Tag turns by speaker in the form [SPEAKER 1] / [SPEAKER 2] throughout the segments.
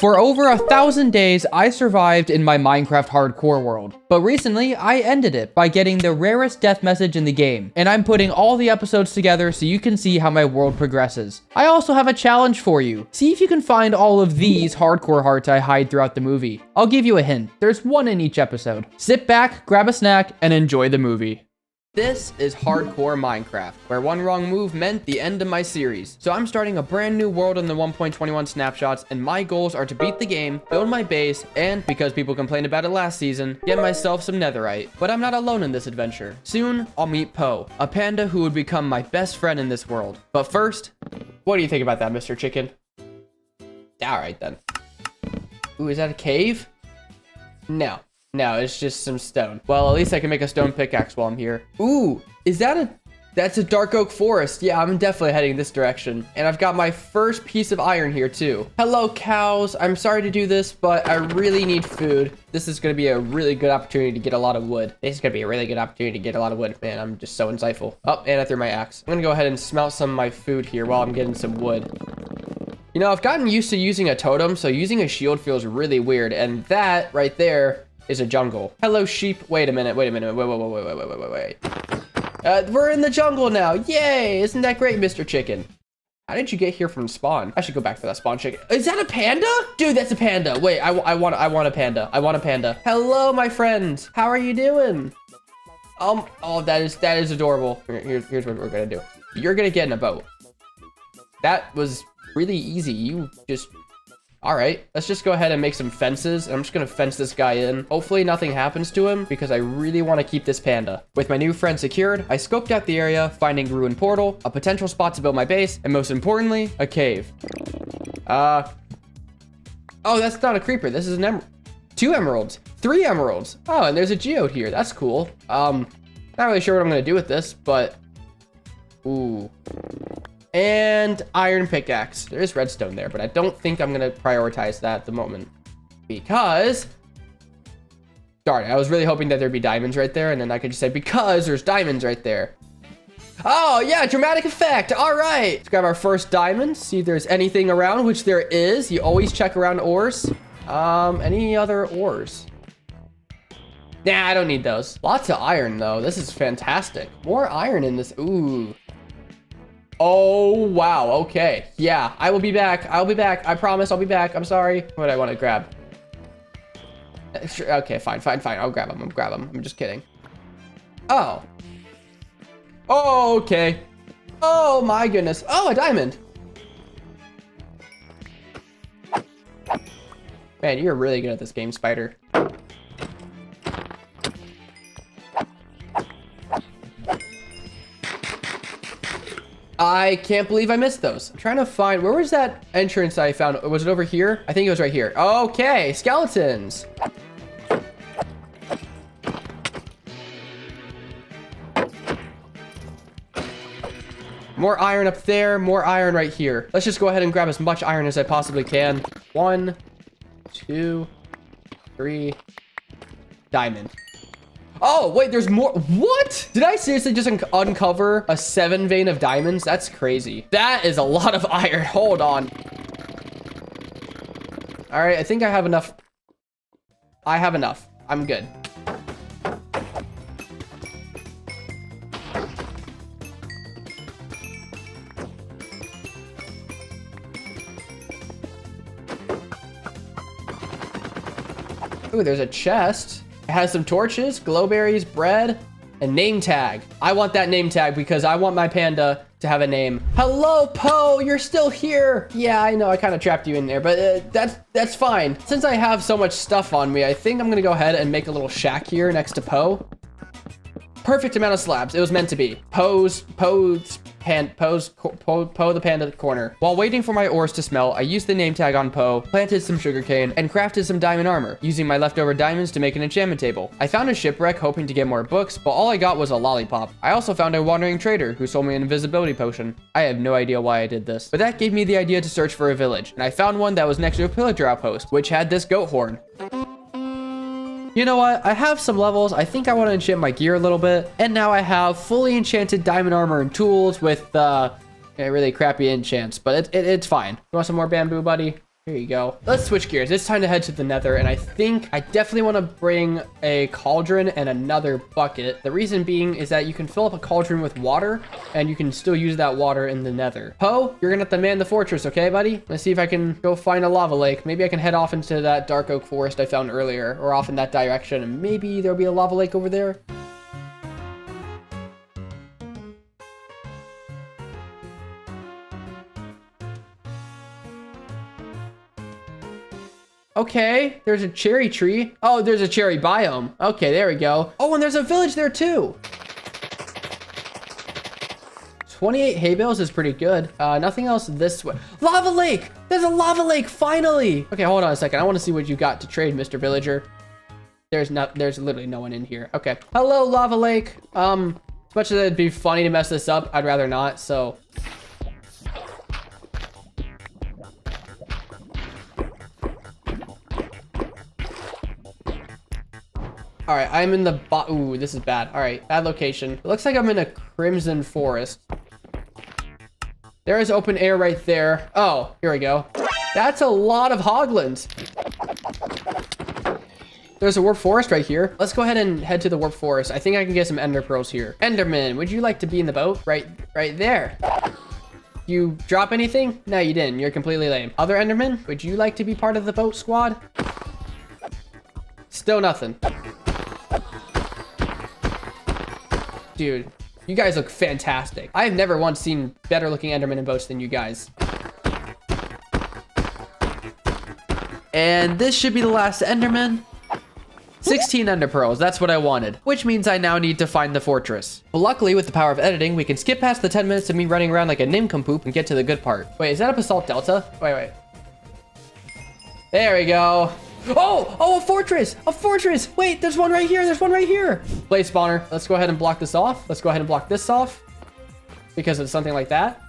[SPEAKER 1] For over 1,000 days, I survived in my Minecraft hardcore world. But recently, I ended it by getting the rarest death message in the game. And I'm putting all the episodes together so you can see how my world progresses. I also have a challenge for you. See if you can find all of these hardcore hearts I hide throughout the movie. I'll give you a hint. There's one in each episode. Sit back, grab a snack, and enjoy the movie. This is hardcore Minecraft, where one wrong move meant the end of my series. So I'm starting a brand new world in the 1.21 snapshots, and my goals are to beat the game, build my base, and, because people complained about it last season, get myself some netherite. But I'm not alone in this adventure. Soon, I'll meet Po, a panda who would become my best friend in this world. But first, what do you think about that, Mr. Chicken? Alright then. Ooh, is that a cave? No. No, it's just some stone. Well, at least I can make a stone pickaxe while I'm here. Ooh, that's a dark oak forest. Yeah, I'm definitely heading this direction. And I've got my first piece of iron here too. Hello, cows. I'm sorry to do this, but I really need food. This is going to be a really good opportunity to get a lot of wood. This is going to be a really good opportunity to get a lot of wood. Man, I'm just so insightful. Oh, and I threw my axe. I'm going to go ahead and smelt some of my food here while I'm getting some wood. You know, I've gotten used to using a totem, so using a shield feels really weird. And that right there is a jungle. Hello, sheep. Wait a minute. Wait. We're in the jungle now. Yay! Isn't that great, Mr. Chicken? How did you get here from spawn? I should go back for that spawn chicken. Is that a panda? Dude, that's a panda. Wait, I want a panda. I want a panda. Hello, my friend. How are you doing? Oh, that is adorable. Here's what we're gonna do. You're gonna get in a boat. That was really easy. You just... All right, let's just go ahead and make some fences. I'm just gonna fence this guy in. Hopefully nothing happens to him because I really want to keep this panda. With my new friend secured, I scoped out the area, finding a ruined portal, a potential spot to build my base, and most importantly, a cave. Oh, that's not a creeper. This is an emerald. 2 emeralds, 3 emeralds. Oh, and there's a geode here. That's cool. Not really sure what I'm gonna do with this, but ooh. And iron pickaxe. There is redstone there, but I don't think I'm going to prioritize that at the moment. Because... Darn it, I was really hoping that there'd be diamonds right there, and then I could just say, because there's diamonds right there. Oh, yeah, dramatic effect. All right. Let's grab our first diamond, see if there's anything around, which there is. You always check around ores. Any other ores? Nah, I don't need those. Lots of iron, though. This is fantastic. More iron in this. Ooh. Oh, wow. Okay. Yeah, I will be back. I'll be back. I promise I'll be back. I'm sorry. What do I want to grab? Okay, fine. I'll grab them. I'm just kidding. Oh. Oh, okay. Oh, my goodness. Oh, a diamond. Man, you're really good at this game, Spider. I can't believe I missed those. I'm trying to find, where was that entrance I found? Was it over here? I think it was right here. Okay, skeletons. More iron up there, more iron right here. Let's just go ahead and grab as much iron as I possibly can. 1, 2, 3, diamond. Oh, wait, there's more. What? Did I seriously just uncover a 7 vein of diamonds? That's crazy. That is a lot of iron. Hold on. All right, I think I have enough. I have enough. I'm good. Ooh, there's a chest. It has some torches, glowberries, bread, and name tag. I want that name tag because I want my panda to have a name. Hello, Po, you're still here. Yeah, I know, I kind of trapped you in there, but that's fine. Since I have so much stuff on me, I think I'm gonna go ahead and make a little shack here next to Po. Perfect amount of slabs. It was meant to be. Po the panda corner. While waiting for my ores to smelt, I used the name tag on Po, planted some sugarcane, and crafted some diamond armor, using my leftover diamonds to make an enchantment table. I found a shipwreck hoping to get more books, but all I got was a lollipop. I also found a wandering trader who sold me an invisibility potion. I have no idea why I did this, but that gave me the idea to search for a village, and I found one that was next to a pillager outpost, which had this goat horn. You know what? I have some levels. I think I want to enchant my gear a little bit. And now I have fully enchanted diamond armor and tools with really crappy enchants. But it's fine. You want some more bamboo, buddy? Here you go. Let's switch gears. It's time to head to the nether, and I think I definitely want to bring a cauldron and another bucket. The reason being is that you can fill up a cauldron with water, and you can still use that water in the nether. Poe, you're gonna have to man the fortress, okay, buddy? Let's see if I can go find a lava lake. Maybe I can head off into that dark oak forest I found earlier, or off in that direction, and maybe there'll be a lava lake over there. Okay, there's a cherry tree. Oh, there's a cherry biome. Okay, there we go. Oh, and there's a village there too. 28 hay bales is pretty good. Nothing else this way. Lava lake! There's a lava lake, finally! Okay, hold on a second. I want to see what you got to trade, Mr. Villager. There's literally no one in here. Okay. Hello, lava lake. As much as it'd be funny to mess this up, I'd rather not, so... All right, I'm in the ooh, this is bad. All right, bad location. It looks like I'm in a crimson forest. There is open air right there. Oh, here we go. That's a lot of hoglins. There's a warp forest right here. Let's go ahead and head to the warp forest. I think I can get some ender pearls here. Enderman, would you like to be in the boat? Right there. You drop anything? No, you didn't. You're completely lame. Other enderman, would you like to be part of the boat squad? Still nothing. Dude, you guys look fantastic. I have never once seen better looking endermen in boats than you guys. And this should be the last enderman. 16 ender pearls, that's what I wanted. Which means I now need to find the fortress. But luckily, with the power of editing, we can skip past the 10 minutes of me running around like a nincompoop and get to the good part. Wait, is that a basalt delta? Wait. There we go. Oh, a fortress! A fortress! Wait, there's one right here. There's one right here. Blaze spawner. Let's go ahead and block this off. Let's go ahead and block this off because of something like that.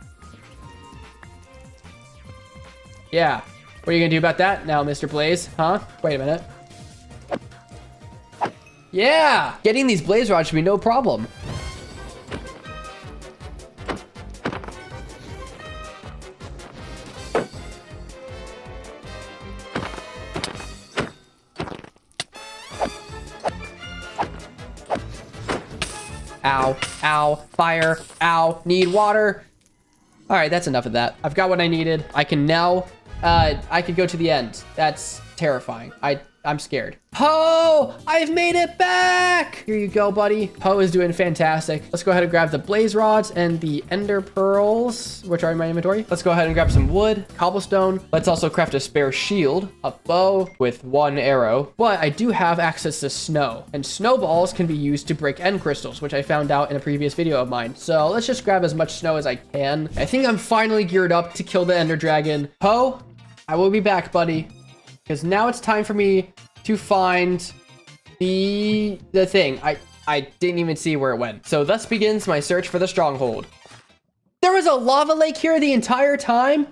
[SPEAKER 1] Yeah. What are you gonna do about that now, Mr. Blaze? Huh? Wait a minute. Yeah! Getting these blaze rods should be no problem. Ow, fire, ow, need water. All right, that's enough of that. I've got what I needed. I can now, I could go to the end. That's terrifying. I'm scared. Poe, I've made it back. Here you go, buddy. Poe is doing fantastic. Let's go ahead and grab the blaze rods and the ender pearls, which are in my inventory. Let's go ahead and grab some wood, cobblestone. Let's also craft a spare shield, a bow with 1 arrow. But I do have access to snow, and snowballs can be used to break end crystals, which I found out in a previous video of mine. So let's just grab as much snow as I can. I think I'm finally geared up to kill the ender dragon. Poe, I will be back, buddy, because now it's time for me to find the thing. I didn't even see where it went. So thus begins my search for the stronghold. There was a lava lake here the entire time?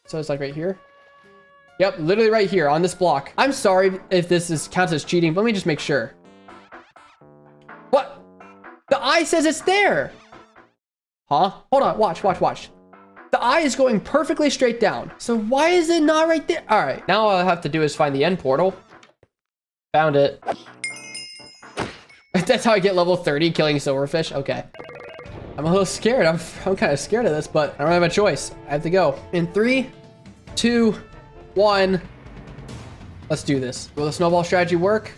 [SPEAKER 1] So it's like right here? Yep, literally right here on this block. I'm sorry if this counts as cheating, but let me just make sure. What? The eye says it's there. Huh? Hold on, watch. The eye is going perfectly straight down. So why is it not right there? All right, now all I have to do is find the end portal. Found it. That's how I get level 30, killing silverfish. Okay. I'm a little scared. I'm kind of scared of this, but I don't have a choice. I have to go. In 3, 2, 1. Let's do this. Will the snowball strategy work?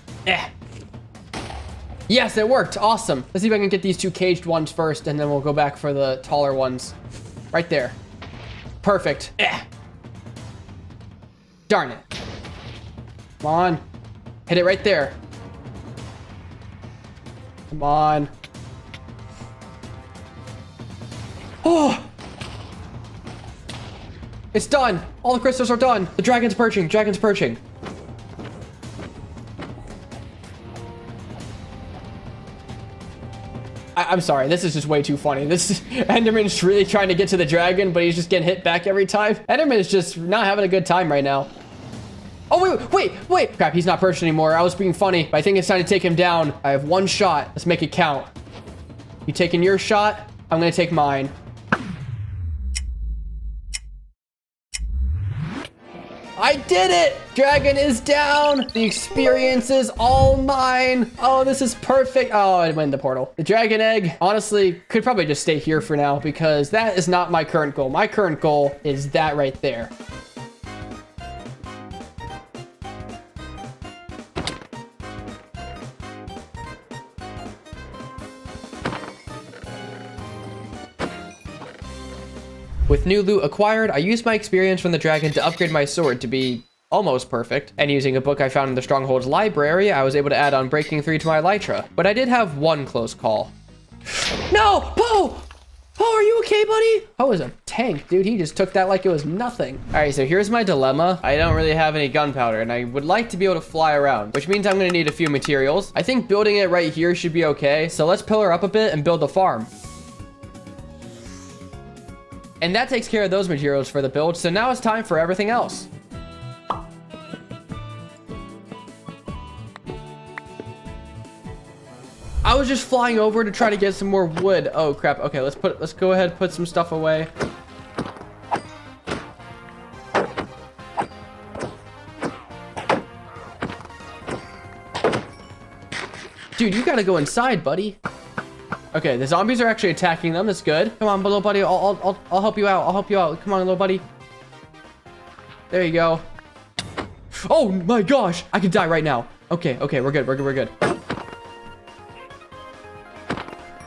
[SPEAKER 1] Yes, it worked. Awesome. Let's see if I can get these 2 caged ones first, and then we'll go back for the taller ones. Right there. Perfect. Darn it. Come on. Hit it right there. Come on. Oh! It's done. All the crystals are done. The dragon's perching. I'm sorry, this is just way too funny. Enderman's really trying to get to the dragon, but he's just getting hit back every time. Enderman is just not having a good time right now. Oh, wait. Crap, he's not perched anymore. I was being funny, but I think it's time to take him down. I have one shot. Let's make it count. You taking your shot? I'm gonna take mine. I did it! Dragon is down! The experience is all mine! Oh, this is perfect. Oh, I went in the portal. The dragon egg, honestly, could probably just stay here for now because that is not my current goal. My current goal is that right there. With new loot acquired, I used my experience from the dragon to upgrade my sword to be almost perfect. And using a book I found in the Stronghold's library, I was able to add on Breaking 3 to my elytra. But I did have one close call. No! Poe! Poe, are you okay, buddy? Poe is a tank, dude. He just took that like it was nothing. All right, so here's my dilemma. I don't really have any gunpowder, and I would like to be able to fly around, which means I'm gonna need a few materials. I think building it right here should be okay. So let's pillar up a bit and build the farm. And that takes care of those materials for the build. So now it's time for everything else. I was just flying over to try to get some more wood. Oh crap. Okay, let's go ahead and put some stuff away. Dude, you gotta go inside, buddy. Okay, the zombies are actually attacking them. That's good. Come on, little buddy. I'll help you out. I'll help you out. Come on, little buddy. There you go. Oh my gosh, I could die right now. Okay, we're good. We're good.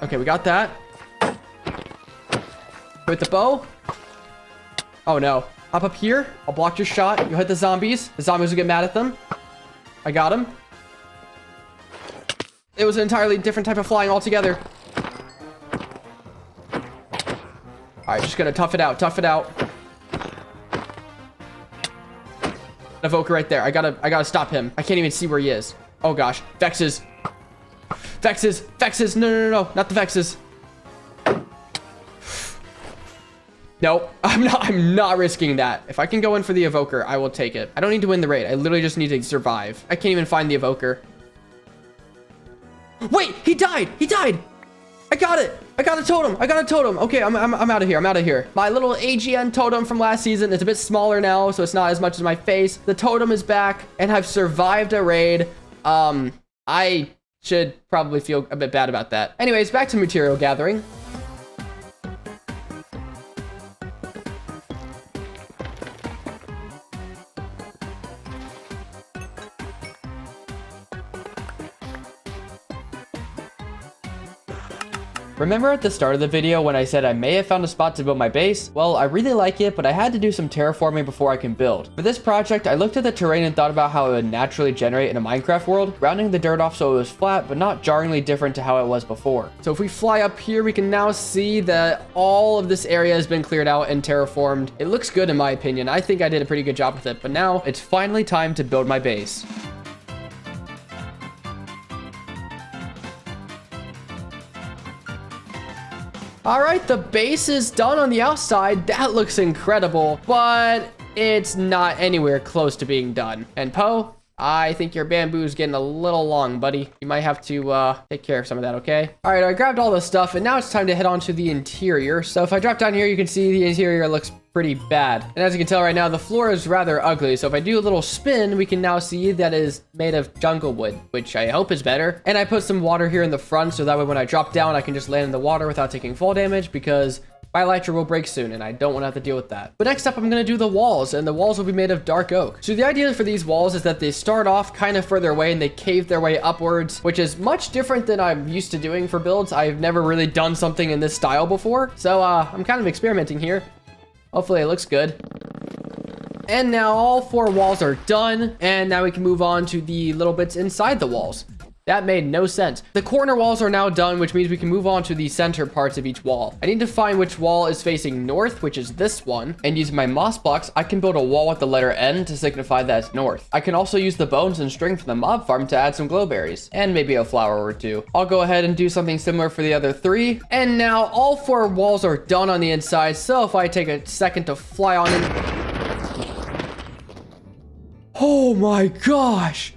[SPEAKER 1] Okay, we got that. With the bow. Oh no. Hop up here. I'll block your shot. You'll hit the zombies. The zombies will get mad at them. I got him. It was an entirely different type of flying altogether. All right, just gonna tough it out. Evoker right there. I gotta stop him. I can't even see where he is. Oh gosh, Vexes. No, not the Vexes. Nope, I'm not risking that. If I can go in for the Evoker, I will take it. I don't need to win the raid. I literally just need to survive. I can't even find the Evoker. Wait, he died. I got it. I got a totem. Okay, I'm out of here. My little AGN totem from last season, it's a bit smaller now, so it's not as much as my face. The totem is back, and I've survived a raid. I should probably feel a bit bad about that. Anyways, back to material gathering. Remember at the start of the video when I said I may have found a spot to build my base? Well, I really like it, but I had to do some terraforming before I can build. For this project, I looked at the terrain and thought about how it would naturally generate in a Minecraft world, rounding the dirt off so it was flat, but not jarringly different to how it was before. So if we fly up here, we can now see that all of this area has been cleared out and terraformed. It looks good in my opinion. I think I did a pretty good job with it, but now it's finally time to build my base. All right, the base is done on the outside. That looks incredible, but it's not anywhere close to being done. And Poe, I think your bamboo's getting a little long, buddy. You might have to take care of some of that, okay? All right, I grabbed all the stuff, and now it's time to head on to the interior. So if I drop down here, you can see the interior looks pretty bad. And as you can tell right now, the floor is rather ugly. So if I do a little spin, we can now see that it is made of jungle wood, which I hope is better. And I put some water here in the front, so that way when I drop down, I can just land in the water without taking fall damage, because my elytra will break soon, and I don't want to have to deal with that. But next up, I'm going to do the walls, and the walls will be made of dark oak. So the idea for these walls is that they start off kind of further away, and they cave their way upwards, which is much different than I'm used to doing for builds. I've never really done something in this style before, so I'm kind of experimenting here. Hopefully it looks good. And now all 4 walls are done, and now we can move on to the little bits inside the walls. That made no sense. The corner walls are now done, which means we can move on to the center parts of each wall. I need to find which wall is facing north, which is this one, and using my moss blocks, I can build a wall with the letter N to signify that it's north. I can also use the bones and string from the mob farm to add some glowberries, and maybe a flower or 2. I'll go ahead and do something similar for the other 3. And now all 4 walls are done on the inside, so if I take a second to fly on in... Oh my gosh.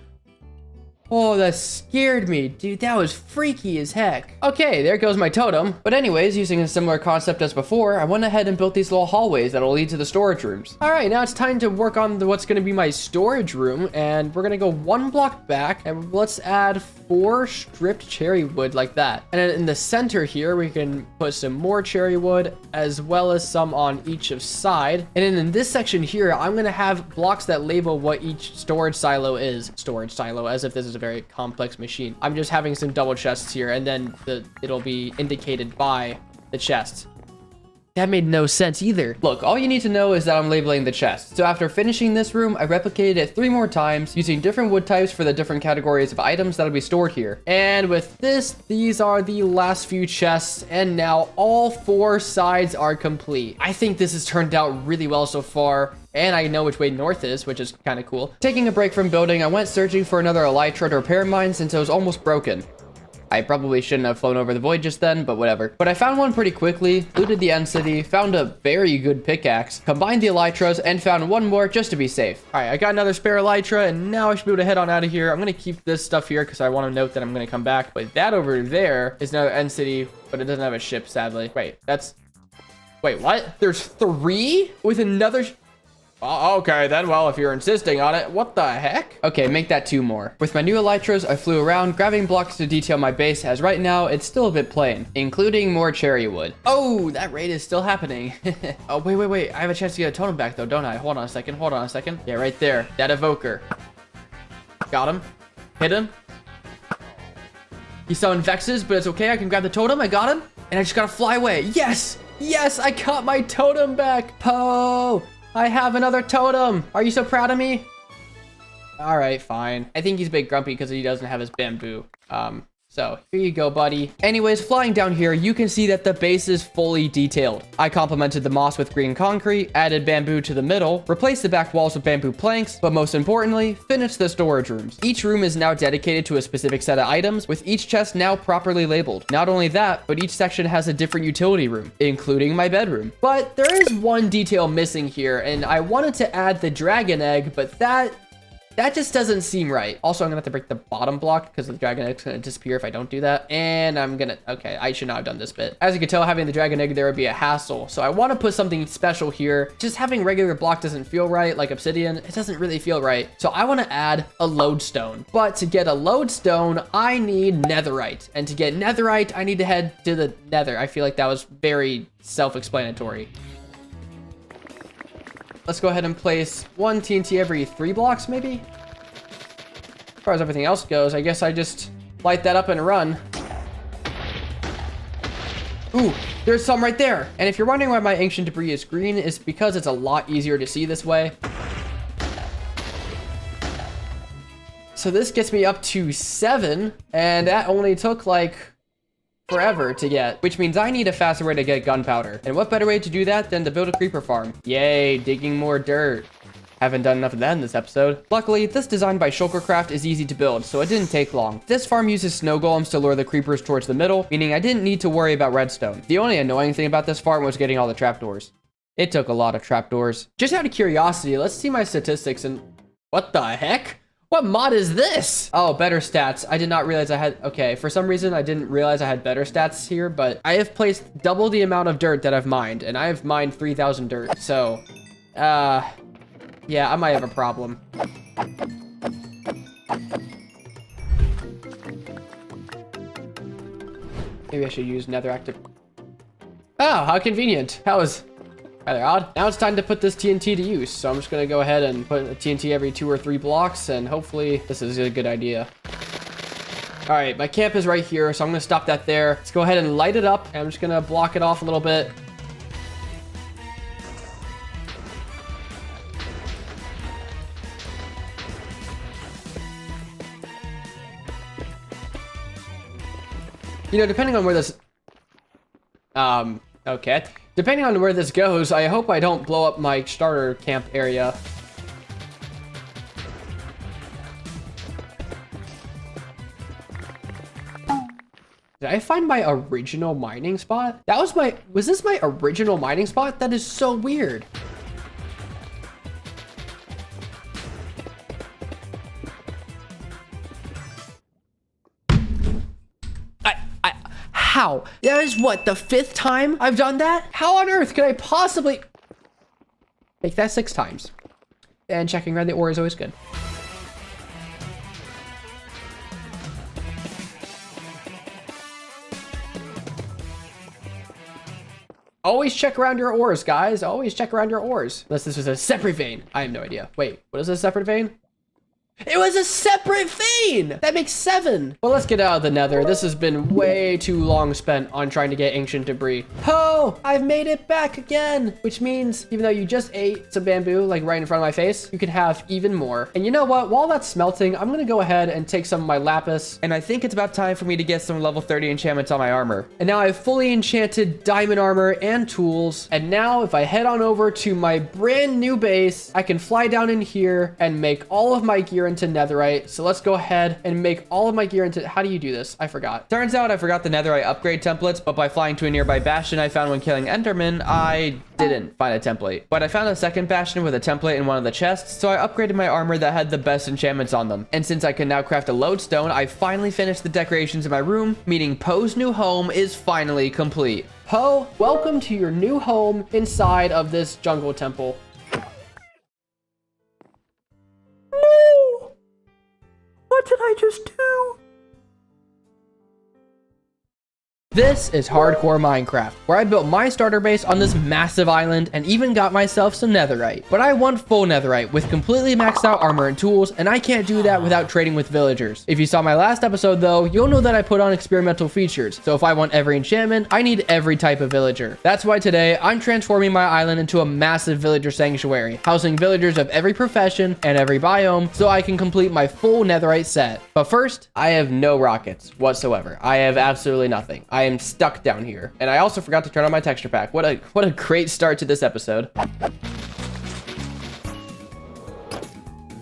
[SPEAKER 1] Oh, that scared me. Dude, that was freaky as heck. Okay, there goes my totem. But anyways, using a similar concept as before, I went ahead and built these little hallways that'll lead to the storage rooms. All right, now it's time to work on what's gonna be my storage room. And we're gonna go 1 block back and let's add 4 stripped cherry wood like that. And then in the center here, we can put some more cherry wood as well as some on each of side. And then in this section here, I'm gonna have blocks that label what each storage silo is. Storage silo, as if this is a very complex machine. I'm just having some double chests here, and then it'll be indicated by the chests. That made no sense either. Look, all you need to know is that I'm labeling the chest. So after finishing this room, I replicated it 3 more times using different wood types for the different categories of items that'll be stored here. And with this, these are the last few chests, and now all 4 sides are complete. I think this has turned out really well so far. And I know which way north is, which is kind of cool. Taking a break from building, I went searching for another elytra to repair mine since it was almost broken. I probably shouldn't have flown over the void just then, but whatever. But I found one pretty quickly, looted the end city, found a very good pickaxe, combined the elytras, and found 1 more just to be safe. All right, I got another spare elytra, and now I should be able to head on out of here. I'm gonna keep this stuff here because I want to note that I'm gonna come back. But that over there is another end city, but it doesn't have a ship, sadly. Wait, what? There's 3 with another... Okay, then, well, if you're insisting on it, what the heck? Okay, make that 2 more. With my new elytras, I flew around, grabbing blocks to detail my base, as right now, it's still a bit plain, including more cherry wood. Oh, that raid is still happening. Oh, wait. I have a chance to get a totem back, though, don't I? Hold on a second. Yeah, right there. That evoker. Got him. Hit him. He's selling vexes, but it's okay. I can grab the totem. I got him. And I just gotta fly away. Yes! Yes, I got my totem back. Po! I have another totem. Are you so proud of me? All right, fine. I think he's a bit grumpy because he doesn't have his bamboo. So here you go, buddy. Anyways, flying down here, you can see that the base is fully detailed. I complemented the moss with green concrete, added bamboo to the middle, replaced the back walls with bamboo planks, but most importantly, finished the storage rooms. Each room is now dedicated to a specific set of items, with each chest now properly labeled. Not only that, but each section has a different utility room, including my bedroom. But there is one detail missing here, and I wanted to add the dragon egg, but that just doesn't seem right. Also, I'm gonna have to break the bottom block because the dragon egg's gonna disappear if I don't do that. And okay, I should not have done this bit. As you can tell, having the dragon egg there would be a hassle. So I want to put something special here. Just having regular block doesn't feel right, like obsidian. It doesn't really feel right. So I want to add a lodestone. But to get a lodestone, I need netherite. And to get netherite, I need to head to the nether. I feel like that was very self-explanatory. Let's go ahead and place 1 TNT every 3 blocks, maybe? As far as everything else goes, I guess I just light that up and run. Ooh, there's some right there. And if you're wondering why my ancient debris is green, it's because it's a lot easier to see this way. So this gets me up to 7, and that only took like forever to get, which means I need a faster way to get gunpowder. And what better way to do that than to build a creeper farm? Yay, digging more dirt. Haven't done enough of that in this episode. Luckily, this design by Shulkercraft is easy to build, so it didn't take long. This farm uses snow golems to lure the creepers towards the middle, meaning I didn't need to worry about redstone. The only annoying thing about this farm was getting all the trapdoors. It took a lot of trapdoors. Just out of curiosity, let's see my statistics and... What the heck? What mod is this? Oh, better stats. I did not realize I had... Okay, for some reason, I didn't realize I had better stats here, but I have placed double the amount of dirt that I've mined, and I have mined 3,000 dirt. So, yeah, I might have a problem. Maybe I should use netheractive... Oh, how convenient. That was... rather odd. Now it's time to put this TNT to use. So I'm just going to go ahead and put a TNT every 2 or 3 blocks. And hopefully this is a good idea. All right, my camp is right here. So I'm going to stop that there. Let's go ahead and light it up. And I'm just going to block it off a little bit. You know, depending on where this... Okay. Depending on where this goes, I hope I don't blow up my starter camp area. Did I find my original mining spot? Was this my original mining spot? That is so weird. How? That is what, the 5th time I've done that? How on earth could I possibly make that 6 times? And checking around the ore is always good. Always check around your ores, guys. Always check around your ores. Unless this was a separate vein. I have no idea. Wait, what is a separate vein? It was a separate vein! That makes 7. Well, let's get out of the nether. This has been way too long spent on trying to get ancient debris. Oh, I've made it back again. Which means, even though you just ate some bamboo, like right in front of my face, you can have even more. And you know what? While that's smelting, I'm gonna go ahead and take some of my lapis. And I think it's about time for me to get some level 30 enchantments on my armor. And now I have fully enchanted diamond armor and tools. And now if I head on over to my brand new base, I can fly down in here and make all of my gear into netherite. So let's go ahead and make all of my gear into, how do you do this? I forgot. Turns out I forgot the netherite upgrade templates, but by flying to a nearby bastion I found when killing enderman, I didn't find a template. But I found a second bastion with a template in one of the chests, so I upgraded my armor that had the best enchantments on them. And since I can now craft a lodestone, I finally finished the decorations in my room, meaning Poe's new home is finally complete. Poe, welcome to your new home inside of this jungle temple. What did I just do? This is hardcore Minecraft, where I built my starter base on this massive island and even got myself some netherite. But I want full netherite with completely maxed out armor and tools, and I can't do that without trading with villagers. If you saw my last episode though, you'll know that I put on experimental features. So if I want every enchantment, I need every type of villager. That's why today I'm transforming my island into a massive villager sanctuary, housing villagers of every profession and every biome so I can complete my full netherite set. But first, I have no rockets whatsoever. I have absolutely nothing. I am stuck down here. And I also forgot to turn on my texture pack. What a great start to this episode.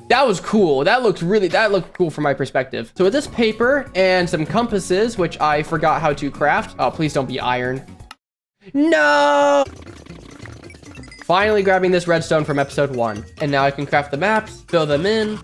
[SPEAKER 1] That was cool. That looked cool from my perspective. So with this paper and some compasses, which I forgot how to craft. Oh, please don't be iron. No! Finally grabbing this redstone from episode 1. And now I can craft the maps, fill them in.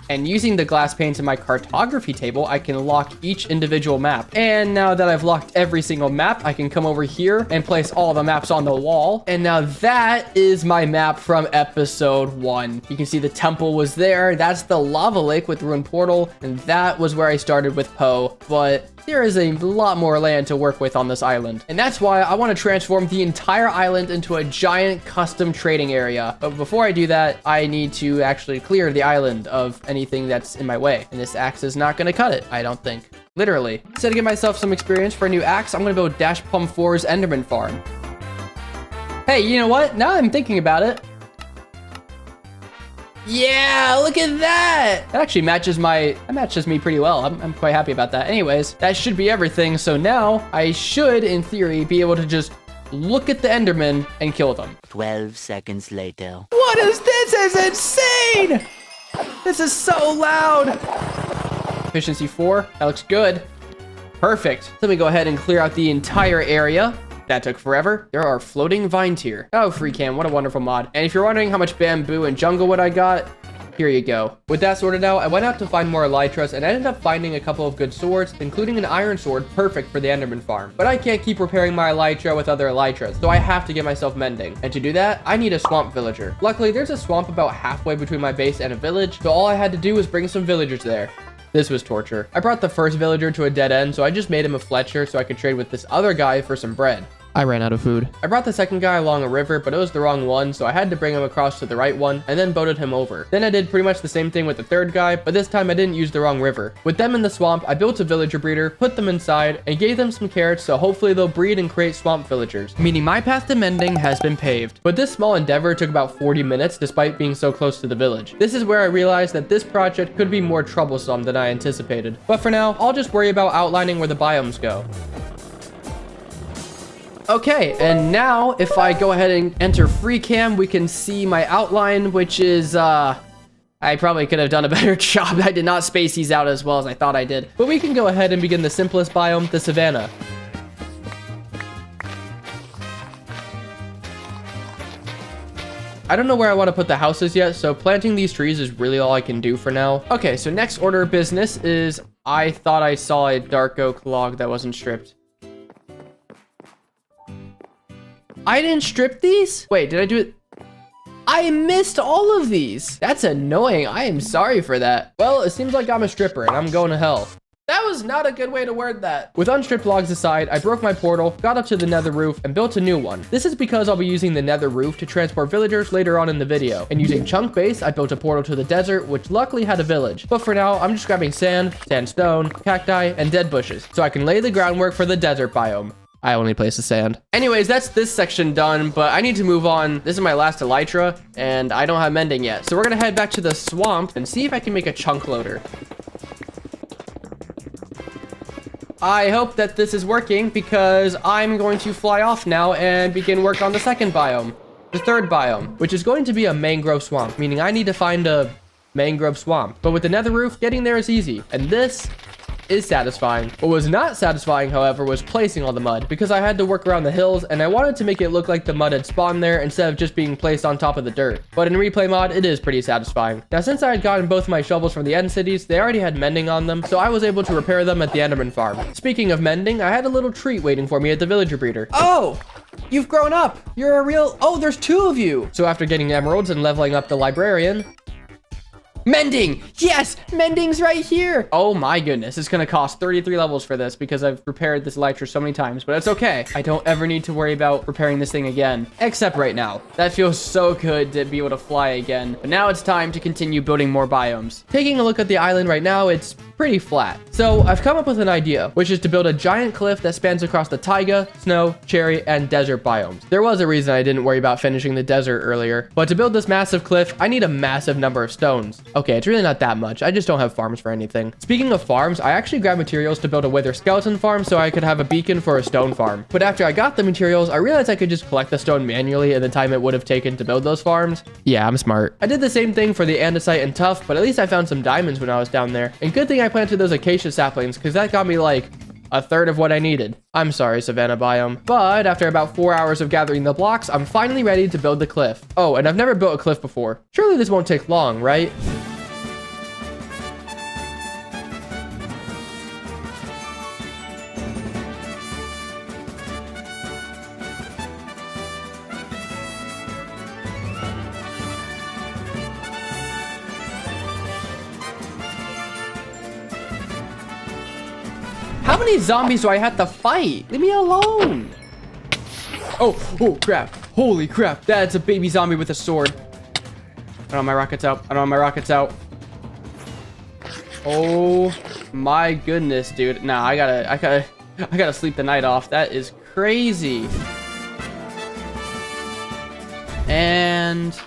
[SPEAKER 1] And using the glass panes in my cartography table, I can lock each individual map. And now that I've locked every single map, I can come over here and place all the maps on the wall. And now that is my map from episode 1. You can see the temple was there. That's the lava lake with the ruined portal. And that was where I started with Poe. But there is a lot more land to work with on this island. And that's why I want to transform the entire island into a giant custom trading area. But before I do that, I need to actually clear the island of anything that's in my way. And this axe is not going to cut it, I don't think. Literally. So to get myself some experience for a new axe, I'm going to build Dash Plum 4's Enderman farm. Hey, you know what? Now I'm thinking about it. Yeah, look at that. That actually matches me pretty well. I'm quite happy about that. Anyways, that should be everything. So now I should, in theory, be able to just look at the Enderman and kill them.
[SPEAKER 2] 12 seconds later.
[SPEAKER 1] What is this? This is insane. This is so loud. Efficiency 4. That looks good. Perfect. Let me go ahead and clear out the entire area. That took forever. There are floating vines here. Oh, free cam. What a wonderful mod. And if you're wondering how much bamboo and jungle wood I got, here you go. With that sorted out, I went out to find more elytras and ended up finding a couple of good swords, including an iron sword perfect for the Enderman farm. But I can't keep repairing my elytra with other elytras, so I have to get myself mending. And to do that, I need a swamp villager. Luckily, there's a swamp about halfway between my base and a village, so all I had to do was bring some villagers there. This was torture. I brought the first villager to a dead end, so I just made him a Fletcher so I could trade with this other guy for some bread. I ran out of food. I brought the second guy along a river, but it was the wrong one, so I had to bring him across to the right one, and then boated him over. Then I did pretty much the same thing with the third guy, but this time I didn't use the wrong river. With them in the swamp, I built a villager breeder, put them inside, and gave them some carrots so hopefully they'll breed and create swamp villagers, meaning my path to mending has been paved. But this small endeavor took about 40 minutes despite being so close to the village. This is where I realized that this project could be more troublesome than I anticipated. But for now, I'll just worry about outlining where the biomes go. Okay, and now if I go ahead and enter free cam, we can see my outline, which is, I probably could have done a better job. I did not space these out as well as I thought I did. But we can go ahead and begin the simplest biome, the savanna. I don't know where I want to put the houses yet, so planting these trees is really all I can do for now. Okay, so next order of business is I thought I saw a dark oak log that wasn't stripped. I didn't strip these? Wait, did I do it? I missed all of these. That's annoying. I am sorry for that. Well, it seems like I'm a stripper and I'm going to hell. That was not a good way to word that. With unstripped logs aside, I broke my portal, got up to the nether roof, and built a new one. This is because I'll be using the nether roof to transport villagers later on in the video. And using chunk base, I built a portal to the desert, which luckily had a village. But for now, I'm just grabbing sand, sandstone, cacti, and dead bushes, so I can lay the groundwork for the desert biome. I only place the sand. Anyways, that's this section done, but I need to move on. This is my last elytra, and I don't have mending yet. So we're gonna head back to the swamp and see if I can make a chunk loader. I hope that this is working because I'm going to fly off now and begin work on the second biome, the third biome, which is going to be a mangrove swamp, meaning I need to find a mangrove swamp. But with the nether roof, getting there is easy, and this is satisfying. What was not satisfying, however, was placing all the mud because I had to work around the hills and I wanted to make it look like the mud had spawned there instead of just being placed on top of the dirt. But in replay mod, it is pretty satisfying. Now, since I had gotten both my shovels from the end cities, they already had mending on them, so I was able to repair them at the Enderman farm. Speaking of mending, I had a little treat waiting for me at the villager breeder. Oh! You've grown up! You're a real... Oh, there's two of you! So after getting emeralds and leveling up the librarian... Mending! Yes! Mending's right here! Oh my goodness, it's gonna cost 33 levels for this because I've repaired this elytra so many times, but it's okay. I don't ever need to worry about repairing this thing again, except right now. That feels so good to be able to fly again. But now it's time to continue building more biomes. Taking a look at the island right now, it's pretty flat. So I've come up with an idea, which is to build a giant cliff that spans across the taiga, snow, cherry, and desert biomes. There was a reason I didn't worry about finishing the desert earlier, but to build this massive cliff, I need a massive number of stones. Okay, it's really not that much. I just don't have farms for anything. Speaking of farms, I actually grabbed materials to build a wither skeleton farm so I could have a beacon for a stone farm. But after I got the materials, I realized I could just collect the stone manually in the time it would have taken to build those farms. Yeah, I'm smart. I did the same thing for the andesite and tuff, but at least I found some diamonds when I was down there. And good thing I planted those acacia saplings because that got me like a third of what I needed. I'm sorry, Savannah biome. But after about 4 hours of gathering the blocks, I'm finally ready to build the cliff. Oh, and I've never built a cliff before. Surely this won't take long, right? How many zombies do I have to fight? Leave me alone. Oh crap. Holy crap. That's a baby zombie with a sword. I don't have my rockets out. I don't have my rockets out. Oh my goodness, dude. Nah, I gotta sleep the night off. That is crazy. And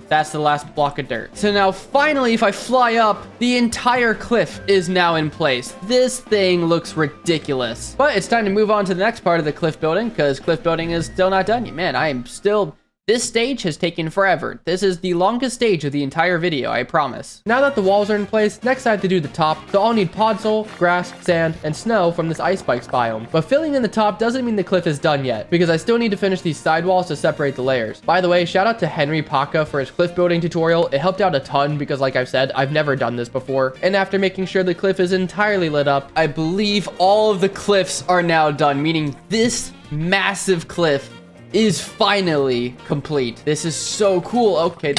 [SPEAKER 1] that's the last block of dirt. So now finally, if I fly up, the entire cliff is now in place. This thing looks ridiculous. But it's time to move on to the next part of the cliff building because cliff building is still not done yet. Man, I am still... This stage has taken forever. This is the longest stage of the entire video, I promise. Now that the walls are in place, next I have to do the top. So I'll need podzol, grass, sand, and snow from this ice spikes biome. But filling in the top doesn't mean the cliff is done yet, because I still need to finish these side walls to separate the layers. By the way, shout out to Henry Paca for his cliff building tutorial. It helped out a ton because like I've said, I've never done this before. And after making sure the cliff is entirely lit up, I believe all of the cliffs are now done, meaning this massive cliff is finally complete. This is so cool. Okay.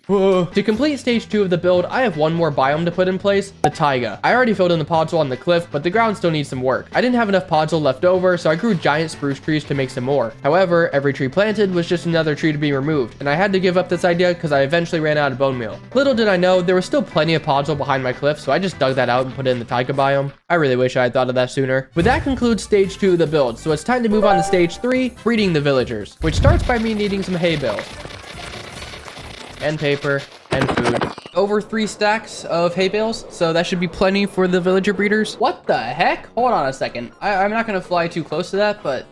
[SPEAKER 1] To complete stage 2 of the build, I have one more biome to put in place, the taiga. I already filled in the podzol on the cliff, but the ground still needs some work. I didn't have enough podzol left over, so I grew giant spruce trees to make some more. However, every tree planted was just another tree to be removed, and I had to give up this idea because I eventually ran out of bone meal. Little did I know, there was still plenty of podzol behind my cliff, so I just dug that out and put it in the taiga biome. I really wish I had thought of that sooner. But that concludes stage 2 of the build, so it's time to move on to stage 3, breeding the villagers, which starts by me needing some hay bales. And paper, and food. Over 3 stacks of hay bales, so that should be plenty for the villager breeders. What the heck? Hold on a second. I'm not gonna fly too close to that, but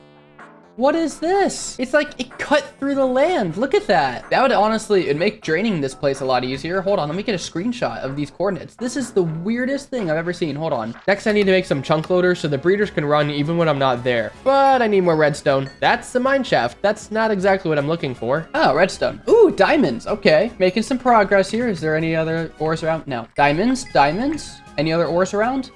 [SPEAKER 1] what is this? It's like it cut through the land. Look at that. That would honestly, it'd make draining this place a lot easier. Hold on, let me get a screenshot of these coordinates. This is the weirdest thing I've ever seen. Hold on. Next, I need to make some chunk loaders so the breeders can run even when I'm not there. But I need more redstone. That's the mine shaft. That's not exactly what I'm looking for. Oh, redstone. Ooh, diamonds. Okay, making some progress here. Is there any other ores around? No. Diamonds? Any other ores around?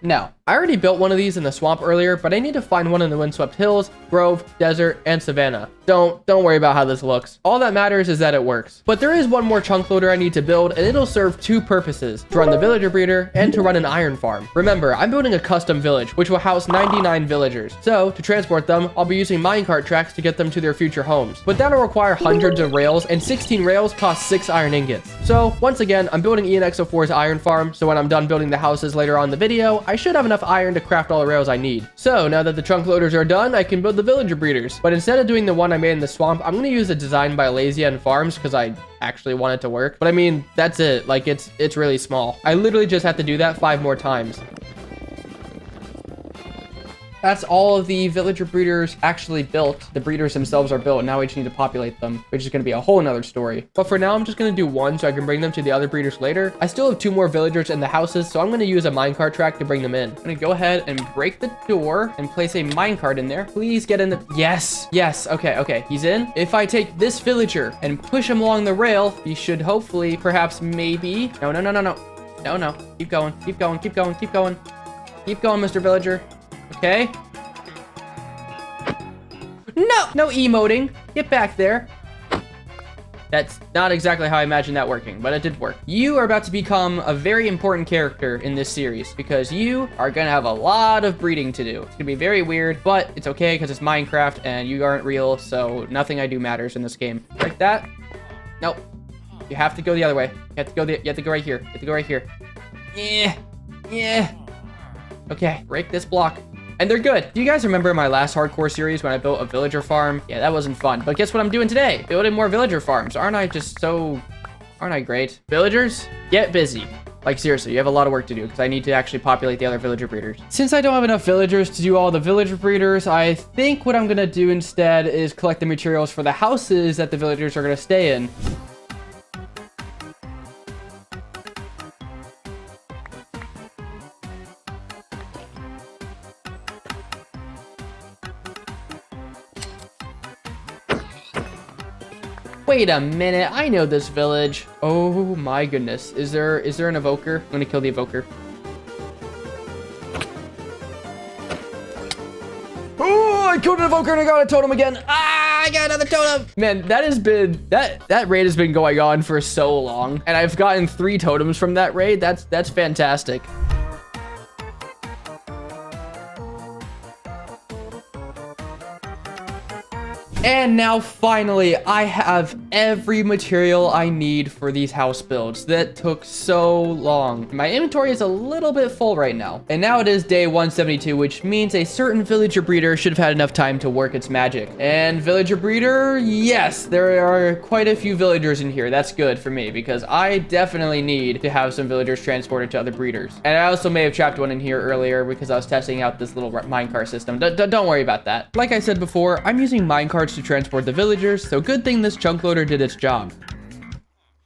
[SPEAKER 1] Now, I already built one of these in the swamp earlier, but I need to find one in the windswept hills, grove, desert, and savanna. Don't worry about how this looks. All that matters is that it works. But there is one more chunk loader I need to build, and it'll serve two purposes: to run the villager breeder and to run an iron farm. Remember, I'm building a custom village, which will house 99 villagers. So to transport them, I'll be using minecart tracks to get them to their future homes. But that'll require hundreds of rails, and 16 rails cost 6 iron ingots. So once again, I'm building ENXO4's iron farm, so when I'm done building the houses later on in the video, I should have enough iron to craft all the rails I need. So now that the chunk loaders are done, I can build the villager breeders. But instead of doing the one I made in the swamp, I'm going to use a design by Lazy End Farms because I actually want it to work. But I mean, that's it. Like, it's really small. I literally just have to do that 5 more times. That's all of the villager breeders actually built. The breeders themselves are built. Now we just need to populate them, which is going to be a whole nother story. But for now, I'm just going to do one so I can bring them to the other breeders later. I still have 2 more villagers in the houses, so I'm going to use a minecart track to bring them in. I'm going to go ahead and break the door and place a minecart in there. Please get in the... Yes. Yes. Okay. He's in. If I take this villager and push him along the rail, he should hopefully, perhaps, maybe... No. Keep going, Mr. Villager. Okay. No emoting. Get back there. That's not exactly how I imagined that working, but it did work. You are about to become a very important character in this series because you are going to have a lot of breeding to do. It's going to be very weird, but it's okay because it's Minecraft and you aren't real, so nothing I do matters in this game. Like that. Nope. You have to go the other way. You have to go right here. You have to go right here. Yeah. Okay, break this block. And they're good. Do you guys remember my last hardcore series when I built a villager farm? Yeah, that wasn't fun. But guess what I'm doing today? Building more villager farms. Aren't I great? Villagers, get busy. Like, seriously, you have a lot of work to do because I need to actually populate the other villager breeders. Since I don't have enough villagers to do all the villager breeders, I think what I'm going to do instead is collect the materials for the houses that the villagers are going to stay in. Wait a minute, I know this village. Oh my goodness. Is there an evoker? I'm gonna kill the evoker. Oh, I killed an evoker and I got a totem again. I got another totem. Man, that raid has been going on for so long. And I've gotten 3 totems from that raid. That's fantastic. And now finally, I have every material I need for these house builds. That took so long. My inventory is a little bit full right now. And now it is day 172, which means a certain villager breeder should have had enough time to work its magic. And villager breeder, yes, there are quite a few villagers in here. That's good for me because I definitely need to have some villagers transported to other breeders. And I also may have trapped one in here earlier because I was testing out this little minecart system. Don't worry about that. Like I said before, I'm using minecarts to transport the villagers, so good thing this chunk loader did its job.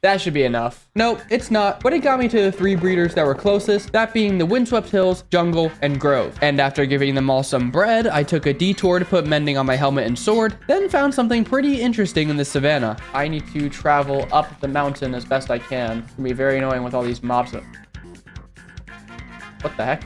[SPEAKER 1] That should be enough. Nope, it's not, but it got me to the 3 breeders that were closest, that being the windswept hills, jungle, and grove. And after giving them all some bread, I took a detour to put mending on my helmet and sword, then found something pretty interesting in the savannah. I need to travel up the mountain as best I can. It's gonna be very annoying with all these mobs. What the heck?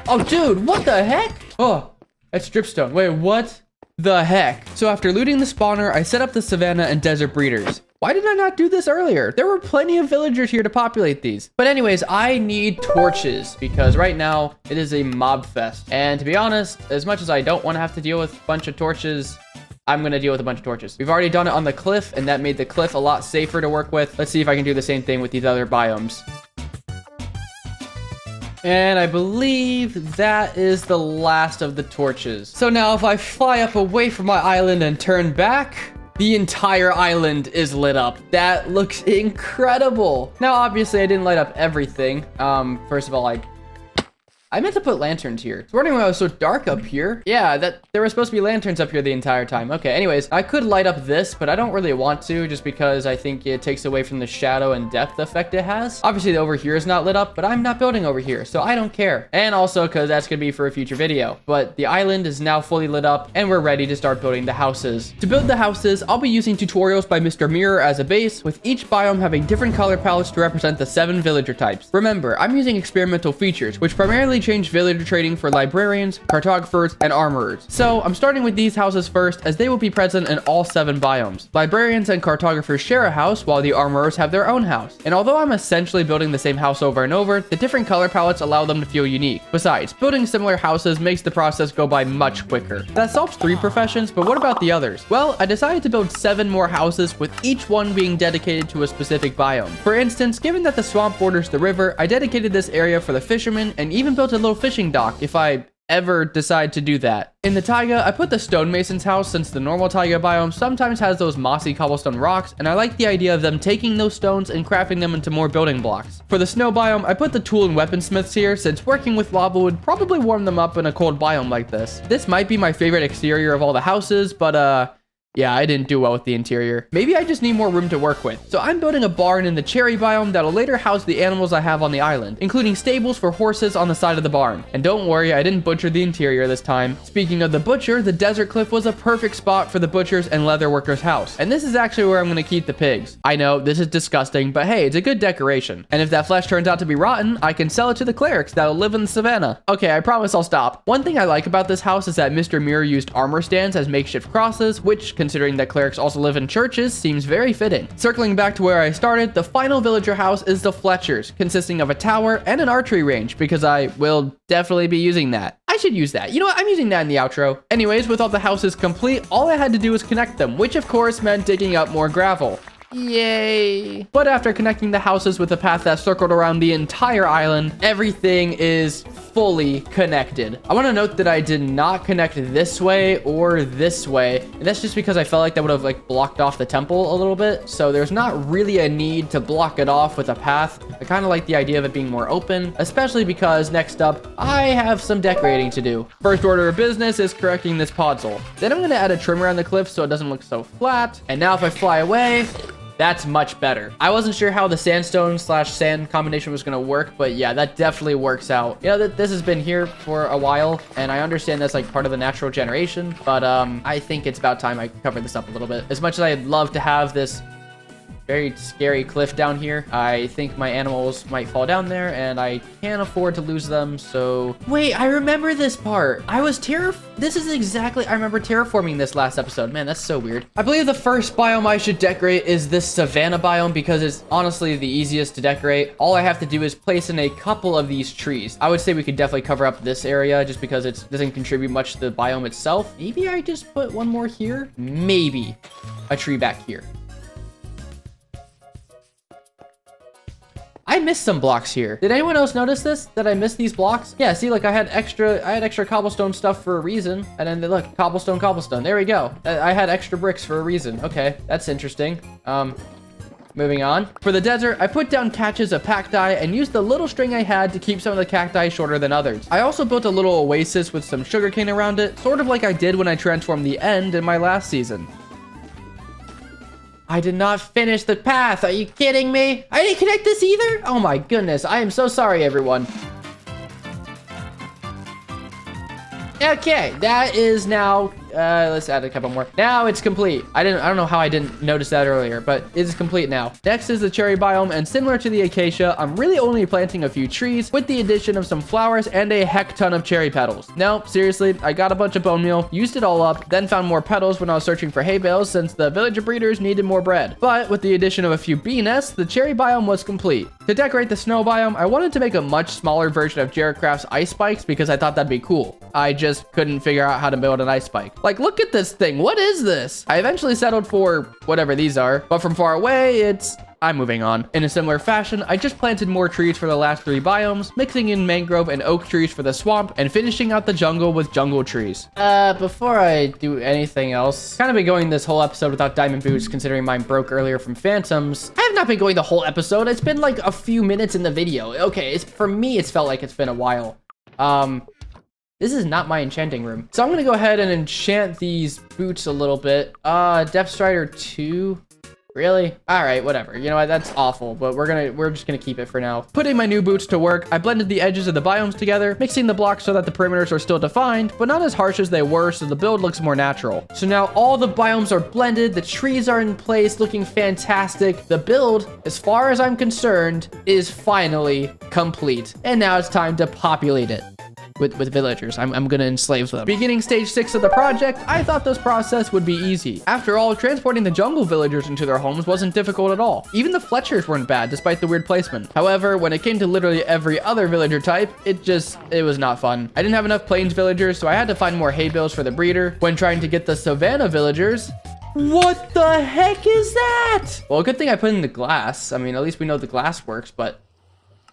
[SPEAKER 1] Oh, dude, what the heck? Oh. That's dripstone. Wait, what the heck? So after looting the spawner, I set up the savannah and desert breeders. Why did I not do this earlier? There were plenty of villagers here to populate these. But anyways, I need torches because right now it is a mob fest. And to be honest, as much as I don't want to have to deal with a bunch of torches, I'm going to deal with a bunch of torches. We've already done it on the cliff and that made the cliff a lot safer to work with. Let's see if I can do the same thing with these other biomes. And I believe that is the last of the torches. So now if I fly up away from my island and turn back, the entire island is lit up. That looks incredible. Now, obviously I didn't light up everything. First of all, I meant to put lanterns here. I was wondering why it was so dark up here. Yeah, there were supposed to be lanterns up here the entire time. Okay, anyways, I could light up this, but I don't really want to just because I think it takes away from the shadow and depth effect it has. Obviously, over here is not lit up, but I'm not building over here, so I don't care. And also because that's going to be for a future video. But the island is now fully lit up, and we're ready to start building the houses. To build the houses, I'll be using tutorials by Mr. Mirror as a base, with each biome having different color palettes to represent the 7 villager types. Remember, I'm using experimental features, which primarily change villager trading for librarians, cartographers, and armorers. So I'm starting with these houses first, as they will be present in all 7 biomes. Librarians and cartographers share a house, while the armorers have their own house. And although I'm essentially building the same house over and over, the different color palettes allow them to feel unique. Besides, building similar houses makes the process go by much quicker. That solves 3 professions, but what about the others? Well, I decided to build 7 more houses, with each one being dedicated to a specific biome. For instance, given that the swamp borders the river, I dedicated this area for the fishermen and even built a little fishing dock if I ever decide to do that. In the taiga, I put the stonemason's house since the normal taiga biome sometimes has those mossy cobblestone rocks, and I like the idea of them taking those stones and crafting them into more building blocks. For the snow biome, I put the tool and weaponsmiths here since working with lava would probably warm them up in a cold biome like this. This might be my favorite exterior of all the houses, but yeah, I didn't do well with the interior. Maybe I just need more room to work with. So I'm building a barn in the cherry biome that'll later house the animals I have on the island, including stables for horses on the side of the barn. And don't worry, I didn't butcher the interior this time. Speaking of the butcher, the desert cliff was a perfect spot for the butcher's and leather worker's house. And this is actually where I'm gonna keep the pigs. I know, this is disgusting, but hey, it's a good decoration. And if that flesh turns out to be rotten, I can sell it to the clerics that'll live in the savannah. Okay, I promise I'll stop. One thing I like about this house is that Mr. Mirror used armor stands as makeshift crosses, which, considering that clerics also live in churches, seems very fitting. Circling back to where I started, the final villager house is the Fletchers, consisting of a tower and an archery range, because I will definitely be using that. I should use that. You know what? I'm using that in the outro. Anyways, with all the houses complete, all I had to do was connect them, which of course meant digging up more gravel. Yay. But after connecting the houses with a path that circled around the entire island, everything is fully connected. I want to note that I did not connect this way or this way, and that's just because I felt like that would have like blocked off the temple a little bit. So there's not really a need to block it off with a path. I kind of like the idea of it being more open, especially because next up, I have some decorating to do. First order of business is correcting this podzol. Then I'm going to add a trim around the cliff so it doesn't look so flat. And now if I fly away, that's much better. I wasn't sure how the sandstone / sand combination was going to work, but yeah, that definitely works out. You know, this has been here for a while, and I understand that's like part of the natural generation, but I think it's about time I cover this up a little bit. As much as I'd love to have this very scary cliff down here, I think my animals might fall down there, and I can't afford to lose them, so... Wait, I remember this part. I remember terraforming this last episode. Man, that's so weird. I believe the first biome I should decorate is this savanna biome because it's honestly the easiest to decorate. All I have to do is place in a couple of these trees. I would say we could definitely cover up this area just because it doesn't contribute much to the biome itself. Maybe I just put one more here? Maybe a tree back here. I missed some blocks here. Did anyone else notice this? That I missed these blocks? Yeah, see, like I had extra cobblestone stuff for a reason. And then look, cobblestone. There we go. I had extra bricks for a reason. Okay, that's interesting. Moving on. For the desert, I put down catches of cacti and used the little string I had to keep some of the cacti shorter than others. I also built a little oasis with some sugarcane around it, sort of like I did when I transformed the end in my last season. I did not finish the path. Are you kidding me? I didn't connect this either? Oh my goodness. I am so sorry, everyone. Okay, that is now, let's add a couple more. Now it's complete. I don't know how I didn't notice that earlier, but it is complete now. Next is the cherry biome, and similar to the acacia, I'm really only planting a few trees with the addition of some flowers and a heck ton of cherry petals. No, seriously, I got a bunch of bone meal, used it all up, then found more petals when I was searching for hay bales since the villager breeders needed more bread. But with the addition of a few bee nests, the cherry biome was complete. To decorate the snow biome, I wanted to make a much smaller version of Jaredcraft's ice spikes because I thought that'd be cool. I just couldn't figure out how to build an ice spike. Like, look at this thing. What is this? I eventually settled for whatever these are, but from far away, I'm moving on. In a similar fashion, I just planted more trees for the last 3 biomes, mixing in mangrove and oak trees for the swamp, and finishing out the jungle with jungle trees. Before I do anything else, kind of been going this whole episode without diamond boots, considering mine broke earlier from phantoms. I have not been going the whole episode. It's been like a few minutes in the video. Okay, for me, it's felt like it's been a while. This is not my enchanting room. So I'm gonna go ahead and enchant these boots a little bit. Depth Strider 2. Really? All right, whatever. You know what? That's awful, but we're just gonna keep it for now. Putting my new boots to work, I blended the edges of the biomes together, mixing the blocks so that the perimeters are still defined, but not as harsh as they were, so the build looks more natural. So now all the biomes are blended, the trees are in place, looking fantastic. The build, as far as I'm concerned, is finally complete. And now it's time to populate it with villagers. I'm gonna enslave them. Beginning stage 6 of the project, I thought this process would be easy. After all, transporting the jungle villagers into their homes wasn't difficult at all. Even the Fletchers weren't bad, despite the weird placement. However, when it came to literally every other villager type, it was not fun. I didn't have enough plains villagers, so I had to find more hay bales for the breeder. When trying to get the savanna villagers, what the heck is that? Well, good thing I put in the glass. I mean, at least we know the glass works, but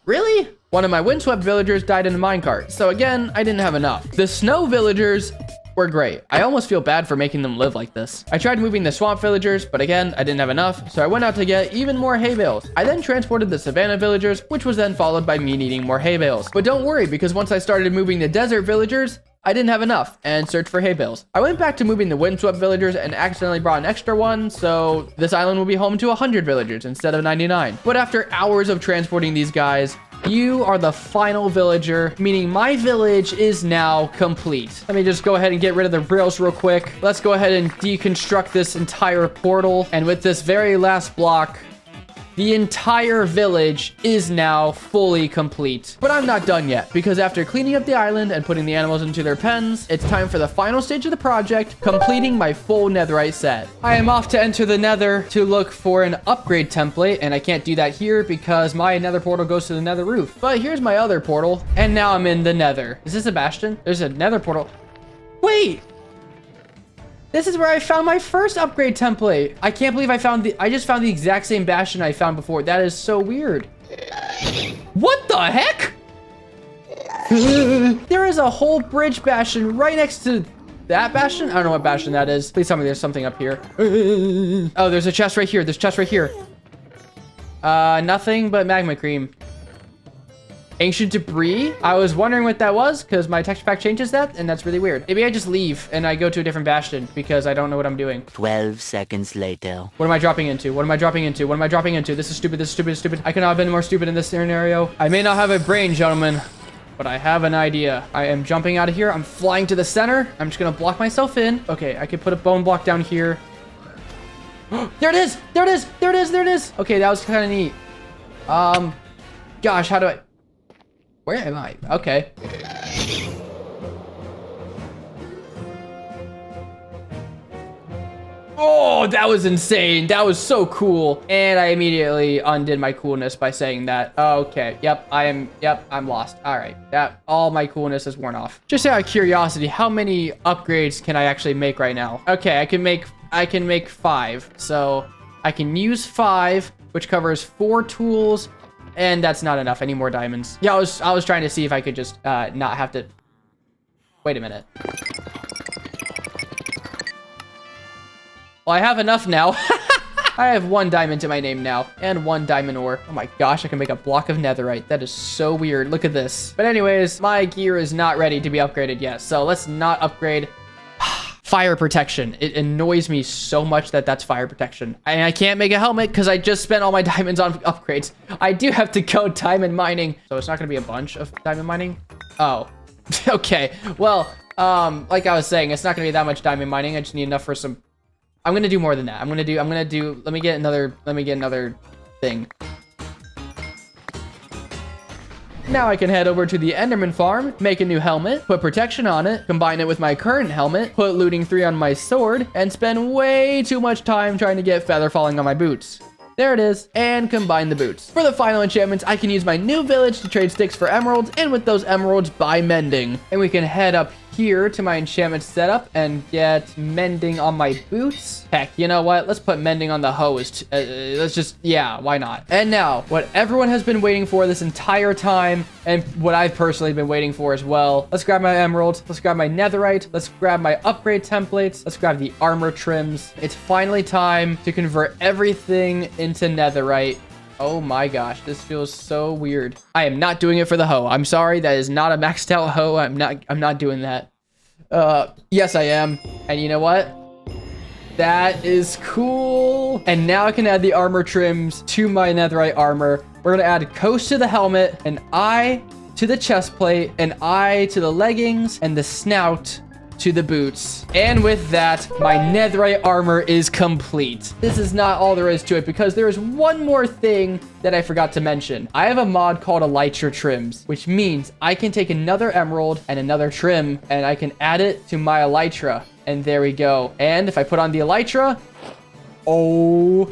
[SPEAKER 1] really? One of my windswept villagers died in a minecart. So again, I didn't have enough. The snow villagers were great. I almost feel bad for making them live like this. I tried moving the swamp villagers, but again, I didn't have enough. So I went out to get even more hay bales. I then transported the savanna villagers, which was then followed by me needing more hay bales. But don't worry, because once I started moving the desert villagers, I didn't have enough and searched for hay bales. I went back to moving the windswept villagers and accidentally brought an extra one, so this island will be home to 100 villagers instead of 99. But after hours of transporting these guys, you are the final villager, meaning my village is now complete. Let me just go ahead and get rid of the rails real quick. Let's go ahead and deconstruct this entire portal. And with this very last block, the entire village is now fully complete. But I'm not done yet, because after cleaning up the island and putting the animals into their pens, it's time for the final stage of the project, completing my full netherite set. I am off to enter the nether to look for an upgrade template, and I can't do that here because my nether portal goes to the nether roof. But here's my other portal, and now I'm in the nether. Is this a bastion? There's a nether portal. Wait! This is where I found my first upgrade template. I can't believe I just found the exact same bastion I found before. That is so weird. What the heck? There is a whole bridge bastion right next to that bastion. I don't know what bastion that is. Please tell me there's something up here. Oh, there's a chest right here. There's a chest right here. Nothing but magma cream. Ancient debris. I was wondering what that was because my texture pack changes that, and that's really weird. Maybe I just leave and I go to a different bastion because I don't know what I'm doing.
[SPEAKER 2] 12 seconds later.
[SPEAKER 1] What am I dropping into? What am I dropping into? What am I dropping into? This is stupid. This is stupid. This is stupid. I could not have been more stupid in this scenario. I may not have a brain, gentlemen, but I have an idea. I am jumping out of here. I'm flying to the center. I'm just gonna block myself in. Okay, I could put a bone block down here. There it is. There it is. There it is. There it is. Okay, that was kind of neat. Gosh, how do I... Where am I? Okay. Oh, that was insane. That was so cool. And I immediately undid my coolness by saying that. Okay. Yep, I'm lost. All right. All my coolness is worn off. Just out of curiosity, how many upgrades can I actually make right now? Okay, I can make 5. So I can use 5, which covers 4 tools. And that's not enough. I need more diamonds. Yeah, I was trying to see if I could just not have to... Wait a minute. Well, I have enough now. I have 1 diamond to my name now and 1 diamond ore. Oh my gosh, I can make a block of netherite. That is so weird. Look at this. But anyways, my gear is not ready to be upgraded yet. So let's not upgrade. Fire protection. It annoys me so much that that's fire protection. And I can't make a helmet because I just spent all my diamonds on upgrades. I do have to go diamond mining. So it's not going to be a bunch of diamond mining. Oh, okay. Well, like I was saying, it's not going to be that much diamond mining. I just need enough for some... I'm going to do more than that. I'm going to do, let me get another thing. Now I can head over to the Enderman farm, make a new helmet, put protection on it, combine it with my current helmet, put looting 3 on my sword, and spend way too much time trying to get feather falling on my boots. There it is, and combine the boots. For the final enchantments, I can use my new village to trade sticks for emeralds, and with those emeralds, buy mending. And we can head up here to my enchantment setup and get mending on my boots. Heck, you know what? Let's put mending on the hose. Let's just, yeah, why not? And now, what everyone has been waiting for this entire time, and what I've personally been waiting for as well. Let's grab my emerald. Let's grab my netherite. Let's grab my upgrade templates. Let's grab the armor trims. It's finally time to convert everything into netherite. Oh my gosh, this feels so weird. I am not doing it for the hoe. I'm sorry, that is not a maxed out hoe. I'm not doing that. Yes I am. And you know what? That is cool. And now I can add the armor trims to my netherite armor. We're gonna add coast to the helmet, an eye to the chest plate, an eye to the leggings, and the snout to the boots. And with that, my netherite armor is complete. This is not all there is to it, because there is one more thing that I forgot to mention. I have a mod called Elytra Trims, which means I can take another emerald and another trim, and I can add it to my Elytra. And there we go. And if I put on the Elytra, oh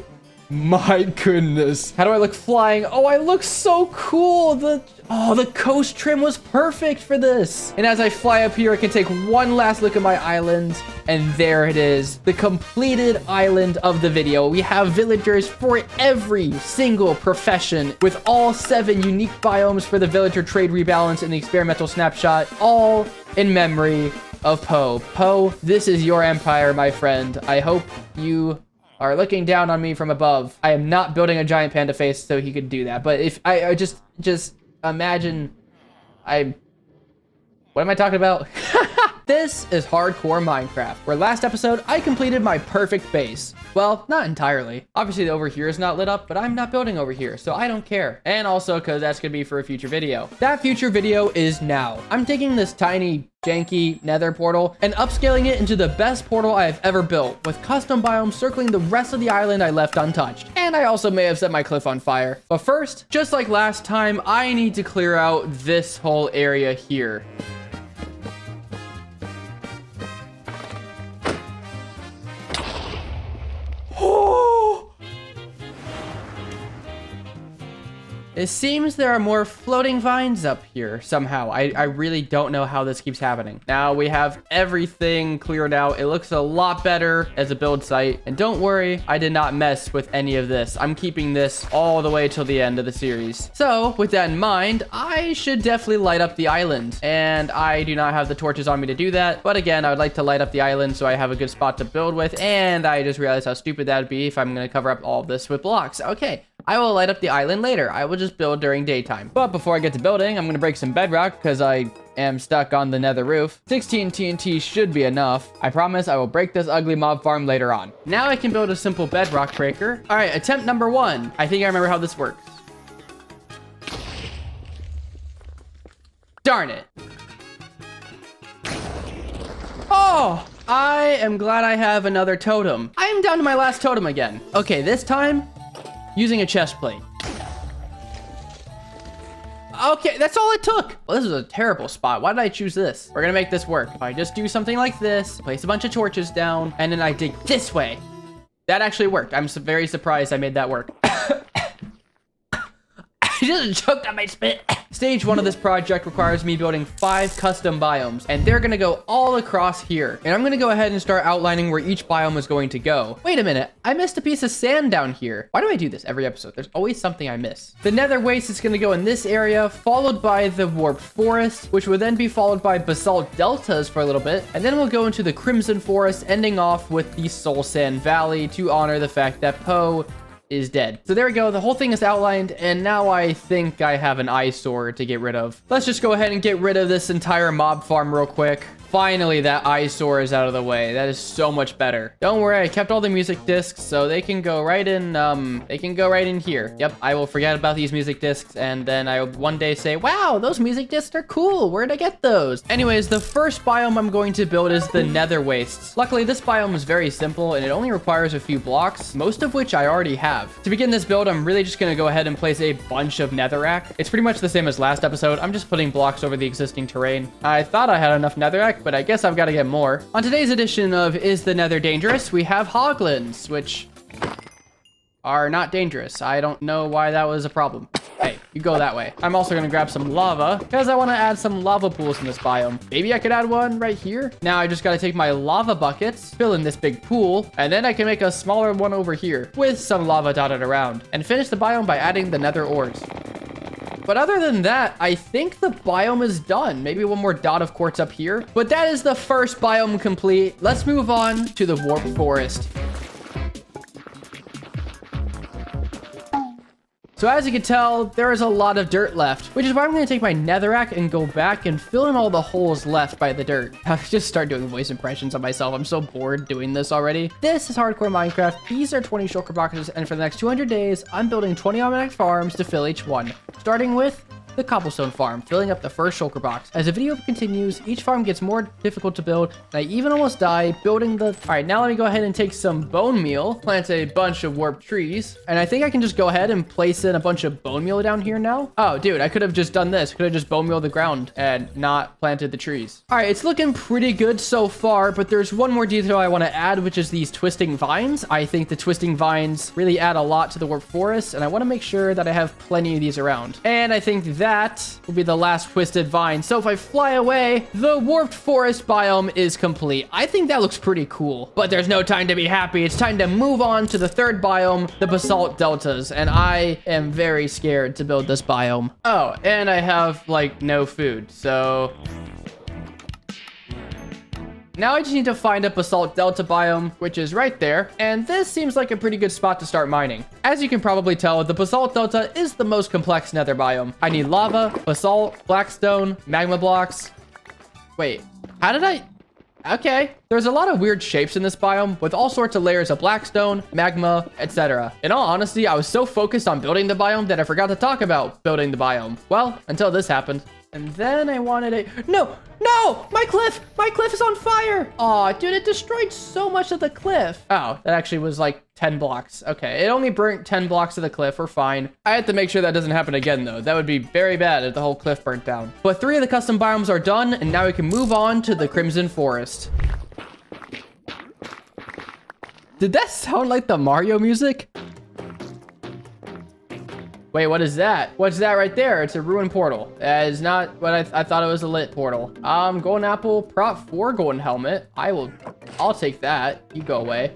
[SPEAKER 1] my goodness. How do I look flying? Oh, I look so cool. The coast trim was perfect for this. And as I fly up here, I can take one last look at my island. And there it is, the completed island of the video. We have villagers for every single profession, with all 7 unique biomes for the villager trade rebalance and the experimental snapshot, all in memory of Poe. Poe, this is your empire, my friend. I hope you are looking down on me from above. I am not building a giant panda face so he could do that. But if I just imagine, what am I talking about? This is hardcore Minecraft, where last episode I completed my perfect base. Well, not entirely. Obviously over here is not lit up, but I'm not building over here, so I don't care. And also because that's gonna be for a future video. That future video is now. I'm taking this tiny janky nether portal and upscaling it into the best portal I have ever built, with custom biomes circling the rest of the island I left untouched. And I also may have set my cliff on fire. But first, just like last time, I need to clear out this whole area here. It seems there are more floating vines up here somehow. I really don't know how this keeps happening. Now we have everything cleared out. It looks a lot better as a build site. And don't worry, I did not mess with any of this. I'm keeping this all the way till the end of the series. So with that in mind, I should definitely light up the island. And I do not have the torches on me to do that. But again, I would like to light up the island so I have a good spot to build with. And I just realized how stupid that would be if I'm going to cover up all of this with blocks. Okay. I will light up the island later. I will just build during daytime. But before I get to building, I'm going to break some bedrock because I am stuck on the nether roof. 16 TNT should be enough. I promise I will break this ugly mob farm later on. Now I can build a simple bedrock breaker. All right, attempt number 1. I think I remember how this works. Darn it. Oh, I am glad I have another totem. I am down to my last totem again. Okay, this time, using a chest plate. Okay, that's all it took. Well, this is a terrible spot. Why did I choose this? We're gonna make this work. If I just do something like this, place a bunch of torches down, and then I dig this way. That actually worked. I'm very surprised I made that work. I just choked on my spit. Stage 1 of this project requires me building 5 custom biomes, and they're gonna go all across here. And I'm gonna go ahead and start outlining where each biome is going to go. Wait a minute, I missed a piece of sand down here. Why do I do this every episode? There's always something I miss. The nether waste is gonna go in this area, followed by the warped forest, which will then be followed by basalt deltas for a little bit, and then we'll go into the crimson forest, ending off with the soul sand valley to honor the fact that Poe is dead. So there we go. The whole thing is outlined, and now I think I have an eyesore to get rid of. Let's just go ahead and get rid of this entire mob farm real quick. Finally, that eyesore is out of the way. That is so much better. Don't worry, I kept all the music discs, so they can go right in, here. Yep, I will forget about these music discs, and then I will one day say, wow, those music discs are cool. Where'd I get those? Anyways, the first biome I'm going to build is the nether wastes. Luckily, this biome is very simple, and it only requires a few blocks, most of which I already have. To begin this build, I'm really just gonna go ahead and place a bunch of netherrack. It's pretty much the same as last episode. I'm just putting blocks over the existing terrain. I thought I had enough netherrack, but I guess I've got to get more. On today's edition of Is the Nether Dangerous, we have hoglins, which are not dangerous. I don't know why that was a problem. Hey, you go that way. I'm also going to grab some lava because I want to add some lava pools in this biome. Maybe I could add one right here. Now I just got to take my lava buckets, fill in this big pool, and then I can make a smaller one over here with some lava dotted around and finish the biome by adding the nether ores. But other than that, I think the biome is done. Maybe one more dot of quartz up here. But that is the first biome complete. Let's move on to the warped forest. So as you can tell, there is a lot of dirt left, which is why I'm going to take my netherrack and go back and fill in all the holes left by the dirt. I'll just start doing voice impressions of myself. I'm so bored doing this already. This is Hardcore Minecraft. These are 20 shulker boxes, and for the next 200 days, I'm building 20 automatic farms to fill each one, starting with the cobblestone farm, filling up the first shulker box. As the video continues, each farm gets more difficult to build, and I even almost die building the... All right, now let me go ahead and take some bone meal, plant a bunch of warped trees, and I think I can just go ahead and place in a bunch of bone meal down here now. Oh, dude, I could have just done this. Could have just bone meal the ground and not planted the trees. All right, it's looking pretty good so far, but there's one more detail I want to add, which is these twisting vines. I think the twisting vines really add a lot to the warped forest, and I want to make sure that I have plenty of these around. And I think that will be the last twisted vine. So if I fly away, the warped forest biome is complete. I think that looks pretty cool, but there's no time to be happy. It's time to move on to the third biome, the basalt deltas, and I am very scared to build this biome. Oh, and I have like no food, so now I just need to find a basalt delta biome, which is right there. And this seems like a pretty good spot to start mining. As you can probably tell, the basalt delta is the most complex nether biome. I need lava, basalt, blackstone, magma blocks. Wait, how did I... Okay, there's a lot of weird shapes in this biome with all sorts of layers of blackstone, magma, etc. In all honesty, I was so focused on building the biome that I forgot to talk about building the biome. Well, until this happened. And then I wanted a... No! My cliff! My cliff is on fire! Aw, dude, it destroyed so much of the cliff. Oh, that actually was like 10 blocks. Okay, it only burnt 10 blocks of the cliff. We're fine. I have to make sure that doesn't happen again, though. That would be very bad if the whole cliff burnt down. But 3 of the custom biomes are done, and now we can move on to the Crimson Forest. Did that sound like the Mario music? Wait, what is that? What's that right there? It's a ruined portal. That is not what I thought it was, a lit portal. Golden apple, prop 4 golden helmet. I'll take that. You go away.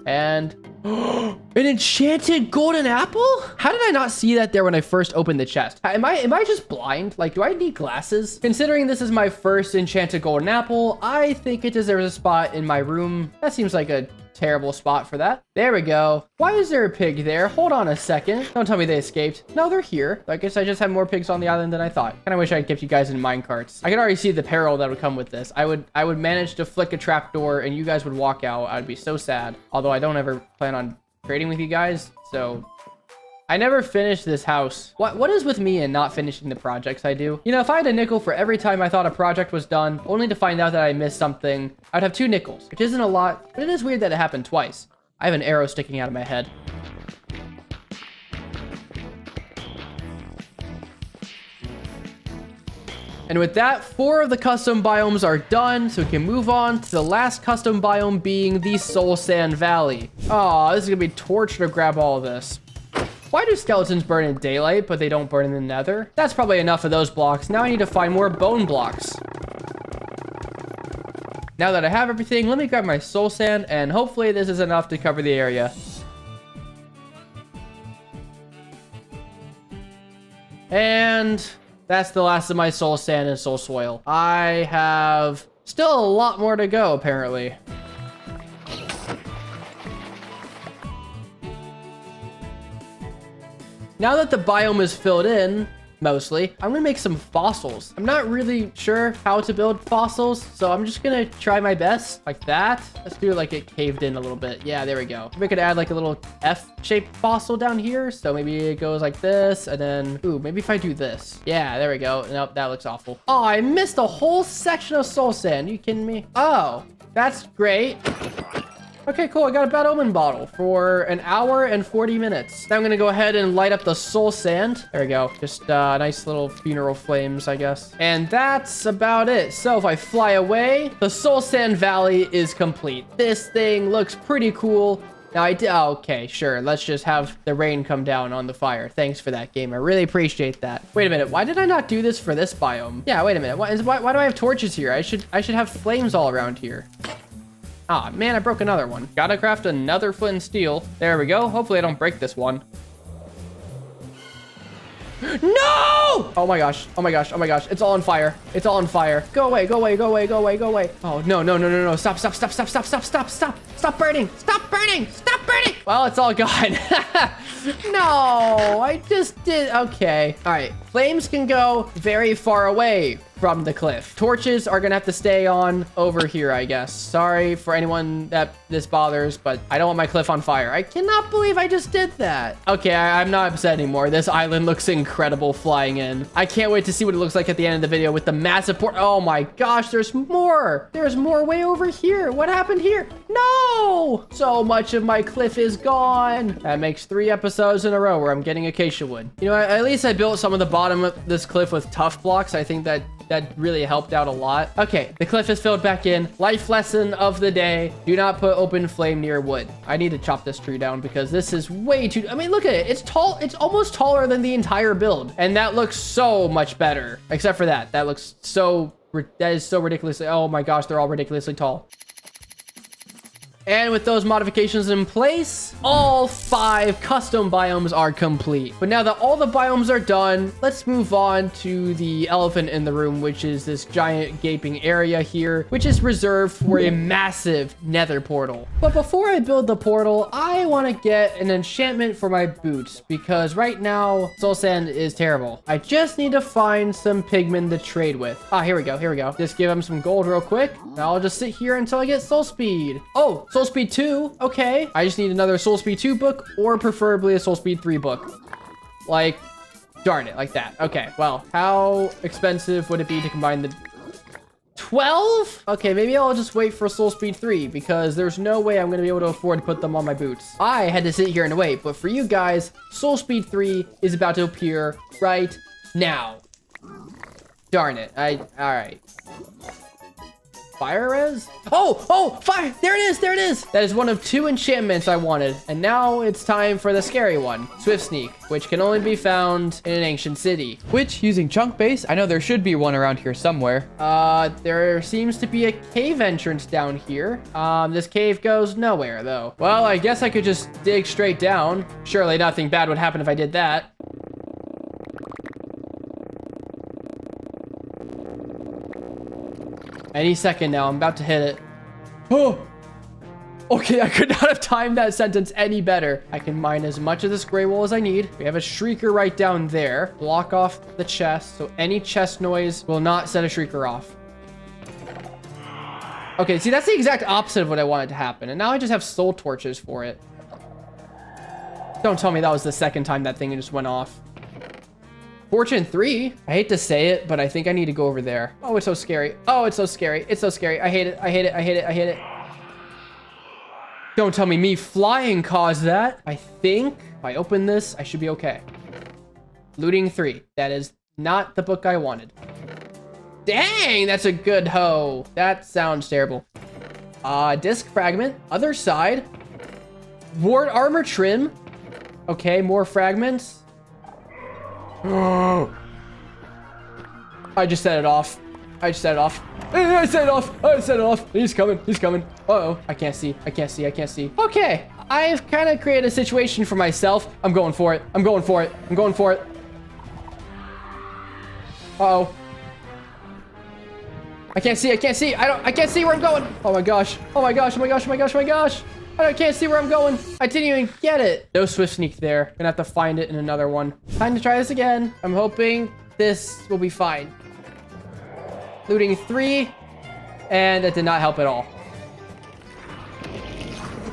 [SPEAKER 1] And an enchanted golden apple? How did I not see that there when I first opened the chest? Am I just blind? Like, do I need glasses? Considering this is my first enchanted golden apple, I think it deserves a spot in my room. That seems like a terrible spot for that. There we go. Why is there a pig there? Hold on a second. Don't tell me they escaped. No, they're here. I guess I just have more pigs on the island than I thought. Kind of wish I had kept you guys in minecarts. I can already see the peril that would come with this. I would manage to flick a trapdoor and you guys would walk out. I'd be so sad. Although I don't ever plan on trading with you guys, so I never finished this house. What is with me and not finishing the projects I do? You know, if I had a nickel for every time I thought a project was done, only to find out that I missed something, I'd have 2 nickels, which isn't a lot, but it is weird that it happened twice. I have an arrow sticking out of my head. And with that, 4 of the custom biomes are done, so we can move on to the last custom biome being the Soul Sand Valley. Oh, this is gonna be torture to grab all of this. Why do skeletons burn in daylight, but they don't burn in the nether? That's probably enough of those blocks. Now I need to find more bone blocks. Now that I have everything, let me grab my soul sand, and hopefully this is enough to cover the area. And that's the last of my soul sand and soul soil. I have still a lot more to go, apparently. Now that the biome is filled in, mostly, I'm gonna make some fossils. I'm not really sure how to build fossils, so I'm just gonna try my best, like that. Let's do it like it caved in a little bit. Yeah, there we go. We could add like a little F-shaped fossil down here, so maybe it goes like this, and then, ooh, maybe if I do this. Yeah, there we go. Nope, that looks awful. Oh, I missed a whole section of soul sand. Are you kidding me? Oh, that's great. Okay, cool. I got a bad omen bottle for an hour and 40 minutes. Now I'm going to go ahead and light up the soul sand. There we go. Just nice little funeral flames, I guess. And that's about it. So if I fly away, the soul sand valley is complete. This thing looks pretty cool. Now okay, sure. Let's just have the rain come down on the fire. Thanks for that, game. I really appreciate that. Wait a minute. Why did I not do this for this biome? Yeah, wait a minute. Why do I have torches here? I should have flames all around here. Ah, man, I broke another one. Gotta craft another flint and steel. There we go. Hopefully I don't break this one. No! Oh my gosh. Oh my gosh. Oh my gosh. It's all on fire. It's all on fire. Go away. Go away. Go away. Go away. Go away. Oh, no, no, no, no, no. Stop, stop, stop, stop, stop, stop, stop, stop. Stop burning. Stop burning. Stop burning. Well, it's all gone. No, I just did. Okay. All right. Flames can go very far away from the cliff. Torches are gonna have to stay on over here, I guess. Sorry for anyone that this bothers, but I don't want my cliff on fire. I cannot believe I just did that. Okay, I'm not upset anymore. This island looks incredible flying in. I can't wait to see what it looks like at the end of the video with the massive port. Oh my gosh, there's more. There's more way over here. What happened here? No! So much of my cliff is gone. That makes 3 episodes in a row where I'm getting acacia wood. You know, at least I built some of the bottom of this cliff with tough blocks. I think that really helped out a lot. Okay, the cliff is filled back in. Life lesson of the day. Do not put open flame near wood. I need to chop this tree down because this is way too... I mean, look at it. It's tall. It's almost taller than the entire build. And that looks so much better. Except for that. That looks so... That is so ridiculously... Oh my gosh, they're all ridiculously tall. And with those modifications in place, all 5 custom biomes are complete. But now that all the biomes are done, let's move on to the elephant in the room, which is this giant gaping area here, which is reserved for a massive nether portal. But before I build the portal, I want to get an enchantment for my boots because right now, soul sand is terrible. I just need to find some pigmen to trade with. Ah, here we go. Here we go. Just give them some gold real quick. Now I'll just sit here until I get soul speed. Oh, soul speed 2. Okay. I just need another soul speed 2 book or preferably a soul speed 3 book. Like, darn it, like that. Okay, well, how expensive would it be to combine the 12? Okay, maybe I'll just wait for soul speed 3 because there's no way I'm going to be able to afford to put them on my boots. I had to sit here and wait, but for you guys, soul speed 3 is about to appear right now. Darn it. All right. Fire res? Oh, fire! There it is, there it is! That is one of 2 enchantments I wanted. And now it's time for the scary one, Swift Sneak, which can only be found in an ancient city. Which, using chunk base, I know there should be one around here somewhere. There seems to be a cave entrance down here. This cave goes nowhere, though. Well, I guess I could just dig straight down. Surely nothing bad would happen if I did that. Any second now, I'm about to hit it. Oh! Okay, I could not have timed that sentence any better. I can mine as much of this gray wool as I need. We have a shrieker right down there. Block off the chest, so any chest noise will not set a shrieker off. Okay, see, that's the exact opposite of what I wanted to happen. And now I just have soul torches for it. Don't tell me that was the second time that thing just went off. Fortune 3. I hate to say it, but I think I need to go over there. Oh, it's so scary. Oh, it's so scary. It's so scary. I hate it. I hate it. I hate it. I hate it. Don't tell me flying caused that. I think if I open this, I should be okay. Looting 3. That is not the book I wanted. Dang, that's a good hoe. That sounds terrible. Disc fragment. Other side. Ward armor trim. Okay, more fragments. I just set it off. I just set it off. I set it off. I set it off. He's coming. He's coming. Uh-oh. I can't see. I can't see. I can't see. Okay. I've kind of created a situation for myself. I'm going for it. I'm going for it. I'm going for it. Uh-oh. I can't see. I can't see. I can't see where I'm going. Oh my gosh. Oh my gosh. Oh my gosh. Oh my gosh. Oh my gosh. I can't see where I'm going. I didn't even get it. No Swift Sneak there. Gonna have to find it in another one. Time to try this again. I'm hoping this will be fine. Looting 3. And that did not help at all.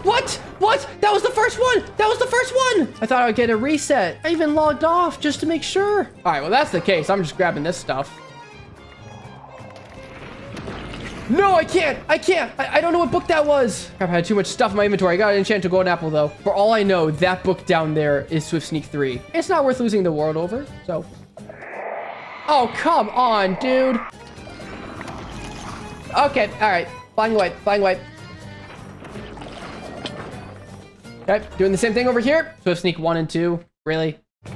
[SPEAKER 1] What? What? That was the first one. That was the first one. I thought I would get a reset. I even logged off just to make sure. All right, well, that's the case. I'm just grabbing this stuff. No, I can't. I can't. I don't know what book that was. Crap, I had too much stuff in my inventory. I got an enchanted golden apple, though. For all I know, that book down there is Swift Sneak 3. It's not worth losing the world over, so. Oh, come on, dude. Okay, all right. Flying away, flying away. Okay, doing the same thing over here. Swift Sneak 1 and 2. Really? All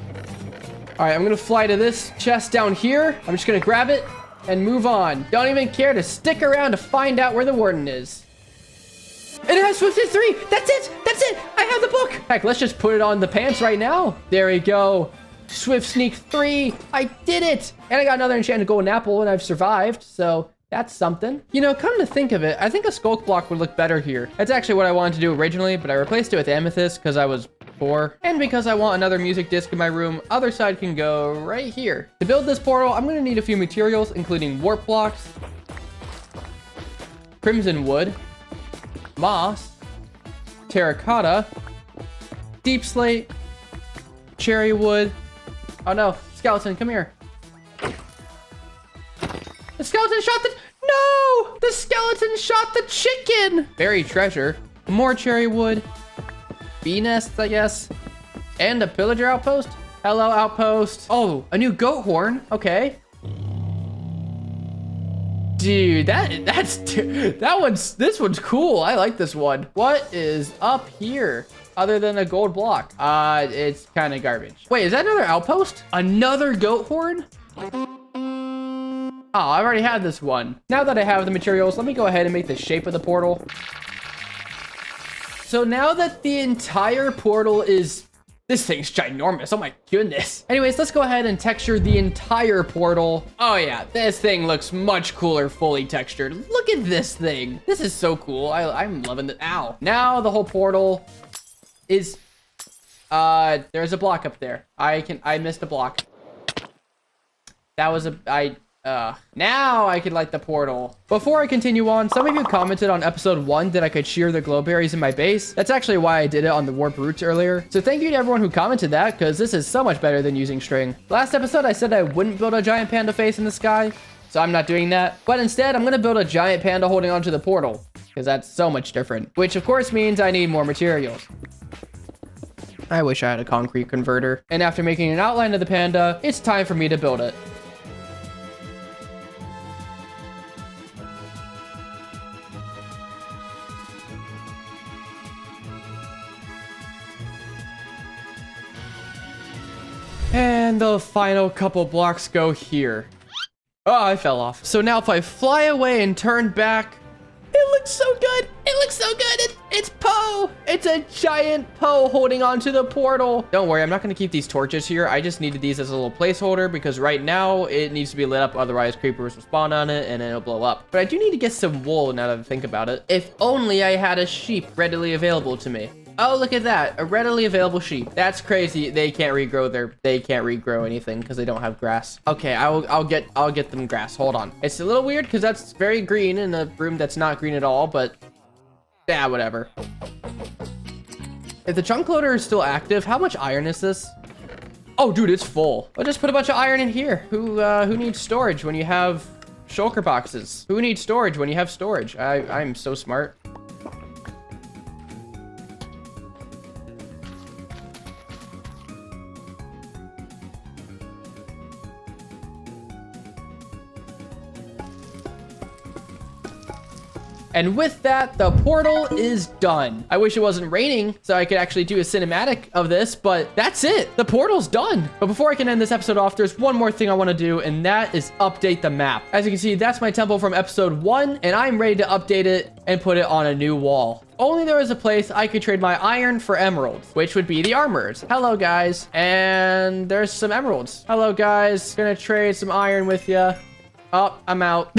[SPEAKER 1] right, I'm going to fly to this chest down here. I'm just going to grab it and move on. Don't even care to stick around to find out where the warden is. It has Swift Sneak 3. That's it. That's it. I have the book. Heck, let's just put it on the pants right now. There we go. Swift Sneak 3. I did it. And I got another enchanted golden apple and I've survived. So That's something. You know, come to think of it, I think a skulk block would look better here. That's actually what I wanted to do originally, but I replaced it with amethyst because I was poor. And because I want another music disc in my room, other side can go right here. To build this portal, I'm gonna need a few materials, including warp blocks, crimson wood, moss, terracotta, deep slate, cherry wood. Oh no, skeleton, come here. The skeleton shot the... No! The skeleton shot the chicken! Buried treasure. More cherry wood. Bee nests, I guess. And a pillager outpost. Hello, outpost. Oh, a new goat horn. Okay. Dude, this one's cool. I like this one. What is up here? Other than a gold block. It's kind of garbage. Wait, is that another outpost? Another goat horn? Oh, I've already had this one. Now that I have the materials, let me go ahead and make the shape of the portal. So now that the entire portal is... This thing's ginormous. Oh my goodness. Anyways, let's go ahead and texture the entire portal. Oh yeah, this thing looks much cooler fully textured. Look at this thing. This is so cool. I'm loving it. Ow. Now the whole portal is... there's a block up there. I missed a block. That was now I can light the portal. Before I continue on, some of you commented on episode 1 that I could shear the glow berries in my base. That's actually why I did it on the warp roots earlier. So thank you to everyone who commented that, because this is so much better than using string. Last episode, I said I wouldn't build a giant panda face in the sky, so I'm not doing that. But instead, I'm gonna build a giant panda holding onto the portal, because that's so much different. Which of course means I need more materials. I wish I had a concrete converter. And after making an outline of the panda, it's time for me to build it. And the final couple blocks go here. Oh, I fell off. So now if I fly away and turn back, it looks so good. It looks so good. It's Poe. It's a giant Poe holding onto the portal. Don't worry, I'm not going to keep these torches here. I just needed these as a little placeholder because right now it needs to be lit up. Otherwise, creepers will spawn on it and it'll blow up. But I do need to get some wool now that I think about it. If only I had a sheep readily available to me. Oh, look at that. A readily available sheep. That's crazy. They can't regrow anything because they don't have grass. Okay, I'll get them grass. Hold on. It's a little weird because that's very green in a room that's not green at all, but yeah, whatever. If the chunk loader is still active, how much iron is this? Oh, dude, it's full. I'll just put a bunch of iron in here. Who needs storage when you have shulker boxes? Who needs storage when you have storage? I'm so smart. And with that, the portal is done. I wish it wasn't raining so I could actually do a cinematic of this, but that's it. The portal's done. But before I can end this episode off, there's one more thing I want to do, and that is update the map. As you can see, that's my temple from episode 1, and I'm ready to update it and put it on a new wall. Only there is a place I could trade my iron for emeralds, which would be the armors. Hello, guys. And there's some emeralds. Hello, guys. Gonna trade some iron with ya. Oh, I'm out.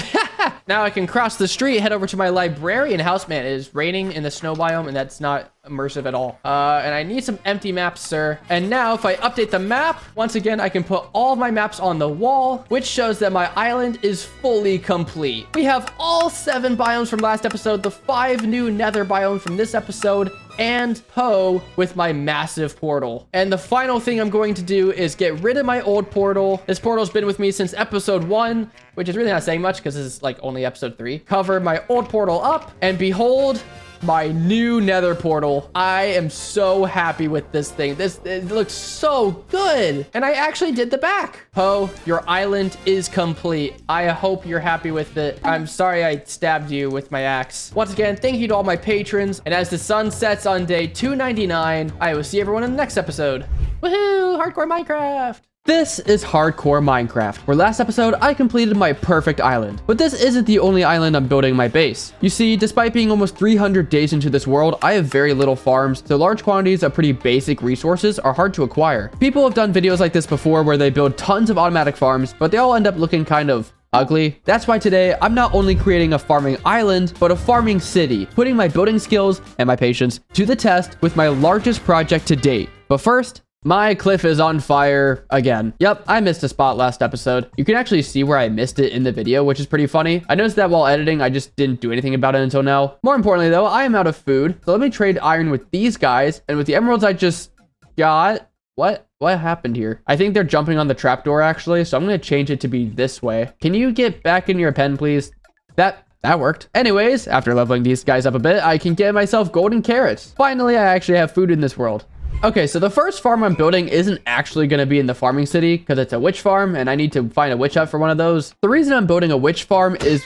[SPEAKER 1] Now I can cross the street, head over to my librarian house. Man, it is raining in the snow biome, and that's not immersive at all. And I need some empty maps, sir. And now if I update the map, once again, I can put all of my maps on the wall, which shows that my island is fully complete. We have all 7 biomes from last episode, the 5 new nether biomes from this episode, and Poe with my massive portal. And the final thing I'm going to do is get rid of my old portal. This portal's been with me since episode 1, which is really not saying much because this is like only episode 3. Cover my old portal up, and behold, my new nether portal. I am so happy with this thing. It looks so good. And I actually did the back. Poe, your island is complete. I hope you're happy with it. I'm sorry I stabbed you with my axe. Once again, thank you to all my patrons. And as the sun sets on day 299, I will see everyone in the next episode. Woohoo! Hardcore Minecraft! This is Hardcore Minecraft, where last episode I completed my perfect island. But this isn't the only island I'm building my base. You see, despite being almost 300 days into this world, I have very little farms, so large quantities of pretty basic resources are hard to acquire. People have done videos like this before where they build tons of automatic farms, but they all end up looking kind of ugly. That's why today I'm not only creating a farming island, but a farming city, putting my building skills and my patience to the test with my largest project to date. But first, my cliff is on fire again. Yep, I missed a spot last episode. You can actually see where I missed it in the video, which is pretty funny. I noticed that while editing, I just didn't do anything about it until now. More importantly though, I am out of food. So let me trade iron with these guys. And with the emeralds I just got, what happened here? I think they're jumping on the trapdoor actually. So I'm going to change it to be this way. Can you get back in your pen, please? That worked. Anyways, after leveling these guys up a bit, I can get myself golden carrots. Finally, I actually have food in this world. Okay, so the first farm I'm building isn't actually going to be in the farming city because it's a witch farm and I need to find a witch hut for one of those. The reason I'm building a witch farm is...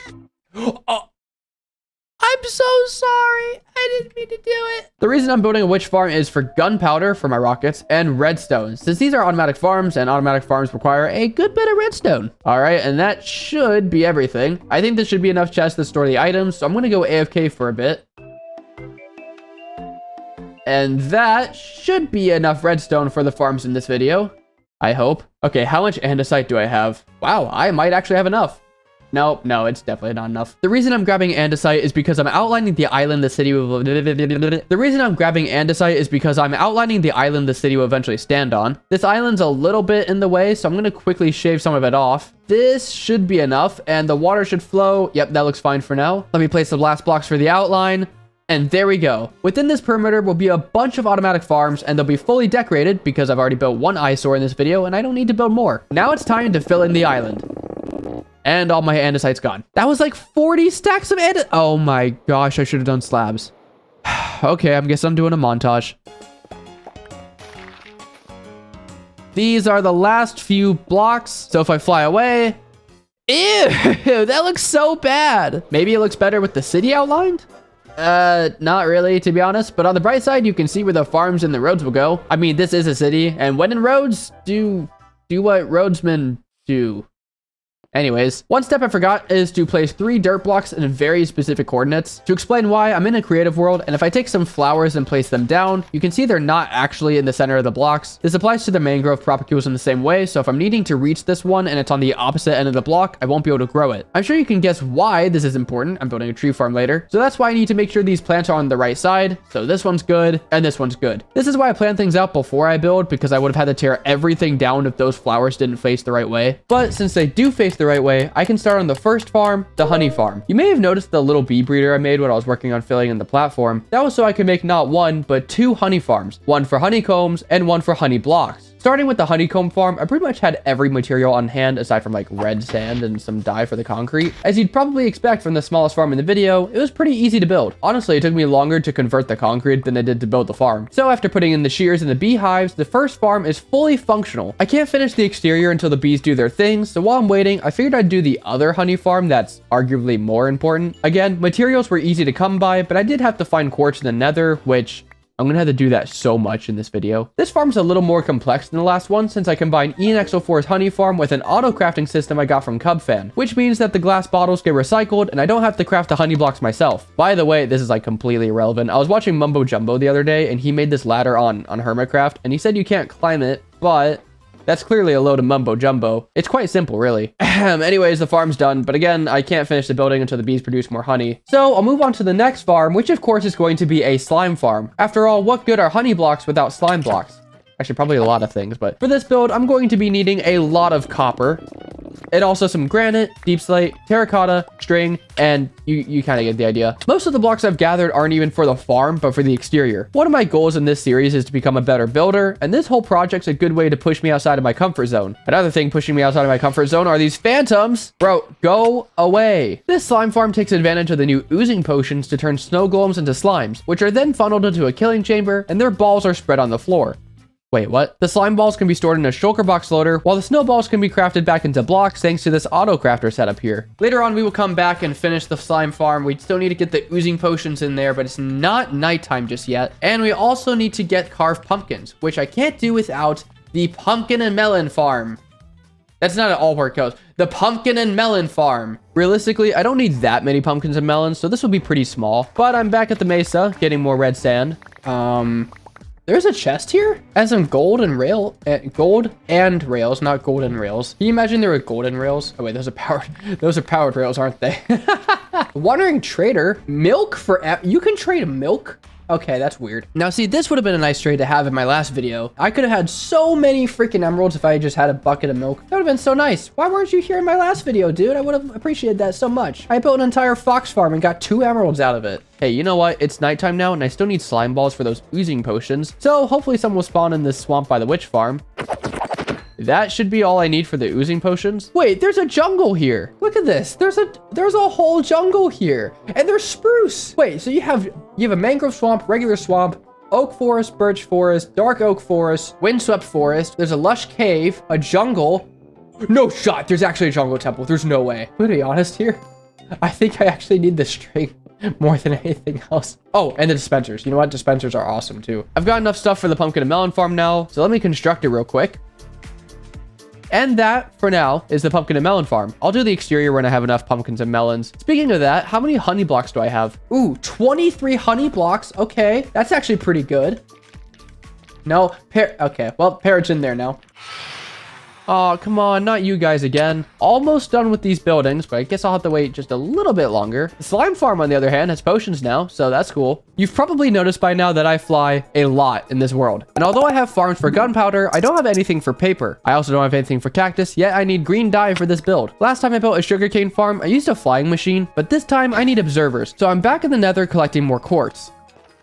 [SPEAKER 1] Oh, I'm so sorry. I didn't mean to do it. The reason I'm building a witch farm is for gunpowder for my rockets and redstone. Since these are automatic farms and automatic farms require a good bit of redstone. All right, and that should be everything. I think this should be enough chests to store the items. So I'm going to go AFK for a bit. And that should be enough redstone for the farms in this video. I hope. Okay, how much andesite do I have? Wow, I might actually have enough. No, it's definitely not enough. The reason I'm grabbing andesite is because I'm outlining the island the city will... The reason I'm grabbing andesite is because I'm outlining the island the city will eventually stand on. This island's a little bit in the way, so I'm going to quickly shave some of it off. This should be enough, and the water should flow. Yep, that looks fine for now. Let me place the last blocks for the outline. And there we go. Within this perimeter will be a bunch of automatic farms and they'll be fully decorated because I've already built one eyesore in this video and I don't need to build more. Now it's time to fill in the island. And all my andesite's gone. That was like 40 stacks of andesite. Oh my gosh, I should have done slabs. Okay, I guess I'm doing a montage. These are the last few blocks. So if I fly away... Ew, that looks so bad. Maybe it looks better with the city outlined? Not really, to be honest. But on the bright side, you can see where the farms and the roads will go. I mean, this is a city. And when in roads, do what roadsmen do. Anyways, one step I forgot is to place 3 dirt blocks in very specific coordinates. To explain why, I'm in a creative world, and if I take some flowers and place them down, you can see they're not actually in the center of the blocks. This applies to the mangrove propagules in the same way, so if I'm needing to reach this one and it's on the opposite end of the block, I won't be able to grow it. I'm sure you can guess why this is important. I'm building a tree farm later. So that's why I need to make sure these plants are on the right side. So this one's good, and this one's good. This is why I plan things out before I build, because I would have had to tear everything down if those flowers didn't face the right way. But since they do face the right way, I can start on the first farm, the honey farm. You may have noticed the little bee breeder I made when I was working on filling in the platform. That was so I could make not one, but 2 honey farms, one for honeycombs and one for honey blocks. Starting with the honeycomb farm, I pretty much had every material on hand aside from like red sand and some dye for the concrete. As you'd probably expect from the smallest farm in the video, it was pretty easy to build. Honestly, it took me longer to convert the concrete than it did to build the farm. So after putting in the shears and the beehives, the first farm is fully functional. I can't finish the exterior until the bees do their thing, so while I'm waiting, I figured I'd do the other honey farm that's arguably more important. Again, materials were easy to come by, but I did have to find quartz in the nether, which... I'm going to have to do that so much in this video. This farm's a little more complex than the last one since I combined ENXO4's honey farm with an auto crafting system I got from CubFan, which means that the glass bottles get recycled and I don't have to craft the honey blocks myself. By the way, this is like completely irrelevant. I was watching Mumbo Jumbo the other day and he made this ladder on Hermitcraft and he said you can't climb it, but... that's clearly a load of mumbo jumbo. It's quite simple, really. Anyways, the farm's done, but again, I can't finish the building until the bees produce more honey. So I'll move on to the next farm, which of course is going to be a slime farm. After all, what good are honey blocks without slime blocks? Actually, probably a lot of things, but for this build, I'm going to be needing a lot of copper. And also some granite, deep slate, terracotta, string, and you kind of get the idea. Most of the blocks I've gathered aren't even for the farm, but for the exterior. One of my goals in this series is to become a better builder, and this whole project's a good way to push me outside of my comfort zone. Another thing pushing me outside of my comfort zone are these phantoms. Bro, go away. This slime farm takes advantage of the new oozing potions to turn snow golems into slimes, which are then funneled into a killing chamber, and their balls are spread on the floor. Wait, what? The slime balls can be stored in a shulker box loader, while the snowballs can be crafted back into blocks thanks to this auto crafter setup here. Later on, we will come back and finish the slime farm. We still need to get the oozing potions in there, but it's not nighttime just yet. And we also need to get carved pumpkins, which I can't do without the pumpkin and melon farm. That's not at all where it goes. The pumpkin and melon farm. Realistically, I don't need that many pumpkins and melons, so this will be pretty small. But I'm back at the mesa, getting more red sand. There's a chest here? As in gold and rails, not golden rails. Can you imagine there were golden rails? Oh wait, those are powered rails, aren't they? Wandering trader, milk for, you can trade milk? Okay, that's weird. Now see, this would have been a nice trade to have in my last video. I could have had so many freaking emeralds if I just had a bucket of milk. That would have been so nice. Why weren't you here in my last video, dude? I would have appreciated that so much. I built an entire fox farm and got 2 emeralds out of it. Hey, you know what? It's nighttime now and I still need slime balls for those oozing potions. So hopefully someone will spawn in this swamp by the witch farm. That should be all I need for the oozing potions. Wait, there's a jungle here. Look at this. There's a whole jungle here. And there's spruce. Wait, so you have a mangrove swamp, regular swamp, oak forest, birch forest, dark oak forest, windswept forest. There's a lush cave, a jungle. No shot. There's actually a jungle temple. There's no way. I'm gonna be honest here. I think I actually need the string more than anything else. Oh, and the dispensers. You know what? Dispensers are awesome too. I've got enough stuff for the pumpkin and melon farm now. So let me construct it real quick. And that, for now, is the pumpkin and melon farm. I'll do the exterior when I have enough pumpkins and melons. Speaking of that, how many honey blocks do I have? Ooh, 23 honey blocks. Okay, that's actually pretty good. No, okay, well, parrot's in there now. Oh, come on, not you guys again. Almost done with these buildings, but I guess I'll have to wait just a little bit longer. The slime farm, on the other hand, has potions now, so that's cool. You've probably noticed by now that I fly a lot in this world. And although I have farms for gunpowder, I don't have anything for paper. I also don't have anything for cactus, yet I need green dye for this build. Last time I built a sugarcane farm, I used a flying machine, but this time I need observers. So I'm back in the nether collecting more quartz.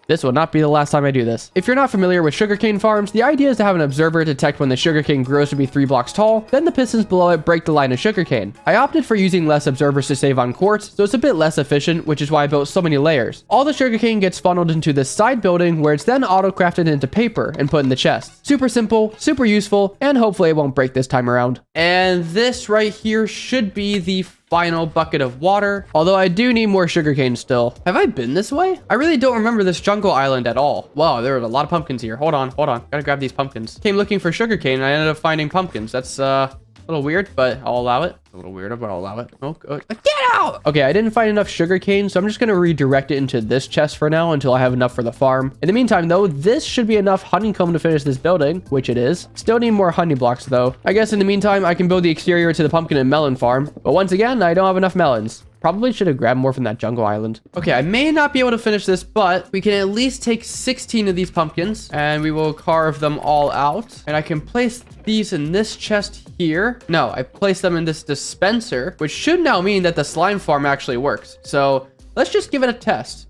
[SPEAKER 1] This will not be the last time I do this. If you're not familiar with sugarcane farms, the idea is to have an observer detect when the sugarcane grows to be 3 blocks tall, then the pistons below it break the line of sugarcane. I opted for using less observers to save on quartz, so it's a bit less efficient, which is why I built so many layers. All the sugarcane gets funneled into this side building where it's then auto-crafted into paper and put in the chest. Super simple, super useful, and hopefully it won't break this time around. And this right here should be the final bucket of water, although I do need more sugarcane still. Have I been this way? I really don't remember this jungle island at all. Wow, there are a lot of pumpkins here. Hold on. Gotta grab these pumpkins. Came looking for sugarcane and I ended up finding pumpkins. That's a little weird, but I'll allow it. A little weird, but I'll allow it. Oh, get out! Okay, I didn't find enough sugarcane, so I'm just gonna redirect it into this chest for now until I have enough for the farm. In the meantime, though, this should be enough honeycomb to finish this building, which it is. Still need more honey blocks, though. I guess in the meantime, I can build the exterior to the pumpkin and melon farm, but once again, I don't have enough melons. Probably should have grabbed more from that jungle island. Okay, I may not be able to finish this, but we can at least take 16 of these pumpkins and we will carve them all out. And I can place these in this chest here. No, I place them in this dispenser, which should now mean that the slime farm actually works. So let's just give it a test.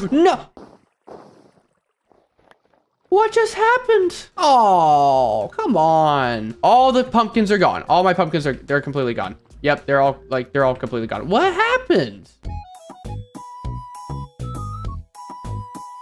[SPEAKER 1] No! What just happened? Oh, come on. All the pumpkins are gone. All my pumpkins they're completely gone. Yep, they're all completely gone. What happened?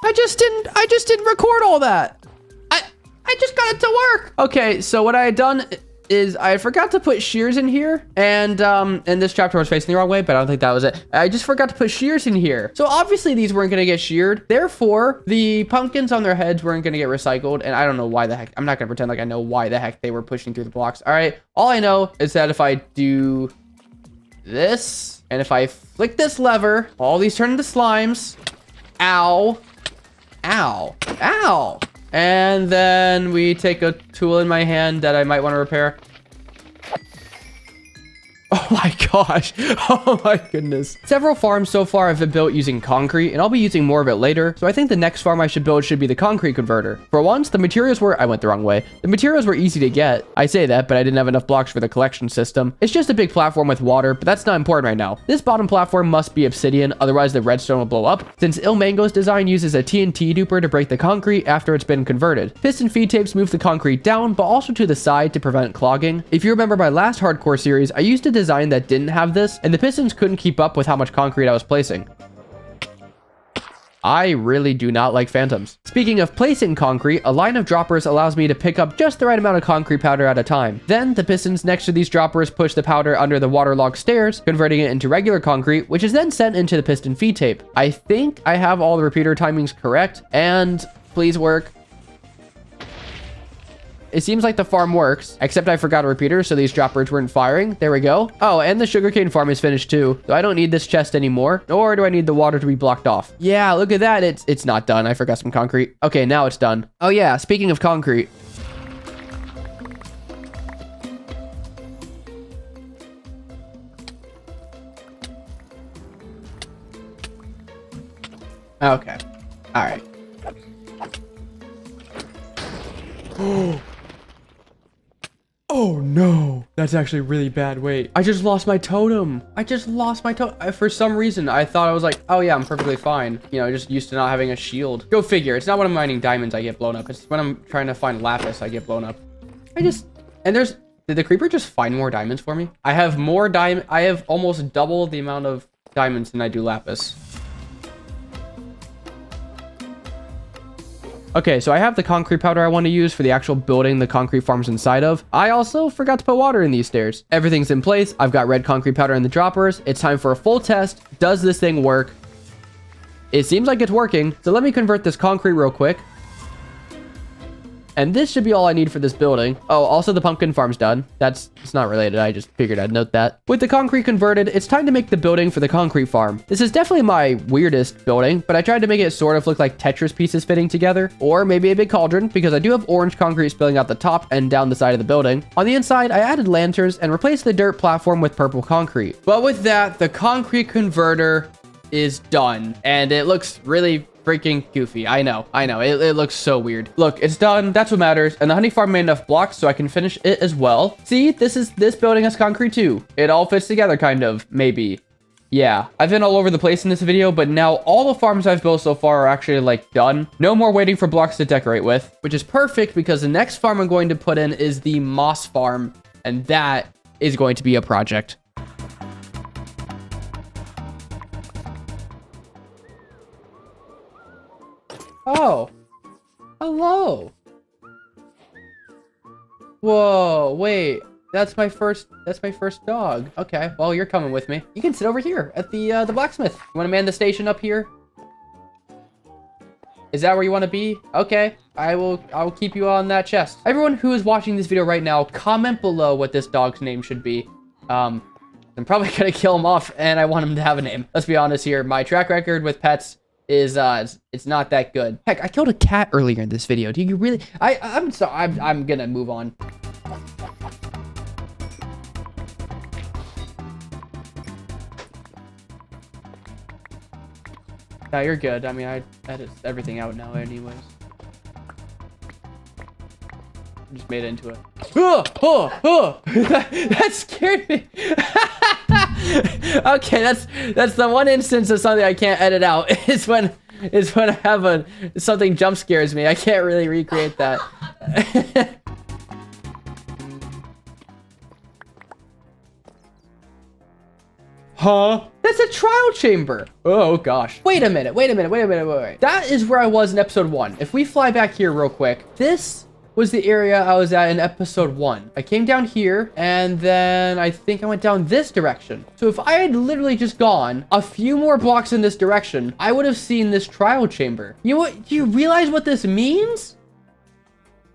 [SPEAKER 1] I just didn't record all that. I just got it to work. Okay, so what I had done is I forgot to put shears in here, and this trapdoor was facing the wrong way, but I don't think that was it. I just forgot to put shears in here. So obviously these weren't gonna get sheared. Therefore, the pumpkins on their heads weren't gonna get recycled, and I don't know why the heck. I'm not gonna pretend like I know why the heck they were pushing through the blocks. All right, all I know is that if I do this, and if I flick this lever, all these turn into slimes. Ow, ow, ow. And then we take a tool in my hand that I might want to repair. Oh my gosh. Oh my goodness. Several farms so far have been built using concrete, and I'll be using more of it later. So I think the next farm I should build should be the concrete converter. For once, the materials were, I went the wrong way. The materials were easy to get. I say that, but I didn't have enough blocks for the collection system. It's just a big platform with water, but that's not important right now. This bottom platform must be obsidian, otherwise the redstone will blow up, since Ilmango's design uses a TNT duper to break the concrete after it's been converted. Piston feed tapes move the concrete down, but also to the side to prevent clogging. If you remember my last hardcore series, I used to design that didn't have this, and the pistons couldn't keep up with how much concrete I was placing. I really do not like phantoms. Speaking of placing concrete, a line of droppers allows me to pick up just the right amount of concrete powder at a time. Then the pistons next to these droppers push the powder under the waterlogged stairs, converting it into regular concrete, which is then sent into the piston feed tape. I think I have all the repeater timings correct, and please work. it seems like the farm works, except I forgot a repeater, so these droppers weren't firing. There we go. Oh, and the sugarcane farm is finished too. So I don't need this chest anymore, nor do I need the water to be blocked off. Yeah, look at that. It's not done. I forgot some concrete. Okay, now it's done. Oh yeah, speaking of concrete. Okay. All right. Oh no, that's actually really bad. Wait, I just lost my totem. For some reason, I thought I was like, oh yeah, I'm perfectly fine. You know, just used to not having a shield. Go figure. It's not when I'm mining diamonds I get blown up. It's when I'm trying to find lapis I get blown up. Did the creeper just find more diamonds for me? I have almost double the amount of diamonds than I do lapis. Okay, so I have the concrete powder I want to use for the actual building the concrete farms inside of. I also forgot to put water in these stairs. Everything's in place. I've got red concrete powder in the droppers. It's time for a full test. Does this thing work? It seems like it's working. So let me convert this concrete real quick. And this should be all I need for this building. Oh, also the pumpkin farm's done. It's not related. I just figured I'd note that. With the concrete converted, it's time to make the building for the concrete farm. This is definitely my weirdest building, but I tried to make it sort of look like Tetris pieces fitting together, or maybe a big cauldron, because I do have orange concrete spilling out the top and down the side of the building. On the inside, I added lanterns and replaced the dirt platform with purple concrete. But with that, the concrete converter is done, and it looks really freaking goofy. I know. It looks so weird. Look, it's done. That's what matters. And the honey farm made enough blocks so I can finish it as well. See, this building has concrete too. It all fits together, kind of, maybe. Yeah, I've been all over the place in this video, but now all the farms I've built so far are actually like done. No more waiting for blocks to decorate with, which is perfect because the next farm I'm going to put in is the moss farm, and that is going to be a project. Oh, hello. Whoa, wait, that's my first dog. Okay, well, you're coming with me. You can sit over here at the blacksmith. You want to man the station up here? Is that where you want to be? Okay, I'll keep you on that chest. Everyone who is watching this video right now, comment below what this dog's name should be. I'm probably gonna kill him off, and I want him to have a name. Let's be honest here. My track record with pets is it's not that good. Heck, I killed a cat earlier in this video. Do you really? I'm sorry. I'm gonna move on. Yeah, you're good. I mean, I edit everything out now, anyways. Just made it into a. That scared me. Okay, that's the one instance of something I can't edit out. Is when I have something jump scares me. I can't really recreate that. Huh? That's a trial chamber. Oh gosh. Wait a minute. Wait. That is where I was in episode 1. If we fly back here real quick, this was the area I was at in episode 1. I came down here, and then I think I went down this direction. So if I had literally just gone a few more blocks in this direction, I would have seen this trial chamber. You know what? Do you realize what this means?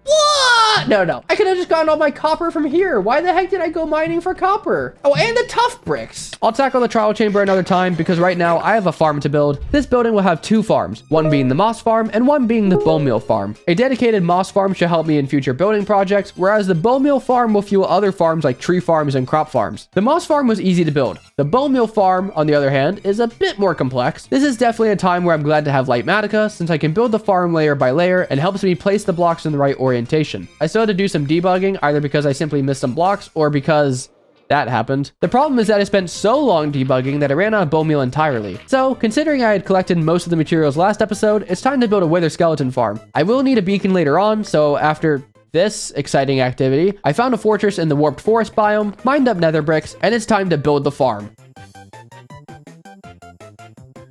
[SPEAKER 1] What? No. I could have just gotten all my copper from here. Why the heck did I go mining for copper? Oh, and the tough bricks. I'll tackle the trial chamber another time because right now I have a farm to build. This building will have 2 farms, one being the moss farm and one being the bone meal farm. A dedicated moss farm should help me in future building projects, whereas the bone meal farm will fuel other farms like tree farms and crop farms. The moss farm was easy to build. The bone meal farm, on the other hand, is a bit more complex. This is definitely a time where I'm glad to have light matica since I can build the farm layer by layer and helps me place the blocks in the right orientation. I still had to do some debugging, either because I simply missed some blocks or because that happened. The problem is that I spent so long debugging that I ran out of bone meal entirely. So, considering I had collected most of the materials last episode, it's time to build a wither skeleton farm. I will need a beacon later on, so after this exciting activity, I found a fortress in the warped forest biome, mined up nether bricks, and it's time to build the farm.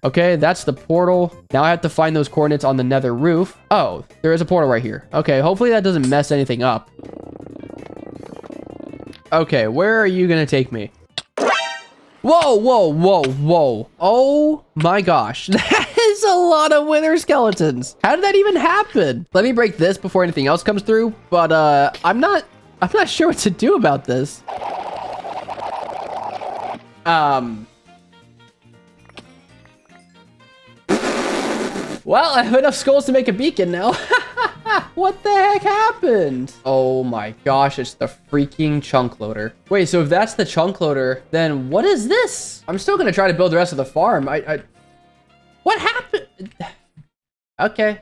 [SPEAKER 1] Okay, that's the portal. Now I have to find those coordinates on the nether roof. Oh, there is a portal right here. Okay, hopefully that doesn't mess anything up. Okay, where are you gonna take me? Whoa. Oh my gosh. That is a lot of wither skeletons. How did that even happen? Let me break this before anything else comes through, but I'm not sure what to do about this. Well, I have enough skulls to make a beacon now. What the heck happened? Oh my gosh, it's the freaking chunk loader. Wait, so if that's the chunk loader, then what is this? I'm still gonna try to build the rest of the farm. What happened? Okay.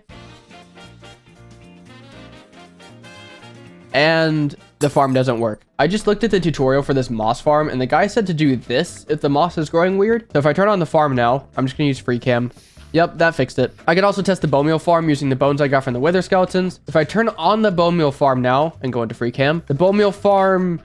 [SPEAKER 1] And the farm doesn't work. I just looked at the tutorial for this moss farm and the guy said to do this if the moss is growing weird. So if I turn on the farm now, I'm just gonna use free cam. Yep, that fixed it. I could also test the bone meal farm using the bones I got from the wither skeletons. If I turn on the bone meal farm now and go into free cam, the bone meal farm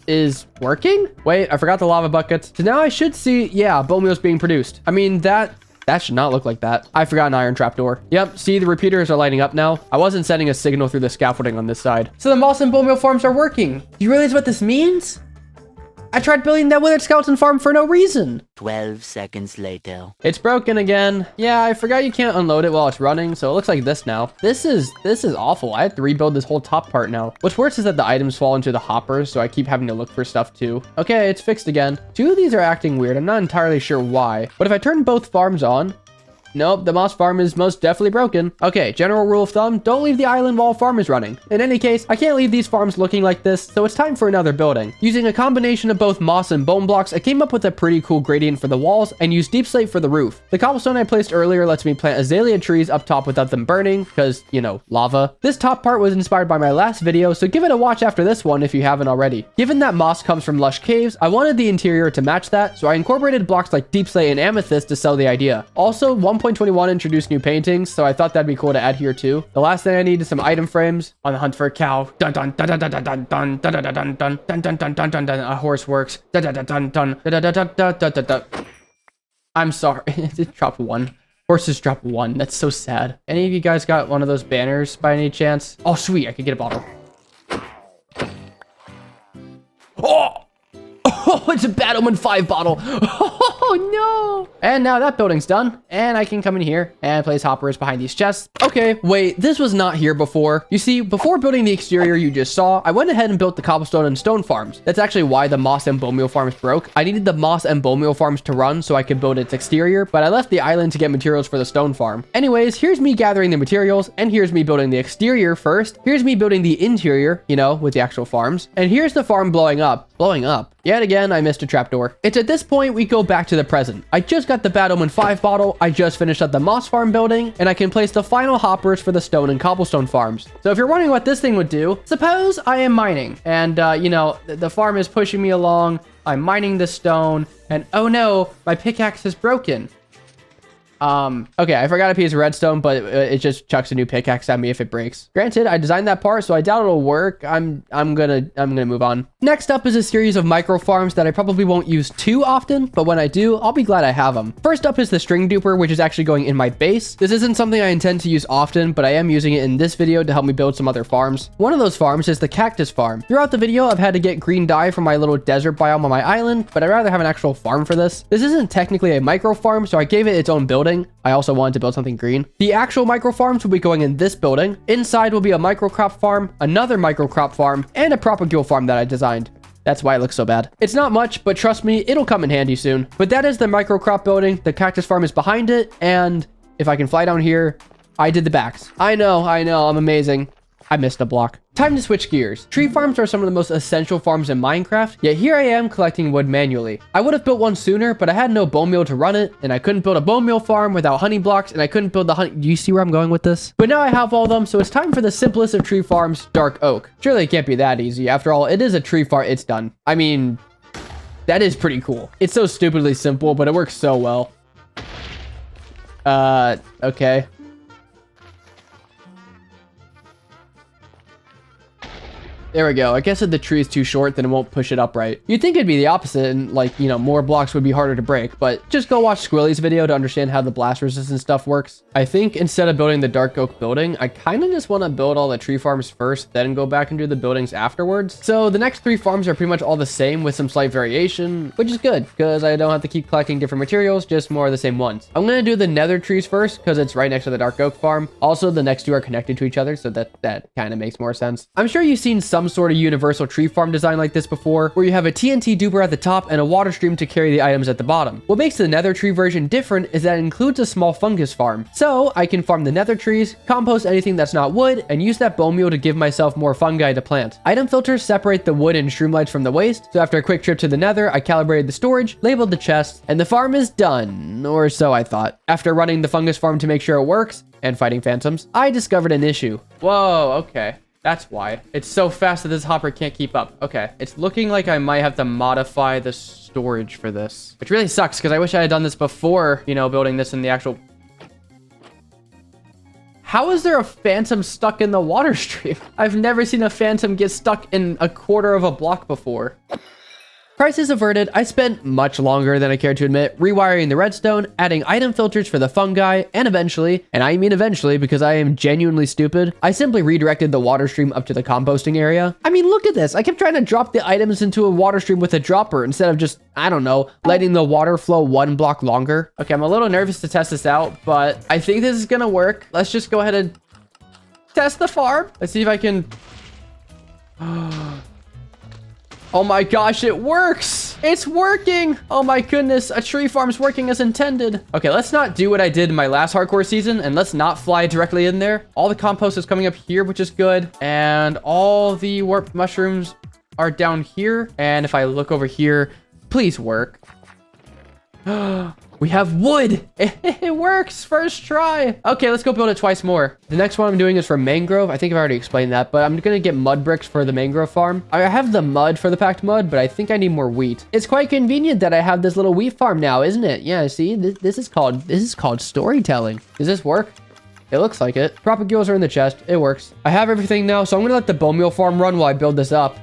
[SPEAKER 1] is working. Wait, I forgot the lava buckets. So now I should see, yeah, bone meal's being produced. I mean, that should not look like that. I forgot an iron trapdoor. Yep, see, the repeaters are lighting up now. I wasn't sending a signal through the scaffolding on this side. So the moss and bone meal farms are working. Do you realize what this means? I tried building that withered skeleton farm for no reason.
[SPEAKER 2] 12 seconds later.
[SPEAKER 1] It's broken again. Yeah, I forgot you can't unload it while it's running, so it looks like this now. This is awful. I have to rebuild this whole top part now. What's worse is that the items fall into the hoppers, so I keep having to look for stuff too. Okay, it's fixed again. Two of these are acting weird. I'm not entirely sure why. But if I turn both farms on, nope, the moss farm is most definitely broken. Okay, general rule of thumb, don't leave the island while a farm is running. In any case, I can't leave these farms looking like this, so it's time for another building. Using a combination of both moss and bone blocks, I came up with a pretty cool gradient for the walls and used deep slate for the roof. The cobblestone I placed earlier lets me plant azalea trees up top without them burning, because, you know, lava. This top part was inspired by my last video, so give it a watch after this one if you haven't already. Given that moss comes from lush caves, I wanted the interior to match that, so I incorporated blocks like deep slate and amethyst to sell the idea. Also, 1.21 introduced new paintings, so I thought that'd be cool to add here too. The last thing I need is some item frames. On the hunt for a cow. Dun dun dun dun dun dun dun dun dun dun dun dun dun dun dun dun dun dun. A horse works. Dun dun dun dun dun dun dun dun dun dun dun. I'm sorry. It dropped one. Horses drop one. That's so sad. Any of you guys got one of those banners by any chance? Oh, sweet. I could get a bottle. Oh! Oh, it's a Bad Omen 5 bottle. Oh, no. And now that building's done. And I can come in here and place hoppers behind these chests. Okay, wait, this was not here before. You see, before building the exterior you just saw, I went ahead and built the cobblestone and stone farms. That's actually why the moss and bone meal farms broke. I needed the moss and bone meal farms to run so I could build its exterior, but I left the island to get materials for the stone farm. Anyways, here's me gathering the materials, and here's me building the exterior first. Here's me building the interior, you know, with the actual farms. And here's the farm blowing up. Blowing up. Yet again, I missed a trapdoor. It's at this point we go back to the present. I just got the Bad Omen 5 bottle, I just finished up the moss farm building, and I can place the final hoppers for the stone and cobblestone farms. So if you're wondering what this thing would do, suppose I am mining, and you know, the farm is pushing me along, I'm mining the stone, and oh no, my pickaxe is broken. Okay, I forgot a piece of redstone, but it just chucks a new pickaxe at me if it breaks. Granted, I designed that part, so I doubt it'll work. I'm gonna move on. Next up is a series of micro farms that I probably won't use too often, but when I do, I'll be glad I have them. First up is the string duper, which is actually going in my base. This isn't something I intend to use often, but I am using it in this video to help me build some other farms. One of those farms is the cactus farm. Throughout the video, I've had to get green dye from my little desert biome on my island, but I'd rather have an actual farm for this. This isn't technically a micro farm, so I gave it its own building. I also wanted to build something green. The actual micro farms will be going in this building. Inside will be a micro crop farm, another micro crop farm, and a propagule farm that I designed. That's why it looks so bad. It's not much, but trust me, it'll come in handy soon. But that is the micro crop building. The cactus farm is behind it. And if I can fly down here, I did the backs. I know, I'm amazing. I missed a block. Time to switch gears. Tree farms are some of the most essential farms in Minecraft, yet here I am collecting wood manually. I would have built one sooner, but I had no bone meal to run it, and I couldn't build a bone meal farm without honey blocks, and I couldn't build the honey. Do you see where I'm going with this? But now I have all of them, so it's time for the simplest of tree farms, dark oak. Surely it can't be that easy. After all, it is a tree farm. It's done. I mean, that is pretty cool. It's so stupidly simple, but it works so well. Okay. There we go. I guess if the tree is too short, then it won't push it upright. You'd think it'd be the opposite and like, you know, more blocks would be harder to break, but just go watch Squilly's video to understand how the blast resistance stuff works. I think instead of building the dark oak building, I kind of just want to build all the tree farms first, then go back and do the buildings afterwards. So the next 3 farms are pretty much all the same with some slight variation, which is good because I don't have to keep collecting different materials, just more of the same ones. I'm going to do the nether trees first because it's right next to the dark oak farm. Also, the next 2 are connected to each other, so that kind of makes more sense. I'm sure you've seen some sort of universal tree farm design like this before, where you have a TNT duper at the top and a water stream to carry the items at the bottom. What makes the nether tree version different is that it includes a small fungus farm. So I can farm the nether trees, compost anything that's not wood, and use that bone meal to give myself more fungi to plant. Item filters separate the wood and streamlights from the waste, so after a quick trip to the nether, I calibrated the storage, labeled the chests, and the farm is done, or so I thought. After running the fungus farm to make sure it works, and fighting phantoms, I discovered an issue. Whoa, okay. That's why. It's so fast that this hopper can't keep up. Okay. It's looking like I might have to modify the storage for this, which really sucks because I wish I had done this before, you know, building this in the actual... How is there a phantom stuck in the water stream? I've never seen a phantom get stuck in a quarter of a block before. Crisis averted. I spent much longer than I care to admit rewiring the redstone, adding item filters for the fungi, and eventually, and I mean eventually because I am genuinely stupid, I simply redirected the water stream up to the composting area. I mean, look at this. I kept trying to drop the items into a water stream with a dropper instead of just, I don't know, letting the water flow 1 block longer. Okay, I'm a little nervous to test this out, but I think this is gonna work. Let's just go ahead and test the farm. Let's see if I can... Oh my gosh, it works! It's working! Oh my goodness, a tree farm's working as intended. Okay, let's not do what I did in my last hardcore season, and let's not fly directly in there. All the compost is coming up here, which is good. And all the warp mushrooms are down here. And if I look over here, please work. We have wood. It works. First try. Okay, let's go build it twice more. The next one I'm doing is for mangrove. I think I've already explained that, but I'm going to get mud bricks for the mangrove farm. I have the mud for the packed mud, but I think I need more wheat. It's quite convenient that I have this little wheat farm now, isn't it? Yeah, see, this is called storytelling. Does this work? It looks like it. Propagules are in the chest. It works. I have everything now, so I'm going to let the bone meal farm run while I build this up.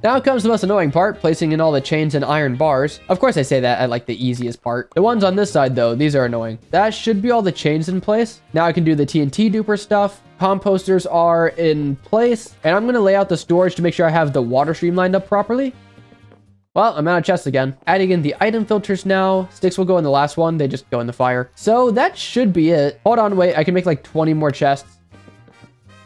[SPEAKER 1] Now comes the most annoying part, placing in all the chains and iron bars. Of course I say that at like the easiest part. The ones on this side though, these are annoying. That should be all the chains in place. Now I can do the TNT duper stuff. Composters are in place. And I'm gonna lay out the storage to make sure I have the water stream lined up properly. Well, I'm out of chests again. Adding in the item filters now. Sticks will go in the last one. They just go in the fire. So that should be it. Hold on, wait. I can make like 20 more chests.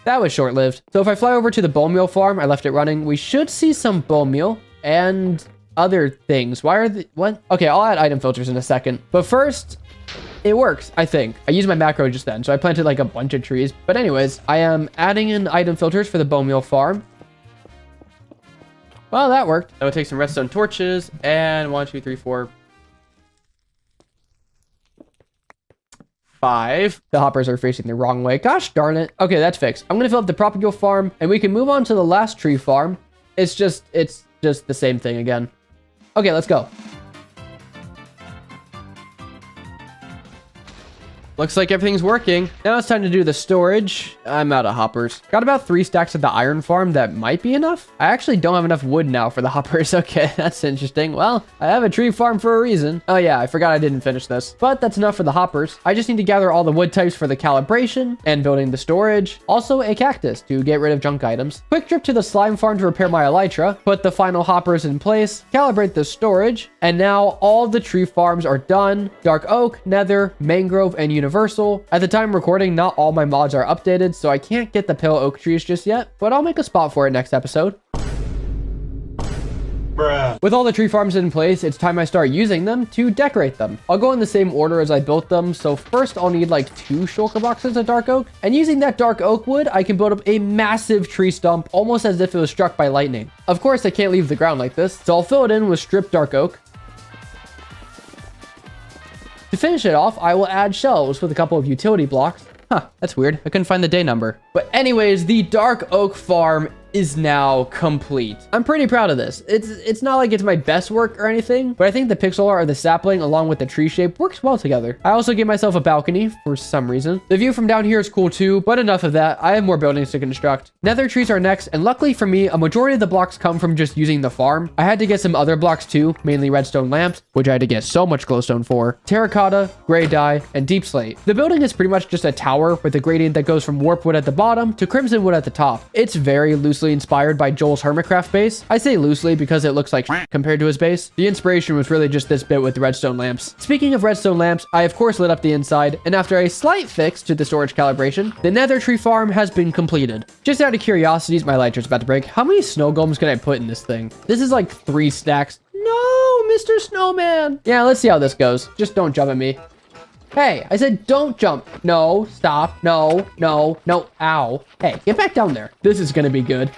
[SPEAKER 1] That was short-lived. So if I fly over to the bone meal farm, I left it running, we should see some bone meal and other things. Why are the... What? Okay, I'll add item filters in a second. But first, it works, I think. I used my macro just then, so I planted like a bunch of trees. But anyways, I am adding in item filters for the bone meal farm. Well, that worked. I will take some redstone torches and 1, 2, 3, 4... 5. The hoppers are facing the wrong way. Gosh darn it. Okay, that's fixed. I'm gonna fill up the propagule farm and we can move on to the last tree farm. It's just the same thing again. Okay, let's go. Looks like everything's working. Now it's time to do the storage. I'm out of hoppers. Got about 3 stacks at the iron farm. That might be enough. I actually don't have enough wood now for the hoppers. Okay, that's interesting. Well, I have a tree farm for a reason. Oh yeah, I forgot I didn't finish this. But that's enough for the hoppers. I just need to gather all the wood types for the calibration and building the storage. Also a cactus to get rid of junk items. Quick trip to the slime farm to repair my elytra. Put the final hoppers in place. Calibrate the storage. And now all the tree farms are done. Dark oak, nether, mangrove, and universal. At the time of recording, not all my mods are updated, so I can't get the pale oak trees just yet, but I'll make a spot for it next episode. Bruh. With all the tree farms in place, it's time I start using them to decorate them. I'll go in the same order as I built them, so first I'll need like 2 shulker boxes of dark oak, and using that dark oak wood, I can build up a massive tree stump, almost as if it was struck by lightning. Of course, I can't leave the ground like this, so I'll fill it in with stripped dark oak. To finish it off, I will add shelves with a couple of utility blocks. Huh, that's weird. I couldn't find the day number. But anyways, the dark oak farm is now complete. I'm pretty proud of this. It's not like it's my best work or anything, but I think the pixel art of the sapling along with the tree shape works well together. I also gave myself a balcony for some reason. The view from down here is cool too, but enough of that. I have more buildings to construct. Nether trees are next, and luckily for me, a majority of the blocks come from just using the farm. I had to get some other blocks too, mainly redstone lamps, which I had to get so much glowstone for, terracotta, gray dye, and deep slate. The building is pretty much just a tower with a gradient that goes from warp wood at the bottom to crimson wood at the top. It's very loosely inspired by Joel's Hermitcraft base. I say loosely because it looks like compared to his base. The inspiration was really just this bit with the redstone lamps. Speaking of redstone lamps, I of course lit up the inside, and after a slight fix to the storage calibration, the nether tree farm has been completed. Just out of curiosity, my lighter's about to break. How many snow golems can I put in this thing? This is like 3 stacks. No, Mr. Snowman. Yeah, let's see how this goes. Just don't jump at me. Hey, I said don't jump. No, stop. No, no, no. Ow. Hey, get back down there. This is gonna be good.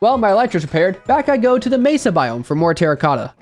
[SPEAKER 1] Well, my electric's repaired. Back I go to the mesa biome for more terracotta.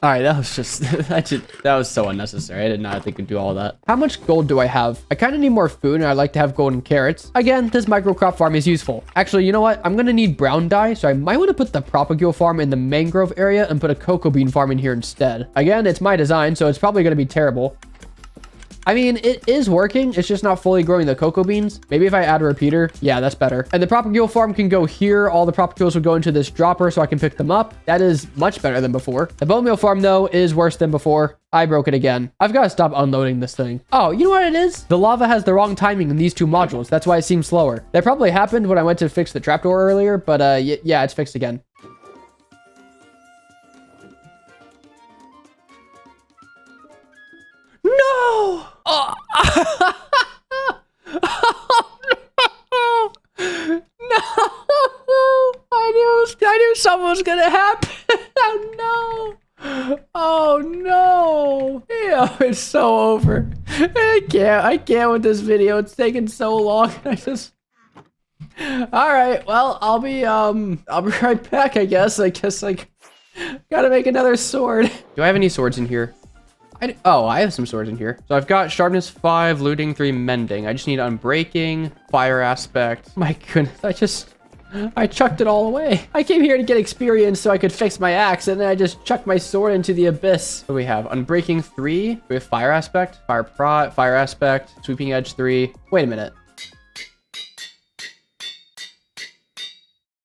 [SPEAKER 1] All right, that was just, that was so unnecessary. I did not think to do all that. How much gold do I have? I kind of need more food, and I'd like to have golden carrots. Again, this microcrop farm is useful. Actually, you know what? I'm going to need brown dye, so I might want to put the propagule farm in the mangrove area and put a cocoa bean farm in here instead. Again, it's my design, so it's probably going to be terrible. I mean, it is working. It's just not fully growing the cocoa beans. Maybe if I add a repeater. Yeah, that's better. And the propagule farm can go here. All the propagules will go into this dropper so I can pick them up. That is much better than before. The bone meal farm, though, is worse than before. I broke it again. I've got to stop unloading this thing. Oh, you know what it is? The lava has the wrong timing in these 2 modules. That's why it seems slower. That probably happened when I went to fix the trapdoor earlier, but yeah, it's fixed again. No! Oh. Oh, no! I knew something was gonna happen. Oh no! Oh no! Yeah, it's so over. I can't with this video. It's taking so long. All right. Well, I'll be right back. I guess I gotta make another sword. Do I have any swords in here? I have some swords in here. So I've got sharpness 5, looting 3, mending. I just need unbreaking, fire aspect. My goodness, I chucked it all away. I came here to get experience so I could fix my axe, and then I just chucked my sword into the abyss. What do we have? Unbreaking 3. We have fire aspect, fire prot, fire aspect, sweeping edge 3. Wait a minute.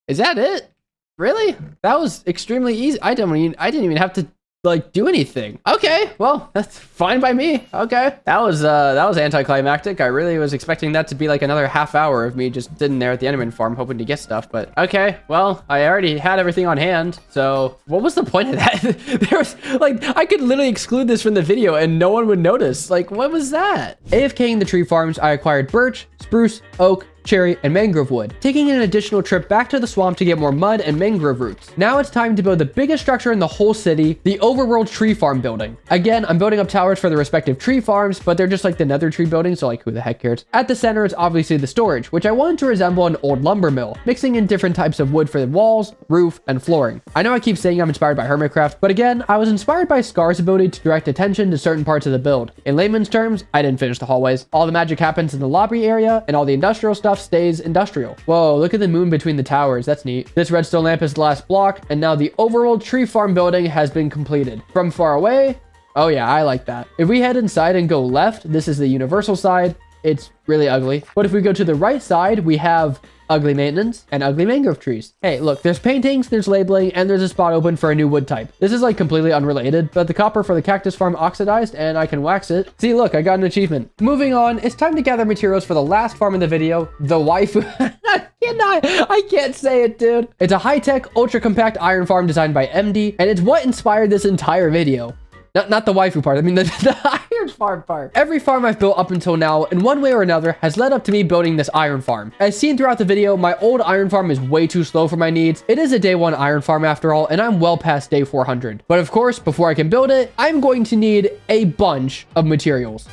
[SPEAKER 1] Is that it? Really? That was extremely easy. I didn't even have to like do anything. Okay, well, that's fine by me. Okay, that was anticlimactic. I really was expecting that to be like another half hour of me just sitting there at the Enderman farm hoping to get stuff, but okay, well, I already had everything on hand, so what was the point of that? There was like, I could literally exclude this from the video and no one would notice. Like, what was that? AFKing the tree farms, I acquired birch, spruce, oak, cherry, and mangrove wood, taking an additional trip back to the swamp to get more mud and mangrove roots. Now it's time to build the biggest structure in the whole city, the overworld tree farm building. Again, I'm building up towers for the respective tree farms, but they're just like the nether tree building, so like who the heck cares? At the center is obviously the storage, which I wanted to resemble an old lumber mill, mixing in different types of wood for the walls, roof, and flooring. I know I keep saying I'm inspired by Hermitcraft, but again, I was inspired by Scar's ability to direct attention to certain parts of the build. In layman's terms, I didn't finish the hallways. All the magic happens in the lobby area, and all the industrial stuff stays industrial. Whoa, look at the moon between the towers. That's neat. This redstone lamp is the last block, and now the overall tree farm building has been completed. From far away, oh yeah, I like that. If we head inside and go left, this is the universal side. It's really ugly. But if we go to the right side, we have ugly maintenance and ugly mangrove trees. Hey, look, there's paintings, there's labeling, and there's a spot open for a new wood type. This is like completely unrelated, but the copper for the cactus farm oxidized and I can wax it. See, look, I got an achievement. Moving on, it's time to gather materials for the last farm in the video, the waifu. I can't say it, dude. It's a high-tech, ultra-compact iron farm designed by MD, and it's what inspired this entire video. Not the waifu part. I mean, the iron farm part. Every farm I've built up until now, in one way or another, has led up to me building this iron farm. As seen throughout the video, my old iron farm is way too slow for my needs. It is a day 1 iron farm after all, and I'm well past day 400. But of course, before I can build it, I'm going to need a bunch of materials.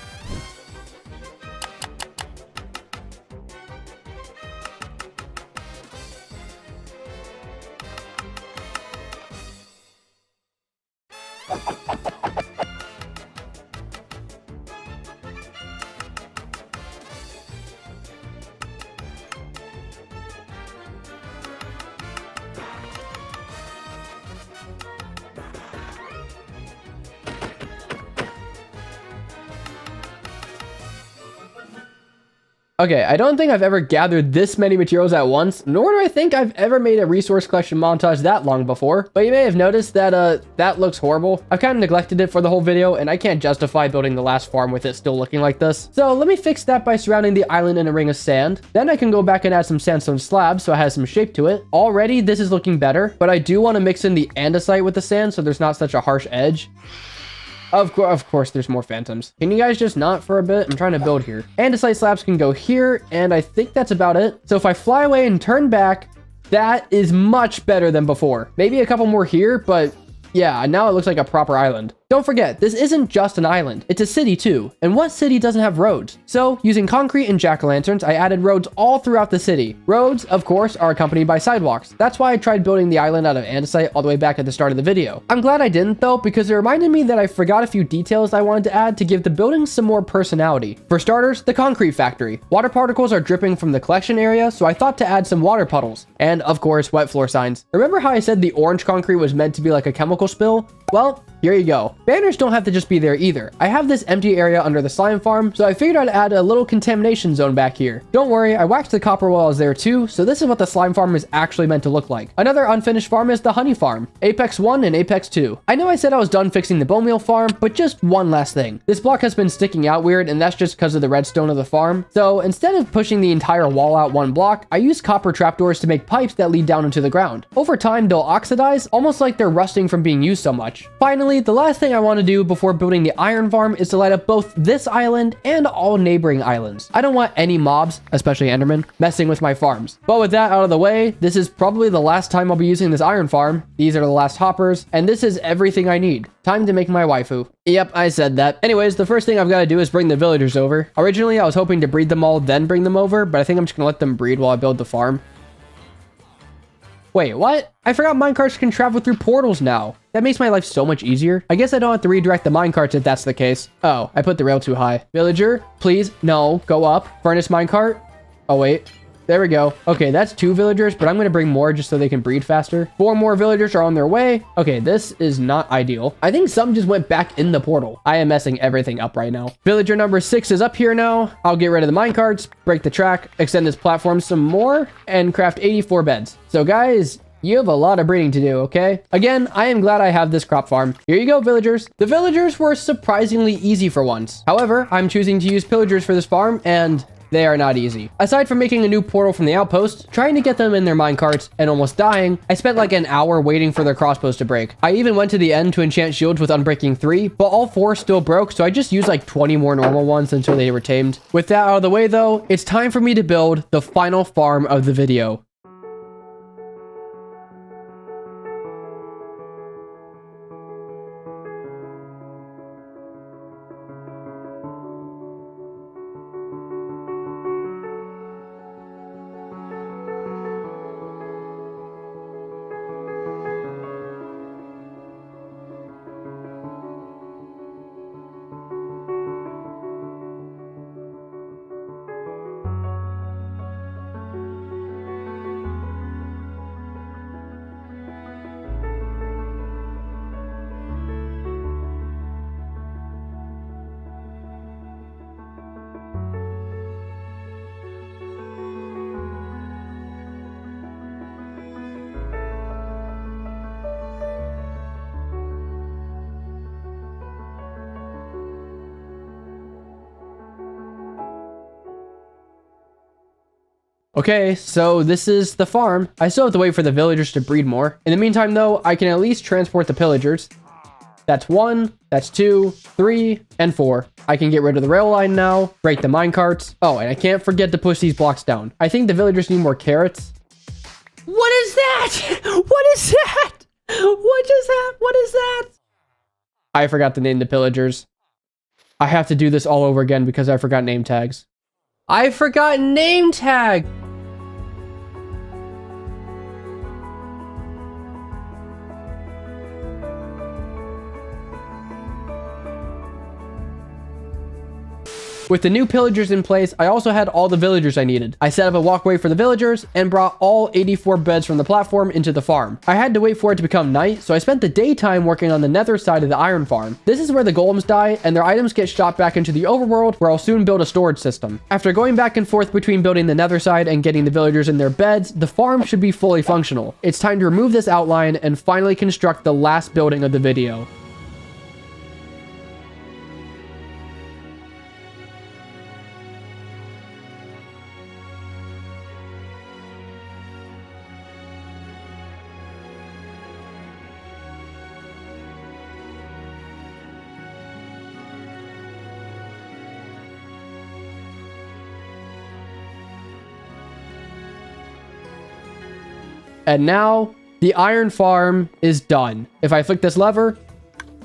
[SPEAKER 1] Okay, I don't think I've ever gathered this many materials at once, nor do I think I've ever made a resource collection montage that long before, but you may have noticed that that looks horrible. I've kind of neglected it for the whole video, and I can't justify building the last farm with it still looking like this. So let me fix that by surrounding the island in a ring of sand. Then I can go back and add some sandstone slabs so it has some shape to it. Already, this is looking better, but I do want to mix in the andesite with the sand so there's not such a harsh edge. Of course, there's more phantoms. Can you guys just not for a bit? I'm trying to build here. Andesite slabs can go here, and I think that's about it. So if I fly away and turn back, that is much better than before. Maybe a couple more here, but yeah, now it looks like a proper island. Don't forget, this isn't just an island, it's a city too. And what city doesn't have roads? So, using concrete and jack-o'-lanterns, I added roads all throughout the city. Roads, of course, are accompanied by sidewalks. That's why I tried building the island out of andesite all the way back at the start of the video. I'm glad I didn't though, because it reminded me that I forgot a few details I wanted to add to give the building some more personality. For starters, the concrete factory. Water particles are dripping from the collection area, so I thought to add some water puddles. And, of course, wet floor signs. Remember how I said the orange concrete was meant to be like a chemical spill? Well, here you go. Banners don't have to just be there either. I have this empty area under the slime farm, so I figured I'd add a little contamination zone back here. Don't worry, I waxed the copper walls there too, so this is what the slime farm is actually meant to look like. Another unfinished farm is the honey farm, Apex 1 and Apex 2. I know I said I was done fixing the bone meal farm, but just one last thing. This block has been sticking out weird, and that's just because of the redstone of the farm. So instead of pushing the entire wall out one block, I used copper trapdoors to make pipes that lead down into the ground. Over time, they'll oxidize, almost like they're rusting from being used so much. Finally, the last thing I want to do before building the iron farm is to light up both this island and all neighboring islands. I don't want any mobs, especially Endermen, messing with my farms. But with that out of the way, this is probably the last time I'll be using this iron farm. These are the last hoppers, and this is everything I need. Time to make my waifu. Yep, I said that. Anyways, the first thing I've got to do is bring the villagers over. Originally, I was hoping to breed them all, then bring them over, but I think I'm just gonna let them breed while I build the farm. Wait, what? I forgot minecarts can travel through portals now. That makes my life so much easier. I guess I don't have to redirect the minecarts if that's the case. Oh, I put the rail too high. Villager, please, no, go up. Furnace minecart. Oh, wait. There we go. Okay, that's 2 villagers, but I'm going to bring more just so they can breed faster. 4 more villagers are on their way. Okay, this is not ideal. I think some just went back in the portal. I am messing everything up right now. Villager number 6 is up here now. I'll get rid of the minecarts, break the track, extend this platform some more, and craft 84 beds. So guys, you have a lot of breeding to do, okay? Again, I am glad I have this crop farm. Here you go, villagers. The villagers were surprisingly easy for once. However, I'm choosing to use pillagers for this farm, and they are not easy. Aside from making a new portal from the outpost, trying to get them in their minecarts, and almost dying, I spent like an hour waiting for their crossbows to break. I even went to the end to enchant shields with Unbreaking 3, but all 4 still broke, so I just used like 20 more normal ones until they were tamed. With that out of the way though, it's time for me to build the final farm of the video. Okay, so this is the farm. I still have to wait for the villagers to breed more. In the meantime, though, I can at least transport the pillagers. That's 1, that's 2, 3, and 4. I can get rid of the rail line now, break the minecarts. Oh, and I can't forget to push these blocks down. I think the villagers need more carrots. What is that? What is that? What is that? I forgot to name the pillagers. I have to do this all over again because I forgot name tags. I forgot name tag. With the new pillagers in place, I also had all the villagers I needed. I set up a walkway for the villagers and brought all 84 beds from the platform into the farm. I had to wait for it to become night, so I spent the daytime working on the nether side of the iron farm. This is where the golems die and their items get shot back into the overworld, where I'll soon build a storage system. After going back and forth between building the nether side and getting the villagers in their beds, the farm should be fully functional. It's time to remove this outline and finally construct the last building of the video. And now the iron farm is done. If I flick this lever,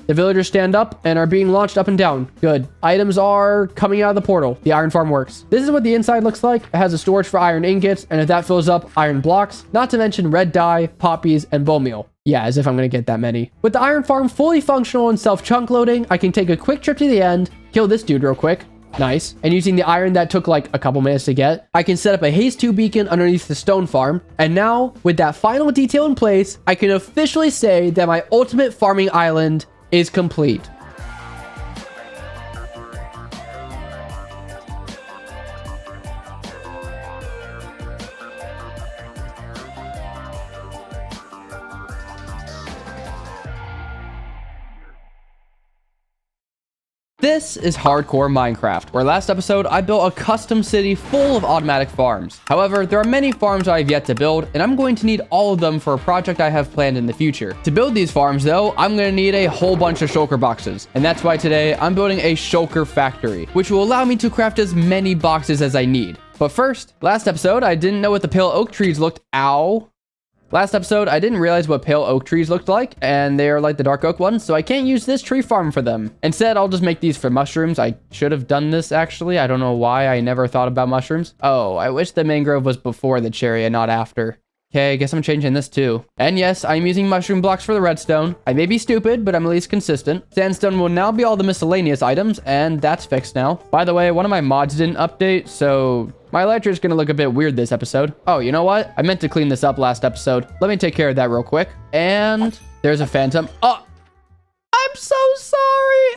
[SPEAKER 1] the villagers stand up and are being launched up and down. Good. Items are coming out of the portal. The iron farm works. This is what the inside looks like. It has a storage for iron ingots, and if that fills up, iron blocks, not to mention red dye, poppies, and bone meal. Yeah, as if I'm gonna get that many. With the iron farm fully functional and self-chunk loading, I can take a quick trip to the end, kill this dude real quick. Nice. And using the iron that took like a couple minutes to get, I can set up a haze 2 beacon underneath the stone farm. And now, with that final detail in place, I can officially say that my ultimate farming island is complete. This is hardcore Minecraft, where last episode I built a custom city full of automatic farms. However, there are many farms I have yet to build, and I'm going to need all of them for a project I have planned in the future. To build these farms though, I'm going to need a whole bunch of shulker boxes, and that's why today I'm building a shulker factory, which will allow me to craft as many boxes as I need. But first, last episode I didn't know what the pale oak trees looked. Last episode, I didn't realize what pale oak trees looked like, and they are like the dark oak ones, so I can't use this tree farm for them. Instead, I'll just make these for mushrooms. I should have done this, actually. I don't know why I never thought about mushrooms. Oh, I wish the mangrove was before the cherry and not after. Okay, I guess I'm changing this too. And yes, I'm using mushroom blocks for the redstone. I may be stupid, but I'm at least consistent. Sandstone will now be all the miscellaneous items, and that's fixed now. By the way, one of my mods didn't update, so my elytra is going to look a bit weird this episode. Oh, you know what? I meant to clean this up last episode. Let me take care of that real quick. And there's a phantom. Oh, I'm so sorry.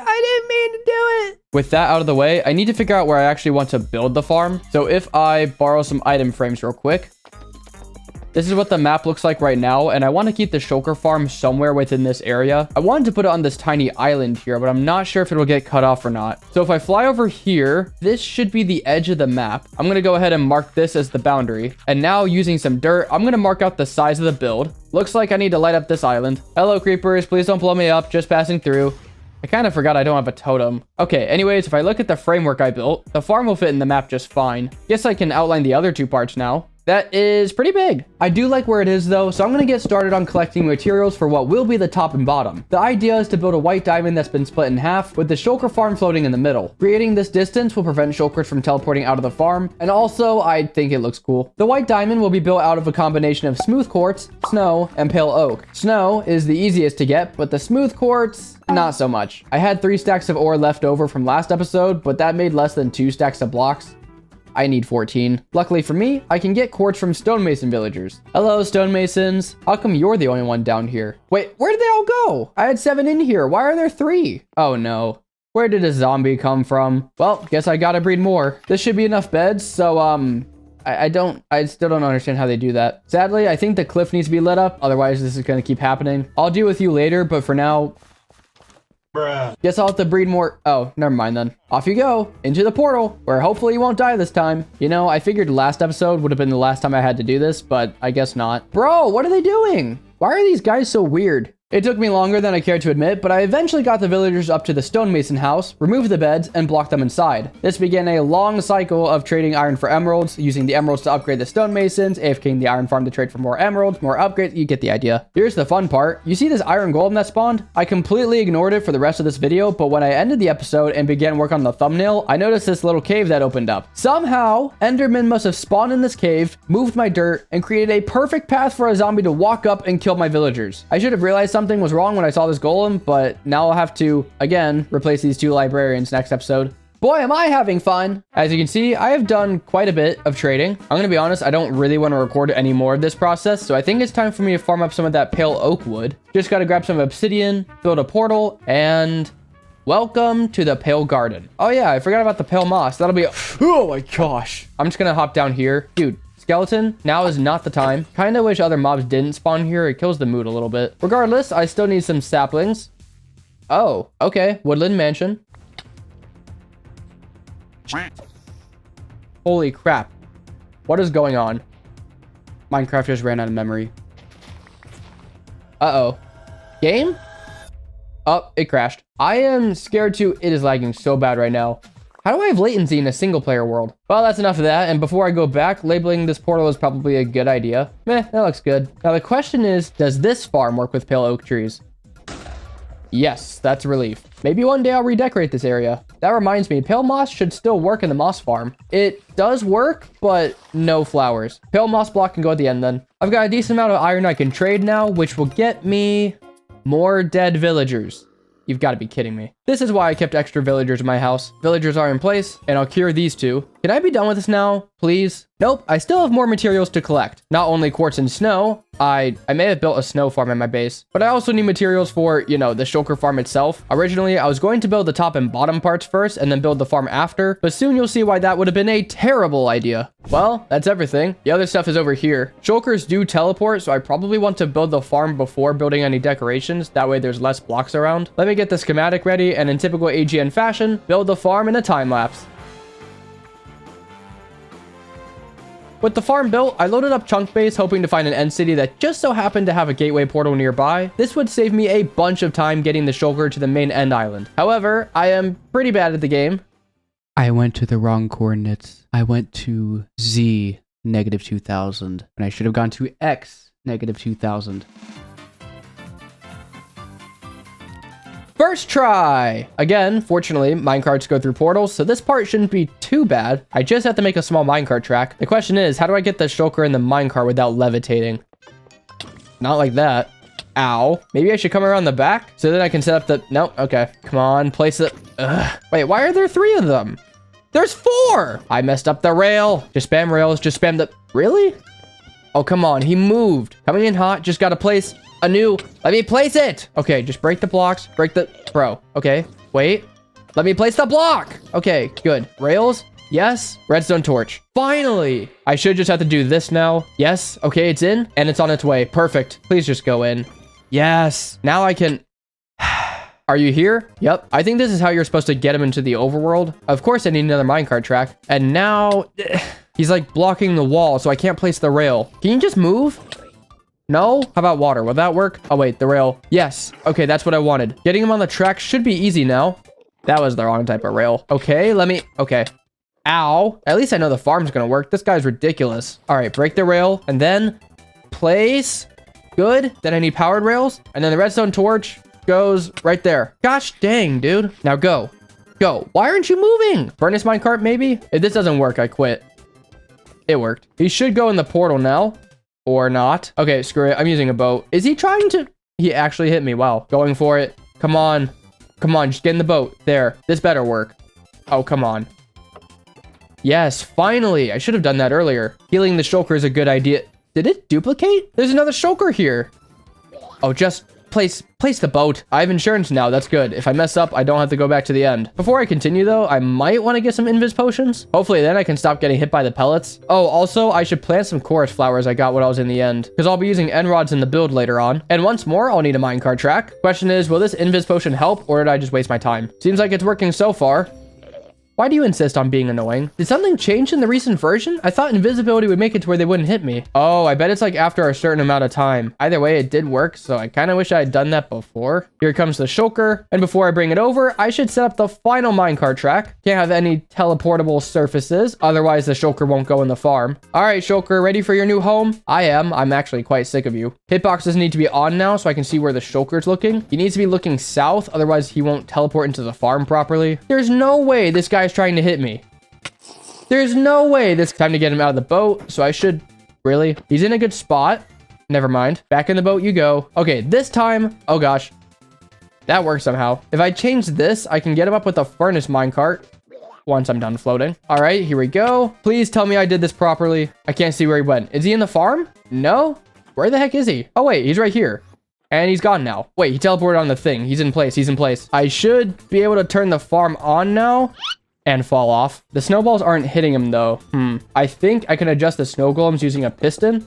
[SPEAKER 1] I didn't mean to do it. With that out of the way, I need to figure out where I actually want to build the farm. So if I borrow some item frames real quick, this is what the map looks like right now, and I want to keep the shulker farm somewhere within this area. I wanted to put it on this tiny island here, but I'm not sure if it'll get cut off or not. So if I fly over here, this should be the edge of the map. I'm going to go ahead and mark this as the boundary. And now using some dirt, I'm going to mark out the size of the build. Looks like I need to light up this island. Hello, creepers. Please don't blow me up. Just passing through. I kind of forgot I don't have a totem. Okay, anyways, if I look at the framework I built, the farm will fit in the map just fine. Guess I can outline the other two parts now. That is pretty big. I do like where it is though, so I'm going to get started on collecting materials for what will be the top and bottom. The idea is to build a white diamond that's been split in half, with the shulker farm floating in the middle. Creating this distance will prevent shulkers from teleporting out of the farm, and also I think it looks cool. The white diamond will be built out of a combination of smooth quartz, snow, and pale oak. Snow is the easiest to get, but the smooth quartz, not so much. I had 3 stacks of ore left over from last episode, but that made less than 2 stacks of blocks. I need 14. Luckily for me, I can get quartz from stonemason villagers. Hello, stonemasons. How come you're the only one down here? Wait, where did they all go? I had 7 in here. Why are there 3? Oh no. Where did a zombie come from? Well, guess I gotta breed more. This should be enough beds, so I still don't understand how they do that. Sadly, I think the cliff needs to be lit up. Otherwise, this is gonna keep happening. I'll deal with you later, but for now, guess I'll have to breed more. Oh, never mind then. Off you go into the portal, where hopefully you won't die this time. You know, I figured last episode would have been the last time I had to do this, but I guess not. Bro, what are they doing? Why are these guys so weird? It took me longer than I cared to admit, but I eventually got the villagers up to the stonemason house, removed the beds, and blocked them inside. This began a long cycle of trading iron for emeralds, using the emeralds to upgrade the stonemasons, AFKing the iron farm to trade for more emeralds, more upgrades, you get the idea. Here's the fun part. You see this iron golem that spawned? I completely ignored it for the rest of this video, but when I ended the episode and began work on the thumbnail, I noticed this little cave that opened up. Somehow, Enderman must have spawned in this cave, moved my dirt, and created a perfect path for a zombie to walk up and kill my villagers. I should have realized something was wrong when I saw this golem, but now I'll have to, again, replace these 2 librarians next episode. Boy, am I having fun. As you can see, I have done quite a bit of trading. I'm gonna be honest, I don't really want to record any more of this process, so I think it's time for me to farm up some of that pale oak wood. Just gotta grab some obsidian, build a portal, and welcome to the pale garden. Oh yeah, I forgot about the pale moss. That'll be, oh my gosh. I'm just gonna hop down here. Dude, skeleton, now is not the time. Kinda wish other mobs didn't spawn here. It kills the mood a little bit. Regardless, I still need some saplings. Oh, okay. Woodland mansion. Holy crap. What is going on? Minecraft just ran out of memory. Uh-oh. Game? Oh, it crashed. I am scared to... It is lagging so bad right now. How do I have latency in a single player world? Well, that's enough of that. And before I go back, labeling this portal is probably a good idea. Meh, that looks good. Now the question is, does this farm work with pale oak trees? Yes, that's a relief. Maybe one day I'll redecorate this area. That reminds me, pale moss should still work in the moss farm. It does work, but no flowers. Pale moss block can go at the end then. I've got a decent amount of iron I can trade now, which will get me more dead villagers. You've got to be kidding me. This is why I kept extra villagers in my house. Villagers are in place, and I'll cure these 2. Can I be done with this now, please? Nope, I still have more materials to collect. Not only quartz and snow, I may have built a snow farm at my base, but I also need materials for, you know, the shulker farm itself. Originally, I was going to build the top and bottom parts first, and then build the farm after, but soon you'll see why that would have been a terrible idea. Well, that's everything. The other stuff is over here. Shulkers do teleport, so I probably want to build the farm before building any decorations. That way there's less blocks around. Let me get the schematic ready, and in typical AGN fashion, build the farm in a time lapse. With the farm built, I loaded up Chunk Base hoping to find an end city that just so happened to have a gateway portal nearby. This would save me a bunch of time getting the shulker to the main end island. However, I am pretty bad at the game. I went to the wrong coordinates. I went to Z -2000, and I should have gone to X -2000. First try! Again, fortunately, minecarts go through portals, so this part shouldn't be too bad. I just have to make a small minecart track. The question is, how do I get the shulker in the minecart without levitating? Not like that. Ow. Maybe I should come around the back so that I can set up the... Nope, okay. Come on, place it. Ugh. Wait, why are there 3 of them? There's 4! I messed up the rail. Just spam rails, just spam the... Really? Oh, come on, he moved. Coming in hot, just gotta place... Let me place it. Okay, just break the blocks. Break the... Bro, okay. Wait. Let me place the block. Okay, good. Rails. Yes. Redstone torch. Finally. I should just have to do this now. Yes. Okay, it's in. And it's on its way. Perfect. Please just go in. Yes. Now I can... Are you here? Yep. I think this is how you're supposed to get him into the overworld. Of course, I need another minecart track. And now... He's like blocking the wall, so I can't place the rail. Can you just move? No? How about water? Will that work? Oh, wait, the rail. Yes. Okay, that's what I wanted. Getting him on the track should be easy now. That was the wrong type of rail. Okay, let me... Okay. Ow. At least I know the farm's gonna work. This guy's ridiculous. All right, break the rail. And then place. Good. Then I need powered rails. And then the redstone torch goes right there. Gosh dang, dude. Now go. Go. Why aren't you moving? Furnace minecart, maybe? If this doesn't work, I quit. It worked. He should go in the portal now. Or not. Okay, screw it. I'm using a boat. Is he trying to... He actually hit me. Wow. Going for it. Come on. Come on. Just get in the boat. There. This better work. Oh, come on. Yes, finally. I should have done that earlier. Healing the shulker is a good idea. Did it duplicate? There's another shulker here. Oh, just place the boat. I have insurance now. That's good. If I mess up, I don't have to go back to the end. Before I continue, though, I might want to get some invis potions. Hopefully, then I can stop getting hit by the pellets. Oh, also, I should plant some chorus flowers I got when I was in the end, because I'll be using end rods in the build later on. And once more, I'll need a minecart track. Question is, will this invis potion help, or did I just waste my time? Seems like it's working so far. Why do you insist on being annoying? Did something change in the recent version? I thought invisibility would make it to where they wouldn't hit me. Oh, I bet it's like after a certain amount of time. Either way, it did work, so I kind of wish I had done that before. Here comes the shulker, and before I bring it over, I should set up the final minecart track. Can't have any teleportable surfaces, otherwise the shulker won't go in the farm. All right, shulker, ready for your new home? I am. I'm actually quite sick of you. Hitboxes need to be on now so I can see where the shulker's looking. He needs to be looking south, otherwise he won't teleport into the farm properly. There's no way this guy's trying to hit me. There's no way. This time to get him out of the boat, so I should... Really? He's in a good spot. Never mind. Back in the boat you go. Okay, this time... Oh gosh. That works somehow. If I change this, I can get him up with a furnace minecart once I'm done floating. All right, here we go. Please tell me I did this properly. I can't see where he went. Is he in the farm? No? Where the heck is he? Oh wait, he's right here. And he's gone now. Wait, he teleported on the thing. He's in place. He's in place. I should be able to turn the farm on now and fall off. The snowballs aren't hitting him though. I think I can adjust the snow golems using a piston.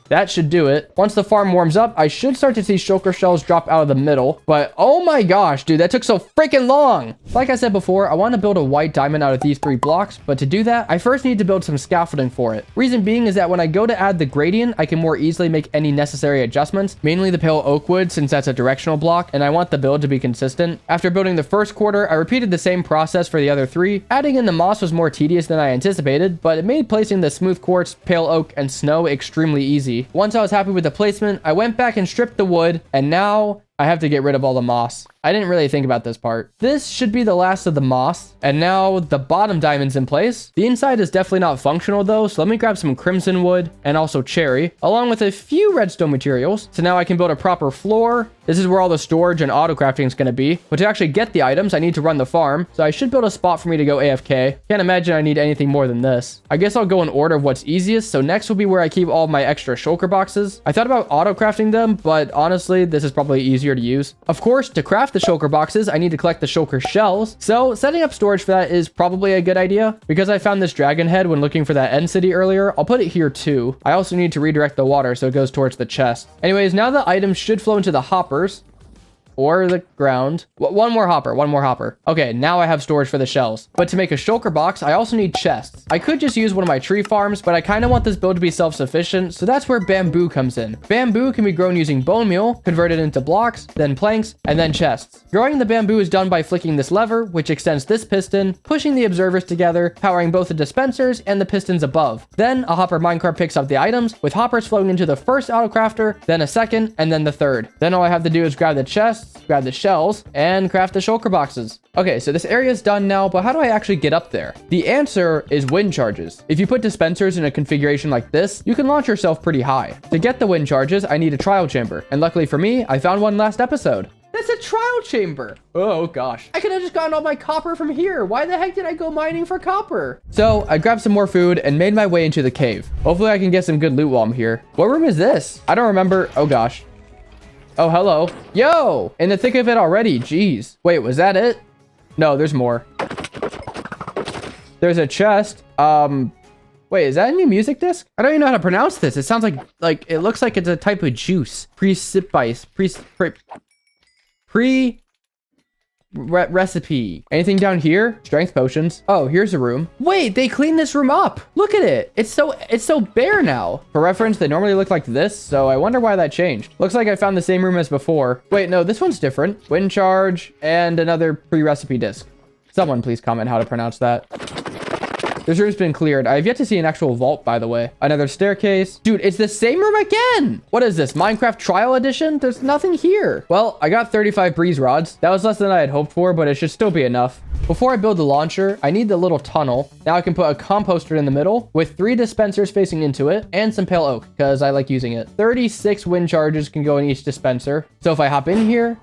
[SPEAKER 1] That should do it. Once the farm warms up, I should start to see shulker shells drop out of the middle. But oh my gosh, dude, that took so freaking long. Like I said before, I want to build a white diamond out of these 3 blocks. But to do that, I first need to build some scaffolding for it. Reason being is that when I go to add the gradient, I can more easily make any necessary adjustments, mainly the pale oak wood since that's a directional block and I want the build to be consistent. After building the first quarter, I repeated the same process for the other 3. Adding in the moss was more tedious than I anticipated, but it made placing the smooth quartz, pale oak, and snow extremely easy. Once I was happy with the placement, I went back and stripped the wood, and now I have to get rid of all the moss. I didn't really think about this part. This should be the last of the moss, and now the bottom diamond's in place. The inside is definitely not functional though, so let me grab some crimson wood and also cherry, along with a few redstone materials. So now I can build a proper floor. This is where all the storage and auto crafting is going to be. But to actually get the items, I need to run the farm, so I should build a spot for me to go AFK. Can't imagine I need anything more than this. I guess I'll go in order of what's easiest, so next will be where I keep all of my extra shulker boxes. I thought about auto crafting them, but honestly, this is probably easier to use. Of course, to craft the shulker boxes, I need to collect the shulker shells. So setting up storage for that is probably a good idea. Because I found this dragon head when looking for that end city earlier, I'll put it here too. I also need to redirect the water so it goes towards the chest. Anyways, now the items should flow into the hoppers. Or the ground. One more hopper. Okay, now I have storage for the shells. But to make a shulker box, I also need chests. I could just use one of my tree farms, but I kind of want this build to be self-sufficient, so that's where bamboo comes in. Bamboo can be grown using bone meal, converted into blocks, then planks, and then chests. Growing the bamboo is done by flicking this lever, which extends this piston, pushing the observers together, powering both the dispensers and the pistons above. Then a hopper minecart picks up the items, with hoppers flowing into the first auto crafter, then a second, and then the third. Then all I have to do is grab the chests, grab the shells, and craft the shulker boxes. Okay, so this area is done now, but how do I actually get up there? The answer is wind charges. If you put dispensers in a configuration like this, you can launch yourself pretty high. To get the wind charges, I need a trial chamber, and luckily for me, I found one last episode. That's a trial chamber. Oh gosh. I could have just gotten all my copper from here. Why the heck did I go mining for copper? So I grabbed some more food and made my way into the cave. Hopefully I can get some good loot while I'm here. What room is this? I don't remember. Oh gosh. Oh, hello. Yo, in the thick of it already. Jeez. Wait, was that it? No, there's more. There's a chest. Wait, is that a new music disc? I don't even know how to pronounce this. It sounds like it looks like it's a type of juice. Recipe. Anything down here? Strength potions. Oh, here's a room. Wait, they cleaned this room up. Look at it. It's so bare now. For reference, they normally look like this, so I wonder why that changed. Looks like I found the same room as before. Wait, no, this one's different. Wind charge and another pre-recipe disc. Someone please comment how to pronounce that. This room's been cleared. I have yet to see an actual vault, by the way. Another staircase. Dude, it's the same room again. What is this? Minecraft Trial Edition? There's nothing here. Well, I got 35 breeze rods. That was less than I had hoped for, but it should still be enough. Before I build the launcher, I need the little tunnel. Now I can put a composter in the middle with 3 dispensers facing into it and some pale oak because I like using it. 36 wind charges can go in each dispenser. So if I hop in here,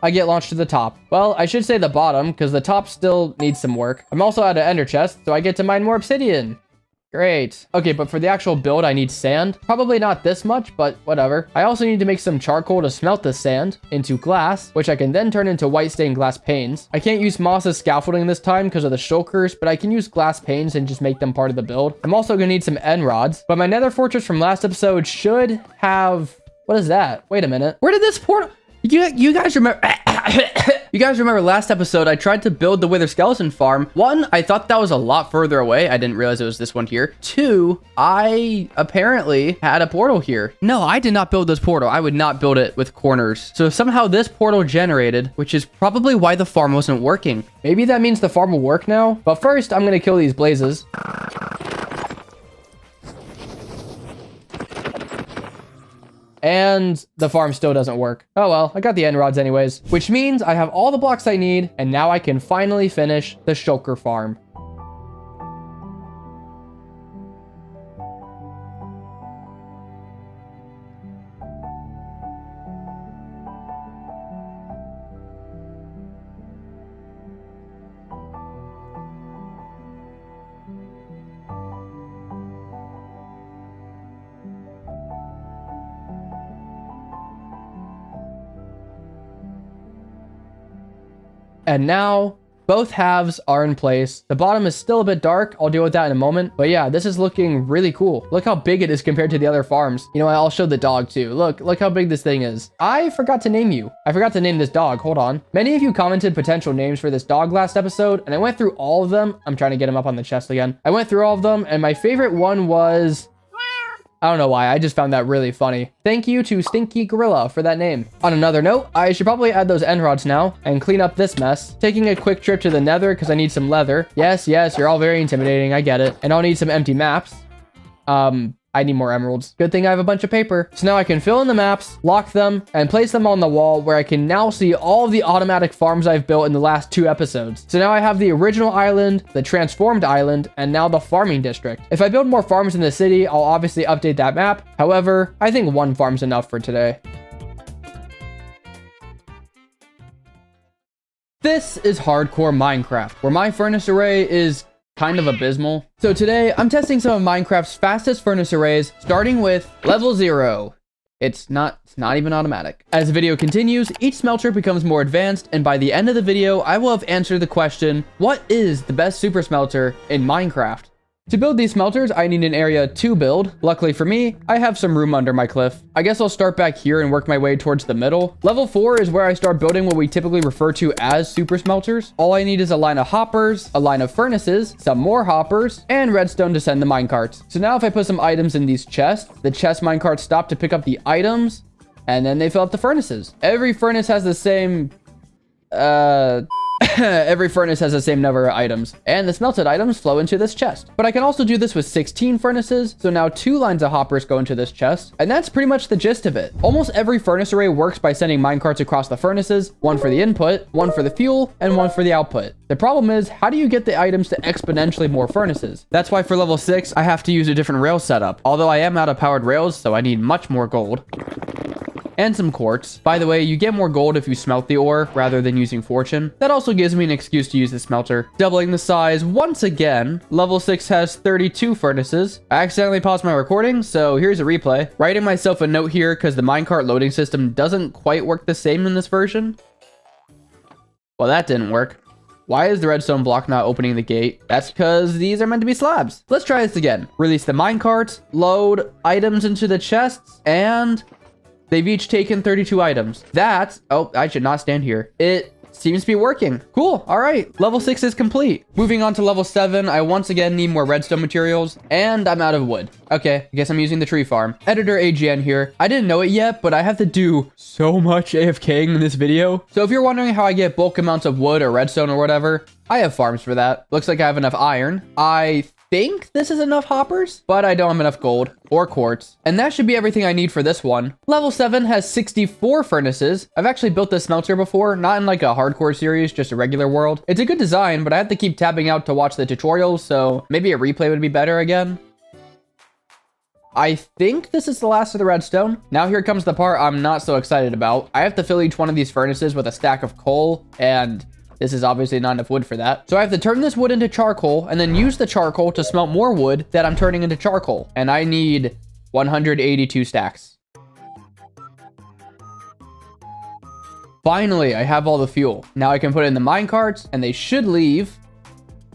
[SPEAKER 1] I get launched to the top. Well, I should say the bottom because the top still needs some work. I'm also out of ender chest, so I get to mine more obsidian. Great. Okay, but for the actual build, I need sand. Probably not this much, but whatever. I also need to make some charcoal to smelt the sand into glass, which I can then turn into white stained glass panes. I can't use moss as scaffolding this time because of the shulkers, but I can use glass panes and just make them part of the build. I'm also going to need some end rods, but my nether fortress from last episode should have... What is that? Wait a minute. Where did this portal... You guys remember... You guys remember last episode, I tried to build the Wither Skeleton farm. One, I thought that was a lot further away. I didn't realize it was this one here. Two, I apparently had a portal here. No, I did not build this portal. I would not build it with corners. So somehow this portal generated, which is probably why the farm wasn't working. Maybe that means the farm will work now. But first, I'm going to kill these blazes. And the farm still doesn't work. Oh well, I got the end rods anyways, which means I have all the blocks I need, and now I can finally finish the shulker farm. And now both halves are in place. The bottom is still a bit dark. I'll deal with that in a moment. But yeah, this is looking really cool. Look how big it is compared to the other farms. You know, I'll show the dog too. Look how big this thing is. I forgot to name you. I forgot to name this dog. Hold on. Many of you commented potential names for this dog last episode, and I went through all of them. I'm trying to get him up on the chest again. I went through all of them, and my favorite one was... I don't know why, I just found that really funny. Thank you to Stinky Gorilla for that name. On another note, I should probably add those end rods now and clean up this mess. Taking a quick trip to the nether because I need some leather. Yes, you're all very intimidating, I get it. And I'll need some empty maps. I need more emeralds. Good thing I have a bunch of paper. So now I can fill in the maps, lock them, and place them on the wall where I can now see all of the automatic farms I've built in the last 2 episodes. So now I have the original island, the transformed island, and now the farming district. If I build more farms in the city, I'll obviously update that map. However, I think 1 farm's enough for today. This is hardcore Minecraft, where my furnace array is kind of abysmal. So today, I'm testing some of Minecraft's fastest furnace arrays, starting with level 0. It's not even automatic. As the video continues, each smelter becomes more advanced, and by the end of the video, I will have answered the question, what is the best super smelter in Minecraft? To build these smelters, I need an area to build. Luckily for me, I have some room under my cliff. I guess I'll start back here and work my way towards the middle. Level 4 is where I start building what we typically refer to as super smelters. All I need is a line of hoppers, a line of furnaces, some more hoppers, and redstone to send the minecarts. So now if I put some items in these chests, the chest minecarts stop to pick up the items, and then they fill up the furnaces. Every furnace has the same... Every furnace has the same number of items, and the smelted items flow into this chest. But I can also do this with 16 furnaces, so now 2 lines of hoppers go into this chest, and that's pretty much the gist of it. Almost every furnace array works by sending minecarts across the furnaces, 1 for the input, 1 for the fuel, and 1 for the output. The problem is, how do you get the items to exponentially more furnaces? That's why for level 6, I have to use a different rail setup, although I am out of powered rails, so I need much more gold. And some quartz. By the way, you get more gold if you smelt the ore rather than using fortune. That also gives me an excuse to use the smelter. Doubling the size once again. Level 6 has 32 furnaces. I accidentally paused my recording, so here's a replay. Writing myself a note here because the minecart loading system doesn't quite work the same in this version. Well, that didn't work. Why is the redstone block not opening the gate? That's because these are meant to be slabs. Let's try this again. Release the minecarts, load items into the chests, and... they've each taken 32 items. That's... oh, I should not stand here. It seems to be working. Cool. All right. Level 6 is complete. Moving on to level 7, I once again need more redstone materials, and I'm out of wood. Okay, I guess I'm using the tree farm. Editor AGN here. I didn't know it yet, but I have to do so much AFKing in this video. So if you're wondering how I get bulk amounts of wood or redstone or whatever, I have farms for that. Looks like I have enough iron. I think this is enough hoppers, but I don't have enough gold or quartz. And that should be everything I need for this one. Level 7 has 64 furnaces. I've actually built this smelter before, not in like a hardcore series, just a regular world. It's a good design, but I have to keep tabbing out to watch the tutorials, so maybe a replay would be better again. I think this is the last of the redstone. Now here comes the part I'm not so excited about. I have to fill each one of these furnaces with a stack of coal, and this is obviously not enough wood for that. So I have to turn this wood into charcoal and then use the charcoal to smelt more wood that I'm turning into charcoal. And I need 182 stacks. Finally, I have all the fuel. Now I can put it in the minecarts and they should leave,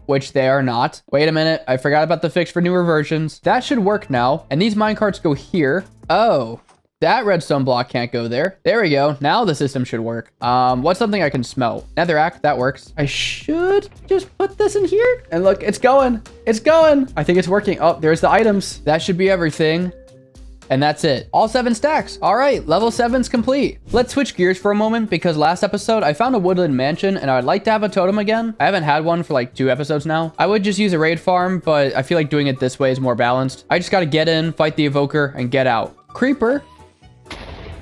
[SPEAKER 1] which they are not. Wait a minute, I forgot about the fix for newer versions. That should work now. And these minecarts go here. Oh, That redstone block can't go there. There we go. Now the system should work. What's something I can smelt? Netherrack, that works. I should just put this in here. And look, it's going. It's going. I think it's working. Oh, there's the items. That should be everything. And that's it. All 7 stacks. All right, level 7's complete. Let's switch gears for a moment because last episode I found a woodland mansion and I'd like to have a totem again. I haven't had one for like 2 episodes now. I would just use a raid farm, but I feel like doing it this way is more balanced. I just got to get in, fight the evoker, and get out. Creeper.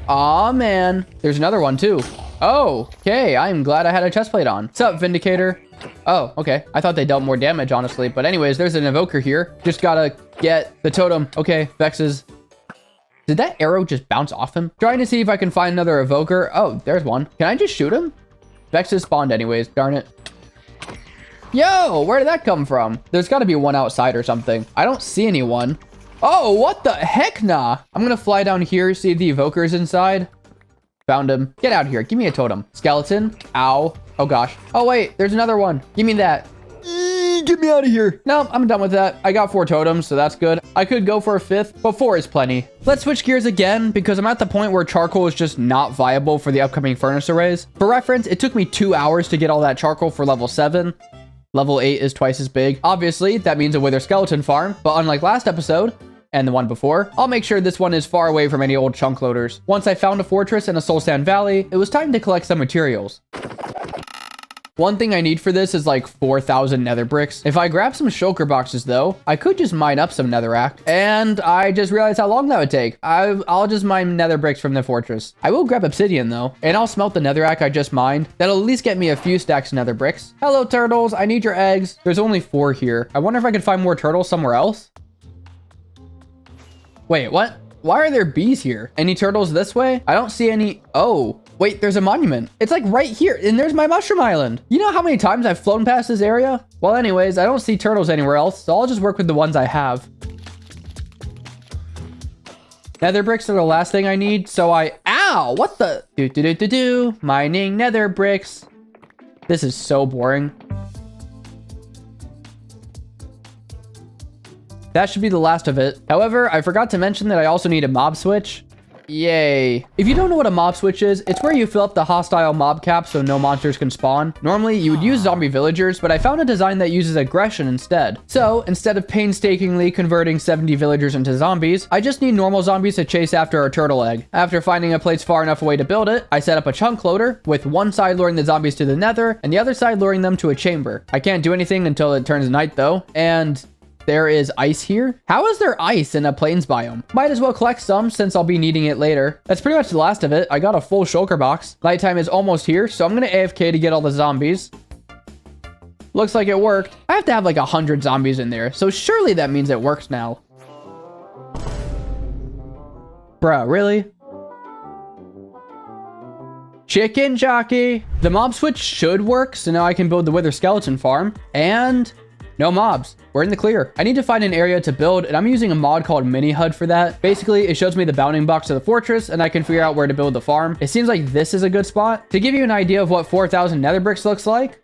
[SPEAKER 1] Aw, man. There's another one too. Oh, okay. I'm glad I had a chest plate on. What's up, Vindicator? Oh, okay. I thought they dealt more damage, honestly. But anyways, there's an evoker here. Just gotta get the totem. Okay, Vexes. Did that arrow just bounce off him? Trying to see if I can find another evoker. Oh, there's one. Can I just shoot him? Vexes spawned anyways. Darn it. Yo, where did that come from? There's got to be one outside or something. I don't see anyone. Oh, what the heck nah? I'm going to fly down here, see if the evoker's inside. Found him. Get out here. Give me a totem. Skeleton. Ow. Oh, gosh. Oh, wait. There's another one. Give me that. Get me out of here. No, I'm done with that. I got 4 totems, so that's good. I could go for a 5th, but 4 is plenty. Let's switch gears again because I'm at the point where charcoal is just not viable for the upcoming furnace arrays. For reference, it took me 2 hours to get all that charcoal for level 7. Level 8 is twice as big. Obviously, that means a wither skeleton farm, but unlike last episode, and the one before, I'll make sure this one is far away from any old chunk loaders. Once I found a fortress in a soul sand valley, it was time to collect some materials. One thing I need for this is like 4,000 nether bricks. If I grab some shulker boxes though, I could just mine up some netherrack. And I just realized how long that would take. I'll just mine nether bricks from the fortress. I will grab obsidian though, and I'll smelt the netherrack I just mined. That'll at least get me a few stacks of nether bricks. Hello turtles, I need your eggs. There's only 4 here. I wonder if I could find more turtles somewhere else. Wait, what? Why are there bees here? Any turtles this way? I don't see any. Oh, wait, there's a monument. It's like right here. And there's my mushroom island. You know how many times I've flown past this area? Well, anyways, I don't see turtles anywhere else. So I'll just work with the ones I have. Nether bricks are the last thing I need. So ow, what the? Mining nether bricks. This is so boring. That should be the last of it. However, I forgot to mention that I also need a mob switch. Yay. If you don't know what a mob switch is, it's where you fill up the hostile mob cap so no monsters can spawn. Normally, you would use zombie villagers, but I found a design that uses aggression instead. So, instead of painstakingly converting 70 villagers into zombies, I just need normal zombies to chase after a turtle egg. After finding a place far enough away to build it, I set up a chunk loader, with one side luring the zombies to the nether, and the other side luring them to a chamber. I can't do anything until it turns night though, and there is ice here. How is there ice in a plains biome? Might as well collect some since I'll be needing it later. That's pretty much the last of it. I got a full shulker box. Nighttime is almost here, so I'm gonna AFK to get all the zombies. Looks like it worked. I have to have like 100 zombies in there, so surely that means it works now. Bruh, really? Chicken jockey. The mob switch should work, so now I can build the wither skeleton farm. And no mobs. We're in the clear. I need to find an area to build, and I'm using a mod called Mini HUD for that. Basically, it shows me the bounding box of the fortress, and I can figure out where to build the farm. It seems like this is a good spot. To give you an idea of what 4,000 nether bricks looks like,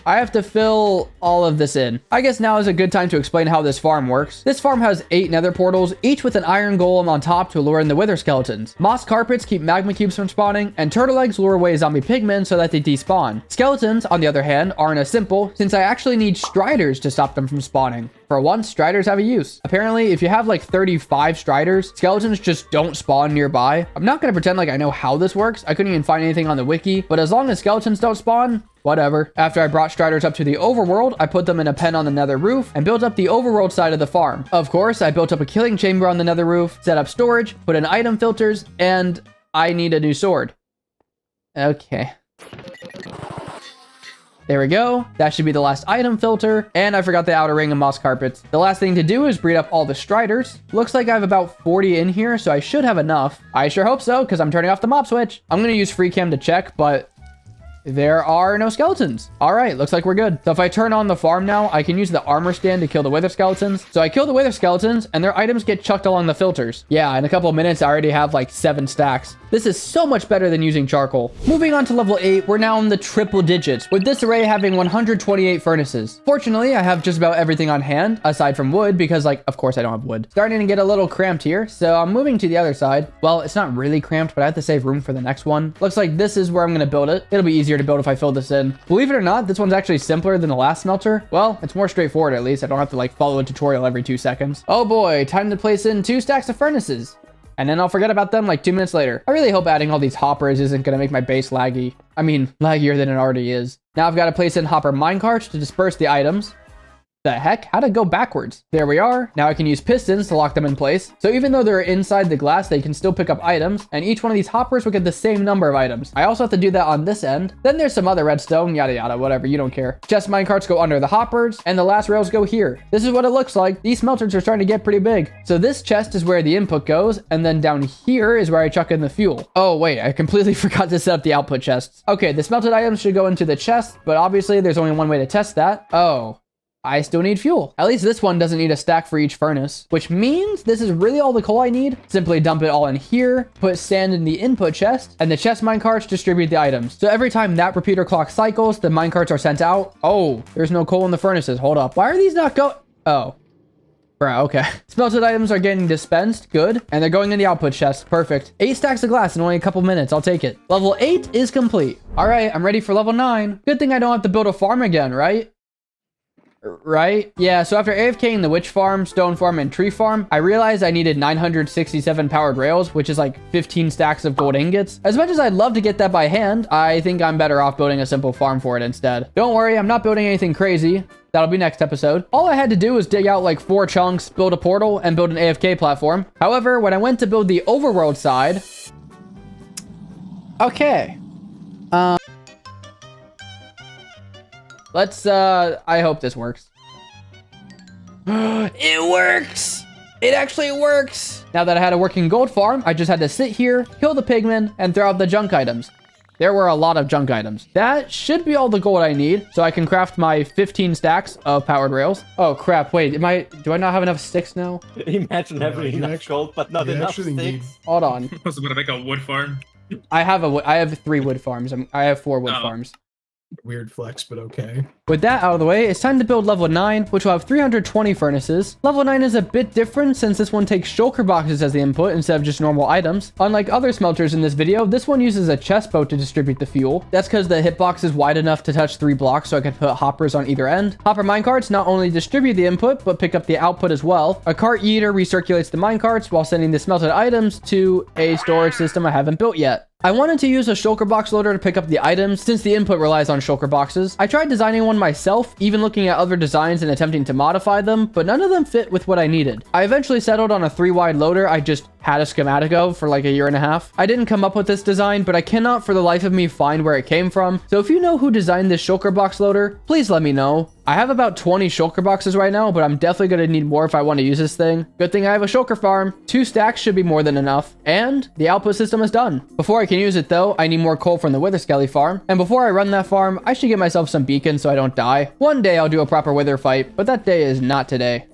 [SPEAKER 1] I have to fill all of this in. I guess now is a good time to explain how this farm works. This farm has 8 nether portals, each with an iron golem on top to lure in the wither skeletons. Moss carpets keep magma cubes from spawning, and turtle eggs lure away zombie pigmen so that they despawn. Skeletons, on the other hand, aren't as simple, since I actually need striders to stop them from spawning. For once, striders have a use. Apparently, if you have like 35 striders, skeletons just don't spawn nearby. I'm not gonna pretend like I know how this works. I couldn't even find anything on the wiki, but as long as skeletons don't spawn, whatever. After I brought striders up to the overworld, I put them in a pen on the nether roof and built up the overworld side of the farm. Of course, I built up a killing chamber on the nether roof, set up storage, put in item filters, and I need a new sword. Okay. There we go. That should be the last item filter. And I forgot the outer ring of moss carpets. The last thing to do is breed up all the striders. Looks like I have about 40 in here, so I should have enough. I sure hope so, because I'm turning off the mob switch. I'm going to use free cam to check, but there are no skeletons. All right, looks like we're good. So if I turn on the farm now, I can use the armor stand to kill the wither skeletons. So I kill the wither skeletons and their items get chucked along the filters. Yeah, in a couple of minutes, I already have like 7 stacks. This is so much better than using charcoal. Moving on to level 8, we're now in the triple digits, with this array having 128 furnaces. Fortunately, I have just about everything on hand, aside from wood, because like, of course I don't have wood. Starting to get a little cramped here, so I'm moving to the other side. Well, it's not really cramped, but I have to save room for the next one. Looks like this is where I'm gonna build it. It'll be easier to build if I fill this in. Believe it or not, this one's actually simpler than the last smelter. Well, it's more straightforward at least. I don't have to like follow a tutorial every 2 seconds. Oh boy, time to place in 2 stacks of furnaces. And then I'll forget about them like 2 minutes later. I really hope adding all these hoppers isn't gonna make my base laggy. I mean, laggier than it already is. Now I've got to place in hopper minecarts to disperse the items. The heck? How'd it go backwards? There we are. Now I can use pistons to lock them in place. So even though they're inside the glass, they can still pick up items, and each one of these hoppers will get the same number of items. I also have to do that on this end. Then there's some other redstone, yada yada, whatever, you don't care. Chest minecarts go under the hoppers, and the last rails go here. This is what it looks like. These smelters are starting to get pretty big. So this chest is where the input goes, and then down here is where I chuck in the fuel. Oh wait, I completely forgot to set up the output chests. Okay, the smelted items should go into the chest, but obviously there's only one way to test that. Oh. I still need fuel. At least this one doesn't need a stack for each furnace, which means this is really all the coal I need. Simply dump it all in here, put sand in the input chest, and the chest minecarts distribute the items. So every time that repeater clock cycles, the minecarts are sent out. Oh, there's no coal in the furnaces. Hold up. Why are these not going? Oh. Bruh, okay. Smelted items are getting dispensed. Good. And they're going in the output chest. Perfect. 8 stacks of glass in only a couple minutes. I'll take it. Level 8 is complete. All right, I'm ready for level 9. Good thing I don't have to build a farm again, right? Right? Yeah, so after AFKing the witch farm, stone farm, and tree farm, I realized I needed 967 powered rails, which is like 15 stacks of gold ingots. As much as I'd love to get that by hand, I think I'm better off building a simple farm for it instead. Don't worry, I'm not building anything crazy. That'll be next episode. All I had to do was dig out like 4 chunks, build a portal, and build an AFK platform. However, when I went to build the overworld side... Okay. Let's, I hope this works. It works! It actually works! Now that I had a working gold farm, I just had to sit here, kill the pigmen, and throw out the junk items. There were a lot of junk items. That should be all the gold I need, so I can craft my 15 stacks of powered rails. Oh crap, wait, do I not have enough sticks now?
[SPEAKER 3] Imagine having enough gold, but not enough sticks.
[SPEAKER 1] Hold on.
[SPEAKER 4] I was gonna make a wood farm.
[SPEAKER 1] I have 3 wood farms. I have 4 wood farms.
[SPEAKER 5] Weird flex, but okay.
[SPEAKER 1] With that out of the way, it's time to build level 9, which will have 320 furnaces. Level 9 is a bit different since this one takes shulker boxes as the input instead of just normal items. Unlike other smelters in this video, this one uses a chest boat to distribute the fuel. That's because the hitbox is wide enough to touch 3 blocks, so I can put hoppers on either end. Hopper minecarts not only distribute the input, but pick up the output as well. A cart eater recirculates the minecarts while sending the smelted items to a storage system I haven't built yet. I wanted to use a shulker box loader to pick up the items since the input relies on shulker boxes. I tried designing one myself, even looking at other designs and attempting to modify them, but none of them fit with what I needed. I eventually settled on a 3-wide loader I just had a schematic of for like a year and a half. I didn't come up with this design, but I cannot for the life of me find where it came from. So if you know who designed this shulker box loader, please let me know. I have about 20 shulker boxes right now, but I'm definitely going to need more if I want to use this thing. Good thing I have a shulker farm. 2 stacks should be more than enough. And the output system is done. Before I can use it though, I need more coal from the wither skelly farm. And before I run that farm, I should get myself some beacons so I don't die. One day I'll do a proper wither fight, but that day is not today.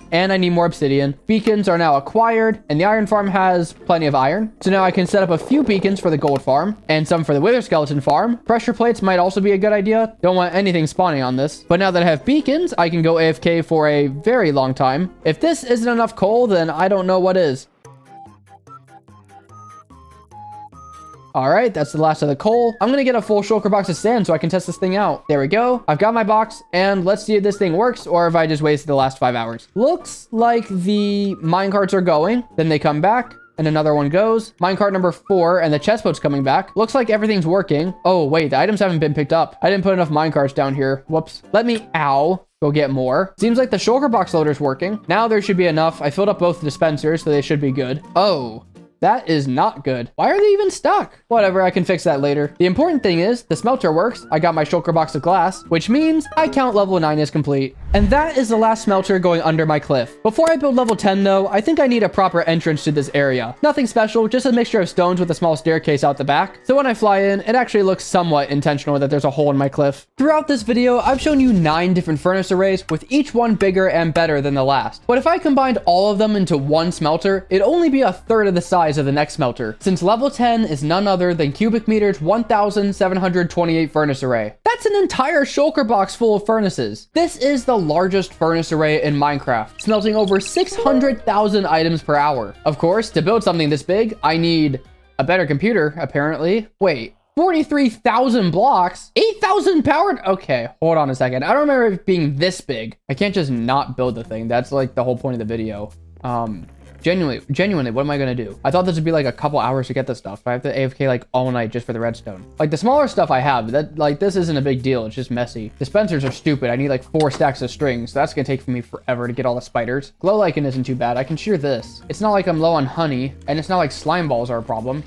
[SPEAKER 1] And I need more obsidian. Beacons are now acquired, and the iron farm has plenty of iron. So now I can set up a few beacons for the gold farm, and some for the wither skeleton farm. Pressure plates might also be a good idea. Don't want anything spawning on this. But now that I have beacons, I can go AFK for a very long time. If this isn't enough coal, then I don't know what is. All right, that's the last of the coal. I'm gonna get a full shulker box of sand so I can test this thing out. There we go. I've got my box, and let's see if this thing works or if I just wasted the last 5 hours. Looks like the minecarts are going. Then they come back, and another one goes. Minecart number 4, and the chest boat's coming back. Looks like everything's working. Oh, wait, the items haven't been picked up. I didn't put enough minecarts down here. Whoops. Let me, go get more. Seems like the shulker box loader's working. Now there should be enough. I filled up both the dispensers, so they should be good. Oh. That is not good. Why are they even stuck? Whatever, I can fix that later. The important thing is, the smelter works. I got my shulker box of glass, which means I count level 9 as complete. And that is the last smelter going under my cliff. Before I build level 10 though, I think I need a proper entrance to this area. Nothing special, just a mixture of stones with a small staircase out the back. So when I fly in, it actually looks somewhat intentional that there's a hole in my cliff. Throughout this video, I've shown you 9 different furnace arrays, with each one bigger and better than the last. But if I combined all of them into one smelter, it'd only be a third of the size of the next smelter, since level 10 is none other than cubic meters 1728 furnace array. That's an entire shulker box full of furnaces. This is the largest furnace array in Minecraft, smelting over 600,000 items per hour. Of course, to build something this big, I need a better computer, apparently. Wait, 43,000 blocks? 8,000 powered? Okay, hold on a second. I don't remember it being this big. I can't just not build the thing. That's like the whole point of the video. Genuinely, what am I gonna do? I thought this would be like a couple hours to get this stuff. I have to AFK like all night just for the redstone. Like the smaller stuff I have, that like this isn't a big deal. It's just messy. Dispensers are stupid. I need like 4 stacks of string, so that's gonna take for me forever to get all the spiders. Glow lichen isn't too bad. I can shear this. It's not like I'm low on honey, and it's not like slime balls are a problem.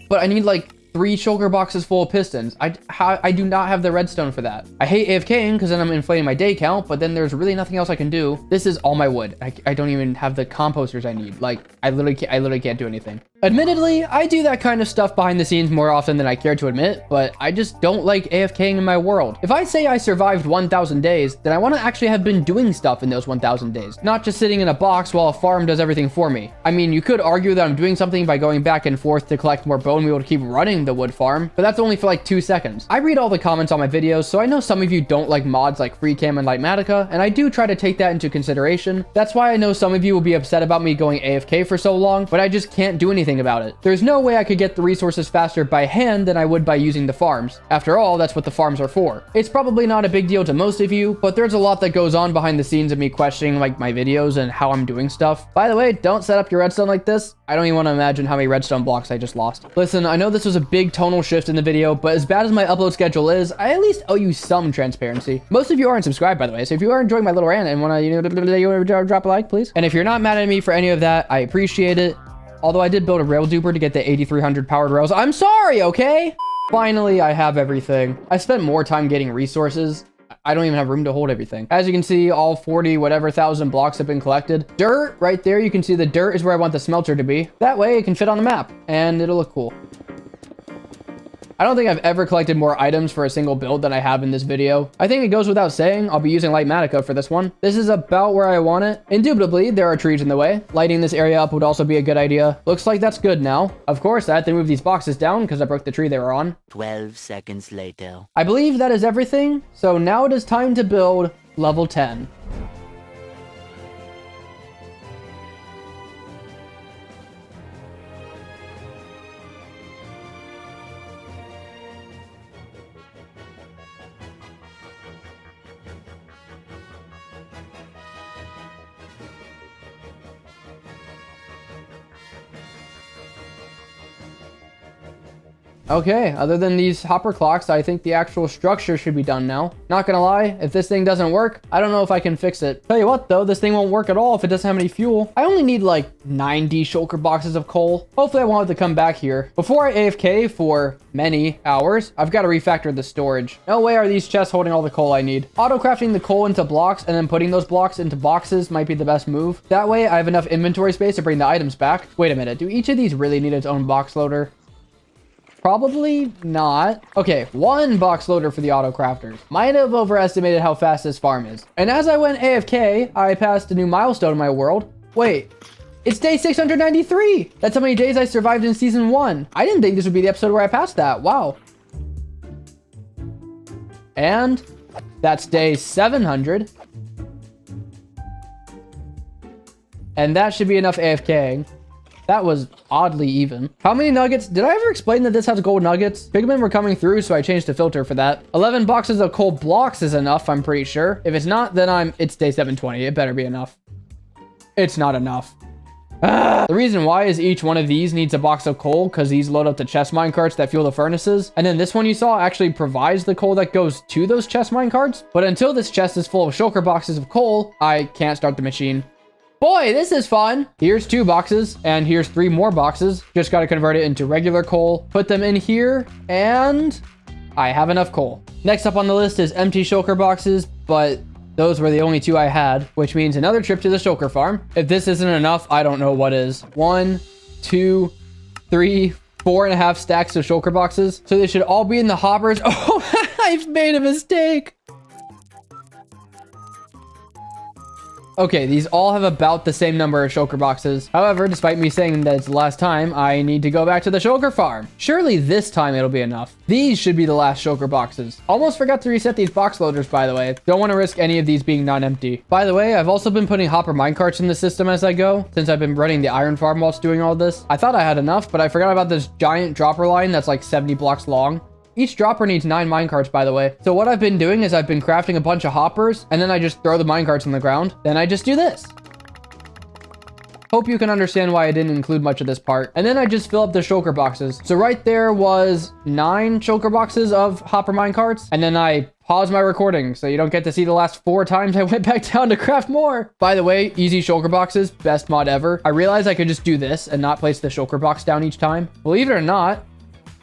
[SPEAKER 1] But I need like 3 shulker boxes full of pistons. I do not have the redstone for that. I hate AFKing because then I'm inflating my day count, but then there's really nothing else I can do. This is all my wood. I don't even have the composters I need. Like I literally can't do anything. Admittedly, I do that kind of stuff behind the scenes more often than I care to admit, but I just don't like AFKing in my world. If I say I survived 1,000 days, then I want to actually have been doing stuff in those 1,000 days, not just sitting in a box while a farm does everything for me. I mean, you could argue that I'm doing something by going back and forth to collect more bone meal to keep running the wood farm, but that's only for like 2 seconds. I read all the comments on my videos, so I know some of you don't like mods like FreeCam and Lightmatica, and I do try to take that into consideration. That's why I know some of you will be upset about me going AFK for so long, but I just can't do anything about it. There's no way I could get the resources faster by hand than I would by using the farms. After all, that's what the farms are for. It's probably not a big deal to most of you, but there's a lot that goes on behind the scenes of me questioning like my videos and how I'm doing stuff. By the way, don't set up your redstone like this. I don't even want to imagine how many redstone blocks I just lost. Listen, I know this was a big tonal shift in the video, but as bad as my upload schedule is, I at least owe you some transparency. Most of you aren't subscribed, by the way, so if you are enjoying my little rant and want to drop a like, please. And if you're not mad at me for any of that, I appreciate it. Although I did build a rail duper to get the 8,300 powered rails. I'm sorry, okay? Finally, I have everything. I spent more time getting resources. I don't even have room to hold everything. As you can see, all 40 whatever thousand blocks have been collected. Dirt, right there, you can see the dirt is where I want the smelter to be. That way it can fit on the map and it'll look cool. I don't think I've ever collected more items for a single build than I have in this video. I think it goes without saying, I'll be using Lightmatica for this one. This is about where I want it. Indubitably, there are trees in the way. Lighting this area up would also be a good idea. Looks like that's good now. Of course, I had to move these boxes down because I broke the tree they were on.
[SPEAKER 2] 12 seconds later.
[SPEAKER 1] I believe that is everything. So now it is time to build level 10. Okay, other than these hopper clocks, I think the actual structure should be done now. Not gonna lie, if this thing doesn't work, I don't know if I can fix it. Tell you what though, this thing won't work at all if it doesn't have any fuel. I only need like 90 shulker boxes of coal. Hopefully I won't have to come back here. Before I AFK for many hours, I've got to refactor the storage. No way are these chests holding all the coal I need. Auto crafting the coal into blocks and then putting those blocks into boxes might be the best move. That way I have enough inventory space to bring the items back. Wait a minute, do each of these really need its own box loader? Probably not. Okay, 1 box loader for the auto crafters. Might have overestimated how fast this farm is. And as I went AFK, I passed a new milestone in my world. Wait, it's day 693. That's how many days I survived in season 1. I didn't think this would be the episode where I passed that. Wow. And that's day 700. And that should be enough AFKing. That was oddly even. How many nuggets? Did I ever explain that this has gold nuggets? Pigmen were coming through, so I changed the filter for that. 11 boxes of coal blocks is enough, I'm pretty sure. If it's not, then it's day 720. It better be enough. It's not enough. The reason why is each one of these needs a box of coal because these load up the chest mine carts that fuel the furnaces. And then this one you saw actually provides the coal that goes to those chest mine carts. But until this chest is full of shulker boxes of coal, I can't start the machine. Boy, this is fun. Here's 2 boxes and here's 3 more boxes. Just got to convert it into regular coal, put them in here, and I have enough coal. Next up on the list is empty shulker boxes, but those were the only 2 I had, which means another trip to the shulker farm. If this isn't enough, I don't know what is. 1, 2, 3, 4.5 stacks of shulker boxes. So they should all be in the hoppers. Oh, I've made a mistake. Okay, these all have about the same number of shulker boxes. However, despite me saying that it's the last time, I need to go back to the shulker farm. Surely this time it'll be enough. These should be the last shulker boxes. Almost forgot to reset these box loaders, by the way. Don't want to risk any of these being non-empty. By the way, I've also been putting hopper minecarts in the system as I go, since I've been running the iron farm whilst doing all this. I thought I had enough, but I forgot about this giant dropper line that's like 70 blocks long. Each dropper needs 9 minecarts, by the way. So what I've been doing is I've been crafting a bunch of hoppers, and then I just throw the minecarts on the ground. Then I just do this. Hope you can understand why I didn't include much of this part. And then I just fill up the shulker boxes. So right there was 9 shulker boxes of hopper minecarts, and then I pause my recording so you don't get to see the last 4 times I went back down to craft more. By the way, easy shulker boxes, best mod ever. I realized I could just do this and not place the shulker box down each time. Believe it or not,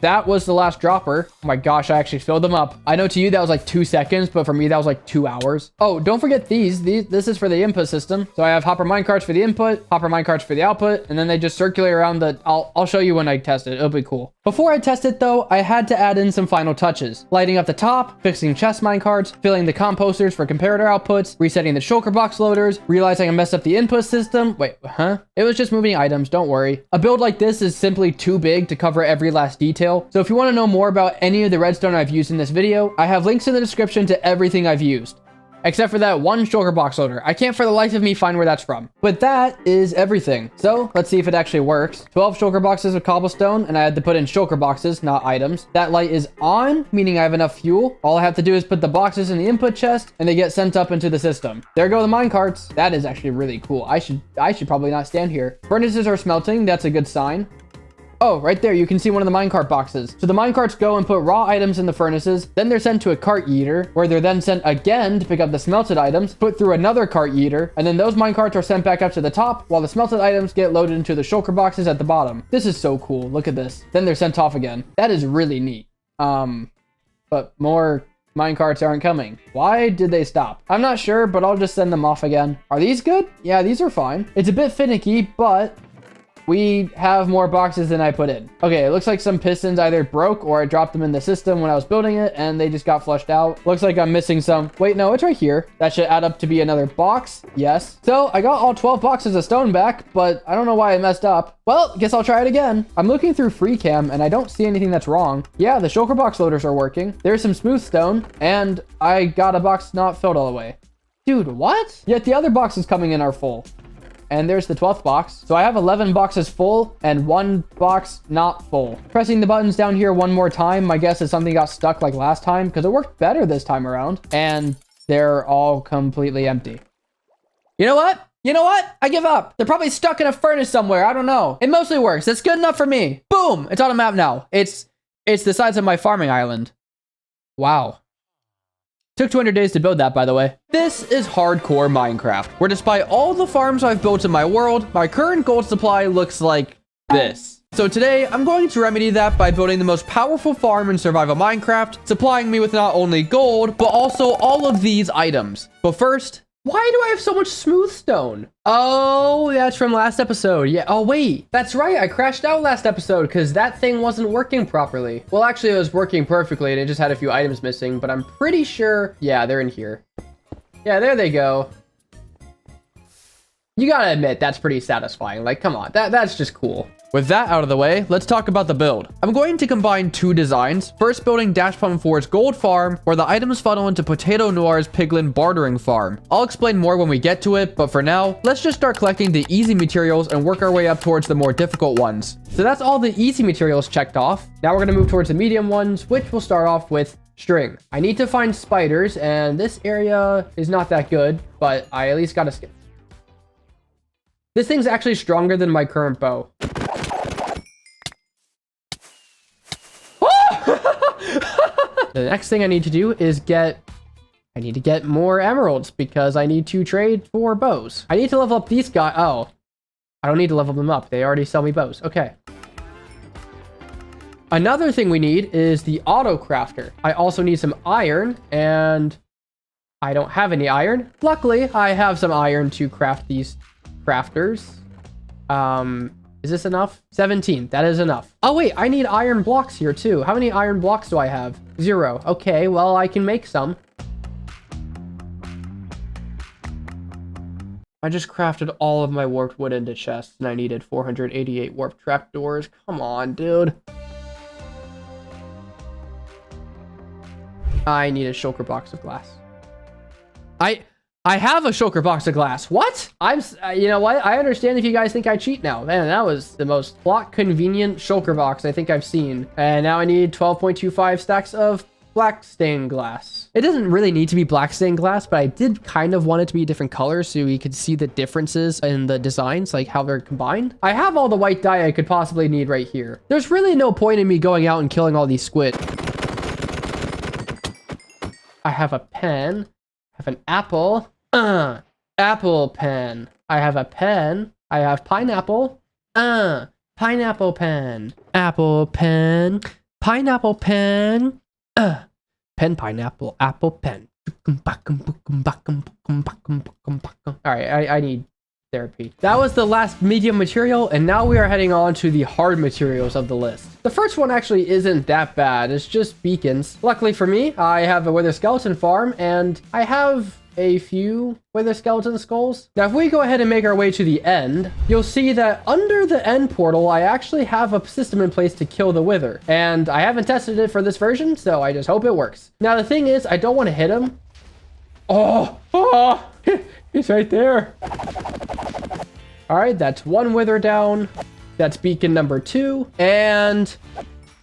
[SPEAKER 1] that was the last dropper. Oh my gosh, I actually filled them up. I know to you that was like 2 seconds, but for me that was like 2 hours. Oh, don't forget these. This is for the input system. So I have hopper minecarts for the input, hopper minecarts for the output, and then they just circulate around the... I'll show you when I test it. It'll be cool. Before I test it though, I had to add in some final touches. Lighting up the top, fixing chest minecarts, filling the composters for comparator outputs, resetting the shulker box loaders, realizing I messed up the input system. Wait, huh? It was just moving items, don't worry. A build like this is simply too big to cover every last detail. So if you want to know more about any of the redstone I've used in this video, I have links in the description to everything I've used. Except for that one shulker box loader. I can't for the life of me find where that's from. But that is everything. So let's see if it actually works. 12 shulker boxes of cobblestone, and I had to put in shulker boxes, not items. That light is on, meaning I have enough fuel. All I have to do is put the boxes in the input chest, and they get sent up into the system. There go the minecarts. That is actually really cool. I should probably not stand here. Furnaces are smelting. That's a good sign. Oh, right there, you can see one of the minecart boxes. So the minecarts go and put raw items in the furnaces, then they're sent to a cart yeeter, where they're then sent again to pick up the smelted items, put through another cart yeeter, and then those minecarts are sent back up to the top, while the smelted items get loaded into the shulker boxes at the bottom. This is so cool, look at this. Then they're sent off again. That is really neat. But more minecarts aren't coming. Why did they stop? I'm not sure, but I'll just send them off again. Are these good? Yeah, these are fine. It's a bit finicky, but we have more boxes than I put in. Okay, it looks like some pistons either broke or I dropped them in the system when I was building it and they just got flushed out. Looks like I'm missing some. Wait, no, it's right here. That should add up to be another box. Yes. So I got all 12 boxes of stone back, but I don't know why I messed up. Well, guess I'll try it again. I'm looking through free cam and I don't see anything that's wrong. Yeah, the shulker box loaders are working. There's some smooth stone and I got a box not filled all the way. Dude, what? Yet the other boxes coming in are full. And there's the 12th box. So I have 11 boxes full and 1 box not full. Pressing the buttons down here one more time, my guess is something got stuck like last time because it worked better this time around. And they're all completely empty. You know what? You know what? I give up. They're probably stuck in a furnace somewhere. I don't know. It mostly works. That's good enough for me. Boom! It's on a map now. It's the size of my farming island. Wow. Took 200 days to build that, by the way. This is hardcore Minecraft, where despite all the farms I've built in my world, my current gold supply looks like this. So today, I'm going to remedy that by building the most powerful farm in survival Minecraft, supplying me with not only gold, but also all of these items. But first, why do I have so much smooth stone? Oh, that's from last episode. Yeah. Oh, wait. That's right. I crashed out last episode because that thing wasn't working properly. Well, actually, it was working perfectly and it just had a few items missing, but I'm pretty sure... Yeah, they're in here. Yeah, there they go. You gotta admit, that's pretty satisfying. Like, come on. That's just cool. With that out of the way, let's talk about the build. I'm going to combine 2 designs. First, building Dash Plum 4's gold farm, where the items funnel into Potato Noir's piglin bartering farm. I'll explain more when we get to it, but for now, let's just start collecting the easy materials and work our way up towards the more difficult ones. So that's all the easy materials checked off. Now we're gonna move towards the medium ones, which will start off with string. I need to find spiders, and this area is not that good, but I at least gotta skip. This thing's actually stronger than my current bow. The next thing I need to do is get more emeralds because I need to trade for bows. I need to level up these guys. Oh, I don't need to level them up. They already sell me bows. Okay. Another thing we need is the auto crafter. I also need some iron, and I don't have any iron. Luckily, I have some iron to craft these crafters. Is this enough? 17. That is enough. Oh, wait. I need iron blocks here, too. How many iron blocks do I have? 0. Okay, well, I can make some. I just crafted all of my warped wood into chests, and I needed 488 warped trapdoors. Come on, dude. I need a shulker box of glass. I have a shulker box of glass. What? You know what? I understand if you guys think I cheat now. Man, that was the most plot convenient shulker box I think I've seen. And now I need 12.25 stacks of black stained glass. It doesn't really need to be black stained glass, but I did kind of want it to be different colors so you could see the differences in the designs, like how they're combined. I have all the white dye I could possibly need right here. There's really no point in me going out and killing all these squid. I have a pen. I have an apple. Apple pen. I have a pen. I have pineapple. Pineapple pen. Apple pen. Pineapple pen. Pen, pineapple, apple, pen. Alright, I need therapy. That was the last medium material, and now we are heading on to the hard materials of the list. The first one actually isn't that bad. It's just beacons. Luckily for me, I have a wither skeleton farm, and I have a few wither skeleton skulls. Now, if we go ahead and make our way to the end, you'll see that under the end portal, I actually have a system in place to kill the wither. And I haven't tested it for this version, so I just hope it works. Now, the thing is, I don't want to hit him. Oh, he's right there. All right, that's one wither down. That's beacon number 2 and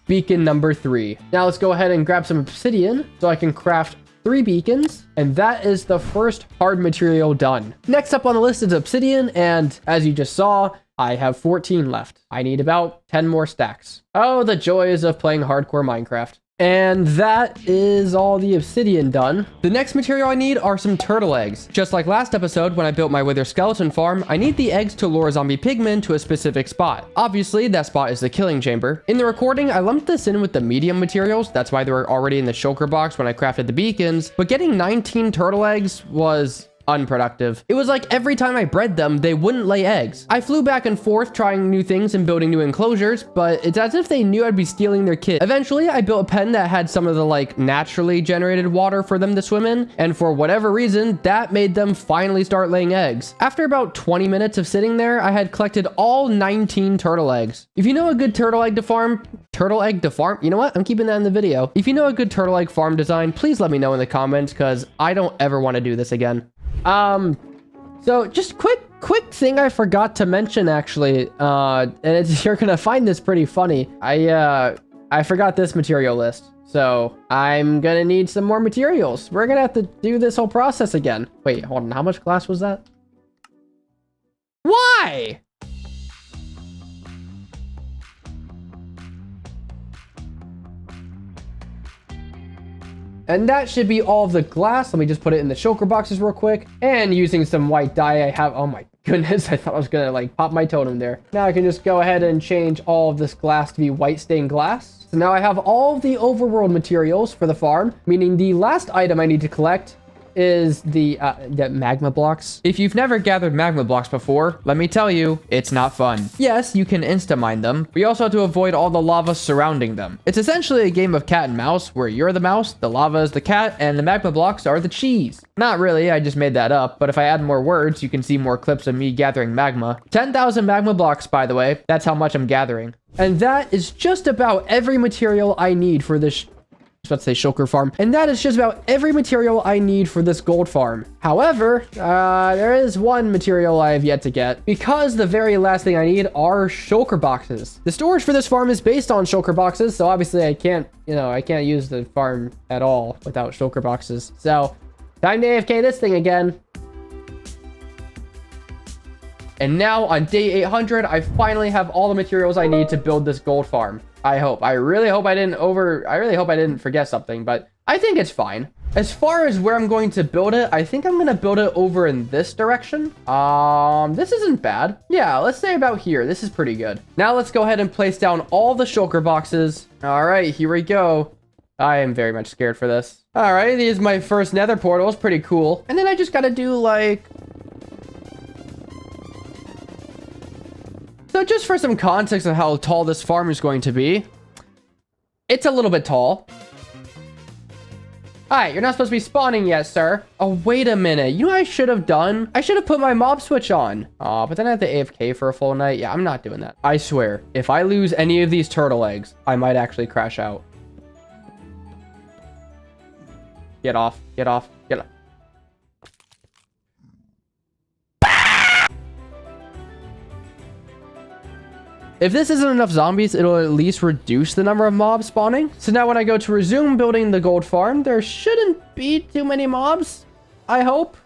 [SPEAKER 1] beacon number 3. Now let's go ahead and grab some obsidian so I can craft 3 beacons, and that is the first hard material done. Next up on the list is obsidian, and as you just saw, I have 14 left. I need about 10 more stacks. Oh, the joys of playing hardcore Minecraft. And that is all the obsidian done. The next material I need are some turtle eggs. Just like last episode when I built my wither skeleton farm, I need the eggs to lure zombie pigmen to a specific spot. Obviously, that spot is the killing chamber. In the recording, I lumped this in with the medium materials. That's why they were already in the shulker box when I crafted the beacons. But getting 19 turtle eggs was unproductive. It was like every time I bred them, they wouldn't lay eggs. I flew back and forth trying new things and building new enclosures, but it's as if they knew I'd be stealing their kit. Eventually, I built a pen that had some of the like naturally generated water for them to swim in, and for whatever reason, that made them finally start laying eggs. After about 20 minutes of sitting there, I had collected all 19 turtle eggs. If you know a good turtle egg to farm, you know what? I'm keeping that in the video. If you know a good turtle egg farm design, please let me know in the comments, because I don't ever want to do this again. So just quick thing I forgot to mention actually, and you're gonna find this pretty funny. I forgot this material list, so I'm gonna need some more materials. We're gonna have to do this whole process again. Wait, hold on, how much glass was that? Why? And that should be all of the glass. Let me just put it in the shulker boxes real quick. And using some white dye, I have, oh my goodness, I thought I was gonna like pop my totem there. Now I can just go ahead and change all of this glass to be white stained glass. So now I have all of the overworld materials for the farm, meaning the last item I need to collect is the magma blocks. If you've never gathered magma blocks before, let me tell you, it's not fun. Yes, you can insta-mine them, but you also have to avoid all the lava surrounding them. It's essentially a game of cat and mouse, where you're the mouse, the lava is the cat, and the magma blocks are the cheese. Not really, I just made that up, but if I add more words, you can see more clips of me gathering magma. 10,000 magma blocks, by the way. That's how much I'm gathering. And that is just about every material I need for this let's say shulker farm, and that is just about every material I need for this gold farm. However, there is one material I have yet to get, because the very last thing I need are shulker boxes. The storage for this farm is based on shulker boxes, so obviously I can't use the farm at all without shulker boxes. So time to AFK this thing again. And now on day 800, I finally have all the materials I need to build this gold farm. I really hope I didn't forget something, but I think it's fine. As far as where I'm going to build it, I think I'm going to build it over in this direction. This isn't bad. Yeah, let's say about here. This is pretty good. Now let's go ahead and place down all the shulker boxes. All right, here we go. I am very much scared for this. All right, this is my first nether portal. It's pretty cool. And then I just got to do like... So just for some context of how tall this farm is going to be, it's a little bit tall. All right, you're not supposed to be spawning yet, sir. Oh, wait a minute. You know what I should have done? I should have put my mob switch on. Oh, but then I have to AFK for a full night. Yeah, I'm not doing that. I swear, if I lose any of these turtle eggs, I might actually crash out. Get off, get off, get off. If this isn't enough zombies, it'll at least reduce the number of mobs spawning. So now when I go to resume building the gold farm, there shouldn't be too many mobs, I hope.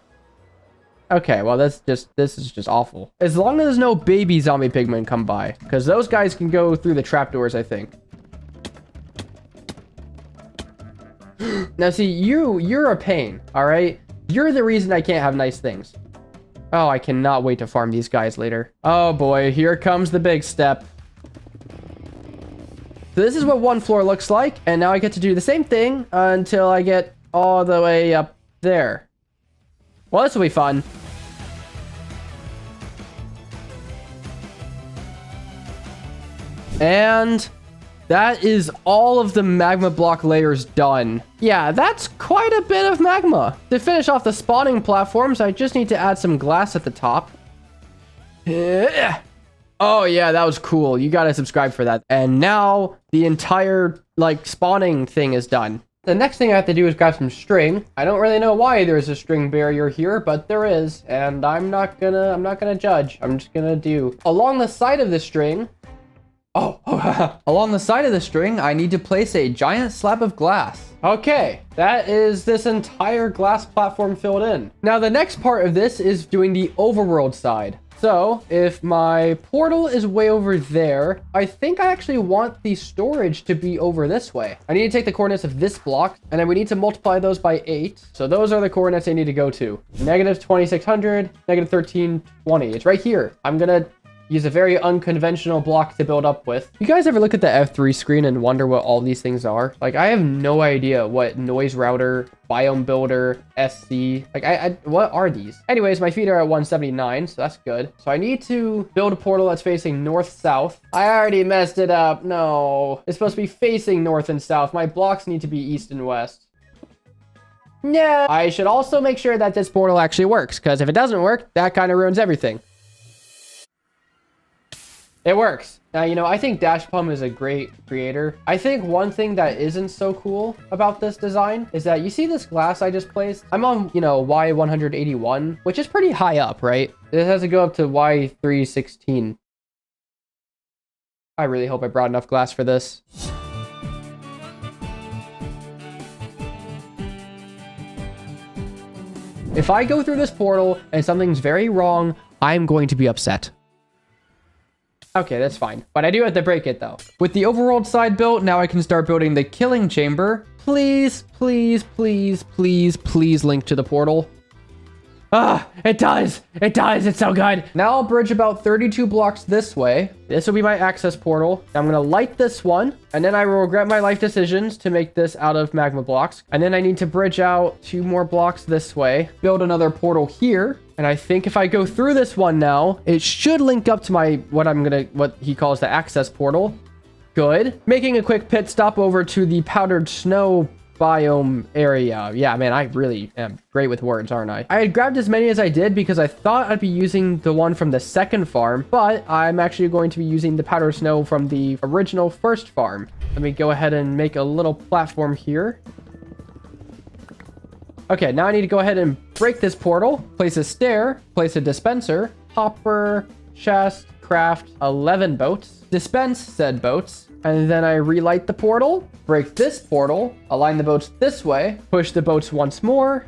[SPEAKER 1] Okay, well, this is just awful. As long as there's no baby zombie pigmen come by, because those guys can go through the trapdoors, I think. Now, see, you're a pain, all right? You're the reason I can't have nice things. Oh, I cannot wait to farm these guys later. Oh boy, here comes the big step. So this is what one floor looks like, and now I get to do the same thing until I get all the way up there. Well, this will be fun. And that is all of the magma block layers done. Yeah, that's quite a bit of magma. To finish off the spawning platforms, I just need to add some glass at the top. Oh yeah, that was cool. You gotta subscribe for that. And now the entire like spawning thing is done. The next thing I have to do is grab some string. I don't really know why there's a string barrier here, but there is, and I'm not gonna judge. I'm just gonna do along the side of the string. Along the side of the string, I need to place a giant slab of glass. Okay, that is this entire glass platform filled in. Now, the next part of this is doing the overworld side. So, if my portal is way over there, I think I actually want the storage to be over this way. I need to take the coordinates of this block, and then we need to multiply those by 8. So those are the coordinates I need to go to. Negative 2600, negative 1320. It's right here. I'm gonna use a very unconventional block to build up with. You guys ever look at the F3 screen and wonder what all these things are? Like, I have no idea what noise router, biome builder, SC, like what are these? Anyways, my feet are at 179, so that's good. So I need to build a portal that's facing north-south. I already messed it up. No, it's supposed to be facing north and south. My blocks need to be east and west. No. I should also make sure that this portal actually works, because if it doesn't work, that kind of ruins everything. It works. Now, you know, I think Dashpum is a great creator. I think one thing that isn't so cool about this design is that you see this glass I just placed? I'm on, you know, Y181, which is pretty high up, right? It has to go up to Y316. I really hope I brought enough glass for this. If I go through this portal and something's very wrong, I'm going to be upset. Okay, that's fine. But I do have to break it, though. With the overworld side built, now I can start building the killing chamber. Please, please, please, please, please link to the portal. Ah, it does. It does. It's so good. Now I'll bridge about 32 blocks this way. This will be my access portal. I'm going to light this one, and then I will regret my life decisions to make this out of magma blocks. And then I need to bridge out 2 more blocks this way, build another portal here. And I think if I go through this one now, it should link up to my, what he calls the access portal. Good. Making a quick pit stop over to the powdered snow biome area. Yeah, man, I really am great with words, aren't I? I had grabbed as many as I did because I thought I'd be using the one from the second farm, but I'm actually going to be using the powdered snow from the original first farm. Let me go ahead and make a little platform here. Okay, now I need to go ahead and break this portal, place a stair, place a dispenser, hopper, chest, craft 11 boats, dispense said boats, and then I relight the portal, break this portal, align the boats this way, push the boats once more,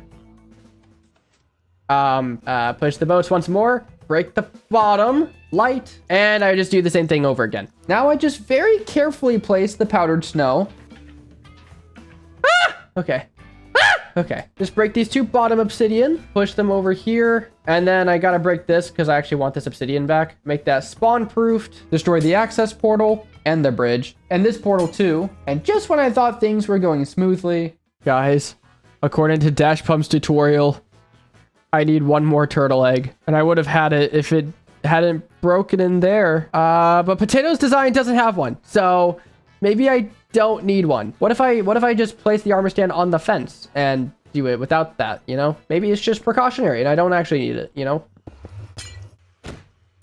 [SPEAKER 1] push the boats once more, break the bottom, light, and I just do the same thing over again. Now I just very carefully place the powdered snow. Okay. Okay, just break these 2 bottom obsidian, push them over here, and then I gotta break this because I actually want this obsidian back. Make that spawn-proofed, destroy the access portal and the bridge, and this portal too. And just when I thought things were going smoothly, guys, according to Dash Pump's tutorial, I need 1 more turtle egg, and I would have had it if it hadn't broken in there. But Potato's design doesn't have one, so maybe I don't need one. What if I just place the armor stand on the fence and do it without that, you know? Maybe it's just precautionary and I don't actually need it, you know?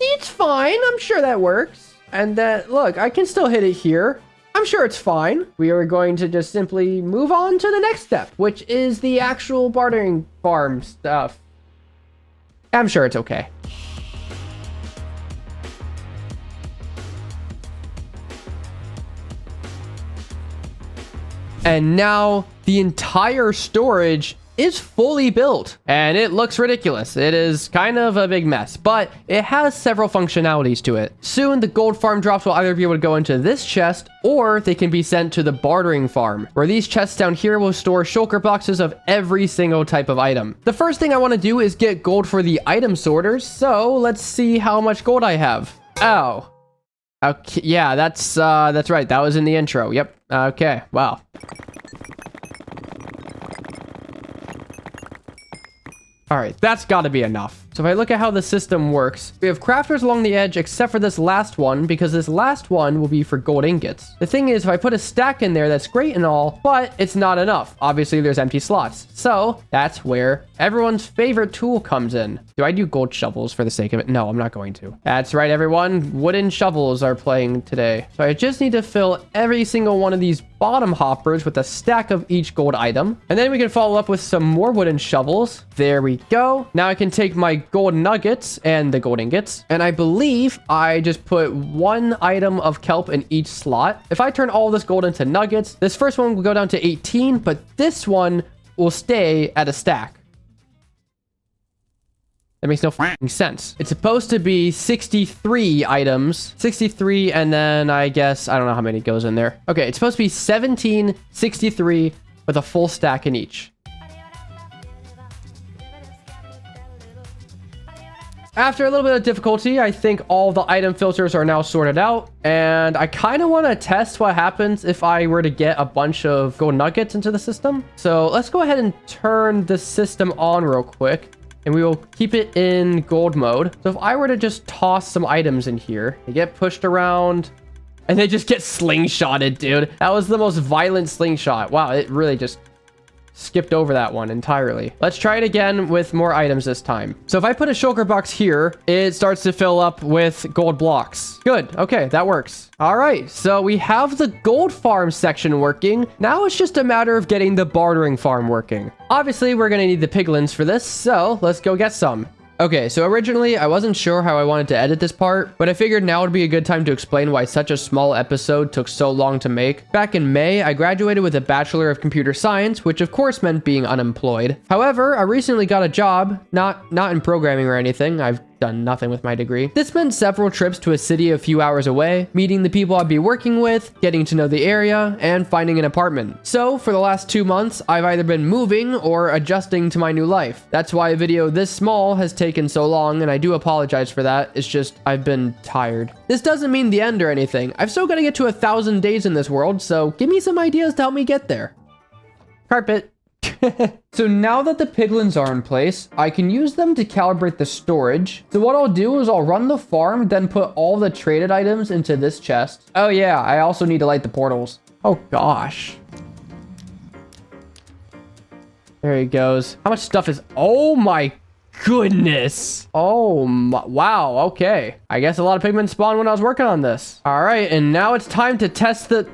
[SPEAKER 1] It's fine. I'm sure that works. And then, look, I can still hit it here. I'm sure it's fine. We are going to just simply move on to the next step, which is the actual bartering farm stuff. I'm sure it's okay. And now the entire storage is fully built and it looks ridiculous. It is kind of a big mess, but it has several functionalities to it. Soon the gold farm drops will either be able to go into this chest or they can be sent to the bartering farm, where these chests down here will store shulker boxes of every single type of item. The first thing I want to do is get gold for the item sorters. So let's see how much gold I have. Oh, okay. Yeah, that's right. That was in the intro. Yep. Okay. Wow. All right, that's got to be enough. So if I look at how the system works, we have crafters along the edge except for this last one, because this last one will be for gold ingots. The thing is, if I put a stack in there, that's great and all, but it's not enough. Obviously, there's empty slots. So that's where everyone's favorite tool comes in. Do I do gold shovels for the sake of it? No, I'm not going to. That's right, everyone. Wooden shovels are playing today. So I just need to fill every single one of these bottom hoppers with a stack of each gold item. And then we can follow up with some more wooden shovels. There we go. Now I can take my gold nuggets and the gold ingots, and I believe I just put 1 item of kelp in each slot. If I turn all this gold into nuggets, this first one will go down to 18, but this one will stay at a stack. That makes no f***ing sense. It's supposed to be 63 items. 63, and then I guess, I don't know how many goes in there. Okay, it's supposed to be 17, 63, with a full stack in each. After a little bit of difficulty, I think all the item filters are now sorted out, and I kind of want to test what happens if I were to get a bunch of gold nuggets into the system. So let's go ahead and turn the system on real quick, and we will keep it in gold mode. So if I were to just toss some items in here, they get pushed around, and they just get slingshotted, dude. That was the most violent slingshot. Wow, it really just skipped over that one entirely. Let's try it again with more items this time. So if I put a shulker box here, it starts to fill up with gold blocks. Good. Okay, that works. All right, so we have the gold farm section working. Now it's just a matter of getting the bartering farm working. Obviously, we're gonna need the piglins for this, so let's go get some. Okay, so originally I wasn't sure how I wanted to edit this part, but I figured now would be a good time to explain why such a small episode took so long to make. Back in May, I graduated with a Bachelor of Computer Science, which of course meant being unemployed. However, I recently got a job, not in programming or anything. I've done nothing with my degree. This meant several trips to a city a few hours away, meeting the people I'd be working with, getting to know the area, and finding an apartment. So for the last 2 months, I've either been moving or adjusting to my new life. That's why a video this small has taken so long, and I do apologize for that. It's just, I've been tired. This doesn't mean the end or anything. I've still got to get to 1,000 days in this world, so give me some ideas to help me get there. Carpet. So now that the piglins are in place, I can use them to calibrate the storage. So what I'll do is I'll run the farm, then put all the traded items into this chest. Oh yeah, I also need to light the portals. Oh gosh. There he goes. How much stuff is... Oh my goodness. Oh my... Wow, okay. I guess a lot of pigmen spawned when I was working on this. All right, and now it's time to test the...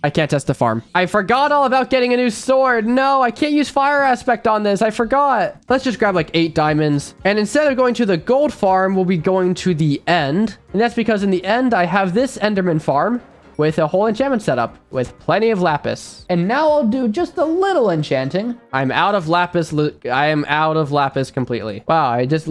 [SPEAKER 1] I can't test the farm. I forgot all about getting a new sword. No, I can't use fire aspect on this. I forgot. Let's just grab like 8 diamonds. And instead of going to the gold farm, we'll be going to the end. And that's because in the end, I have this Enderman farm, with a whole enchantment setup with plenty of lapis. And now I'll do just a little enchanting. I'm out of lapis. I am out of lapis completely. Wow, I just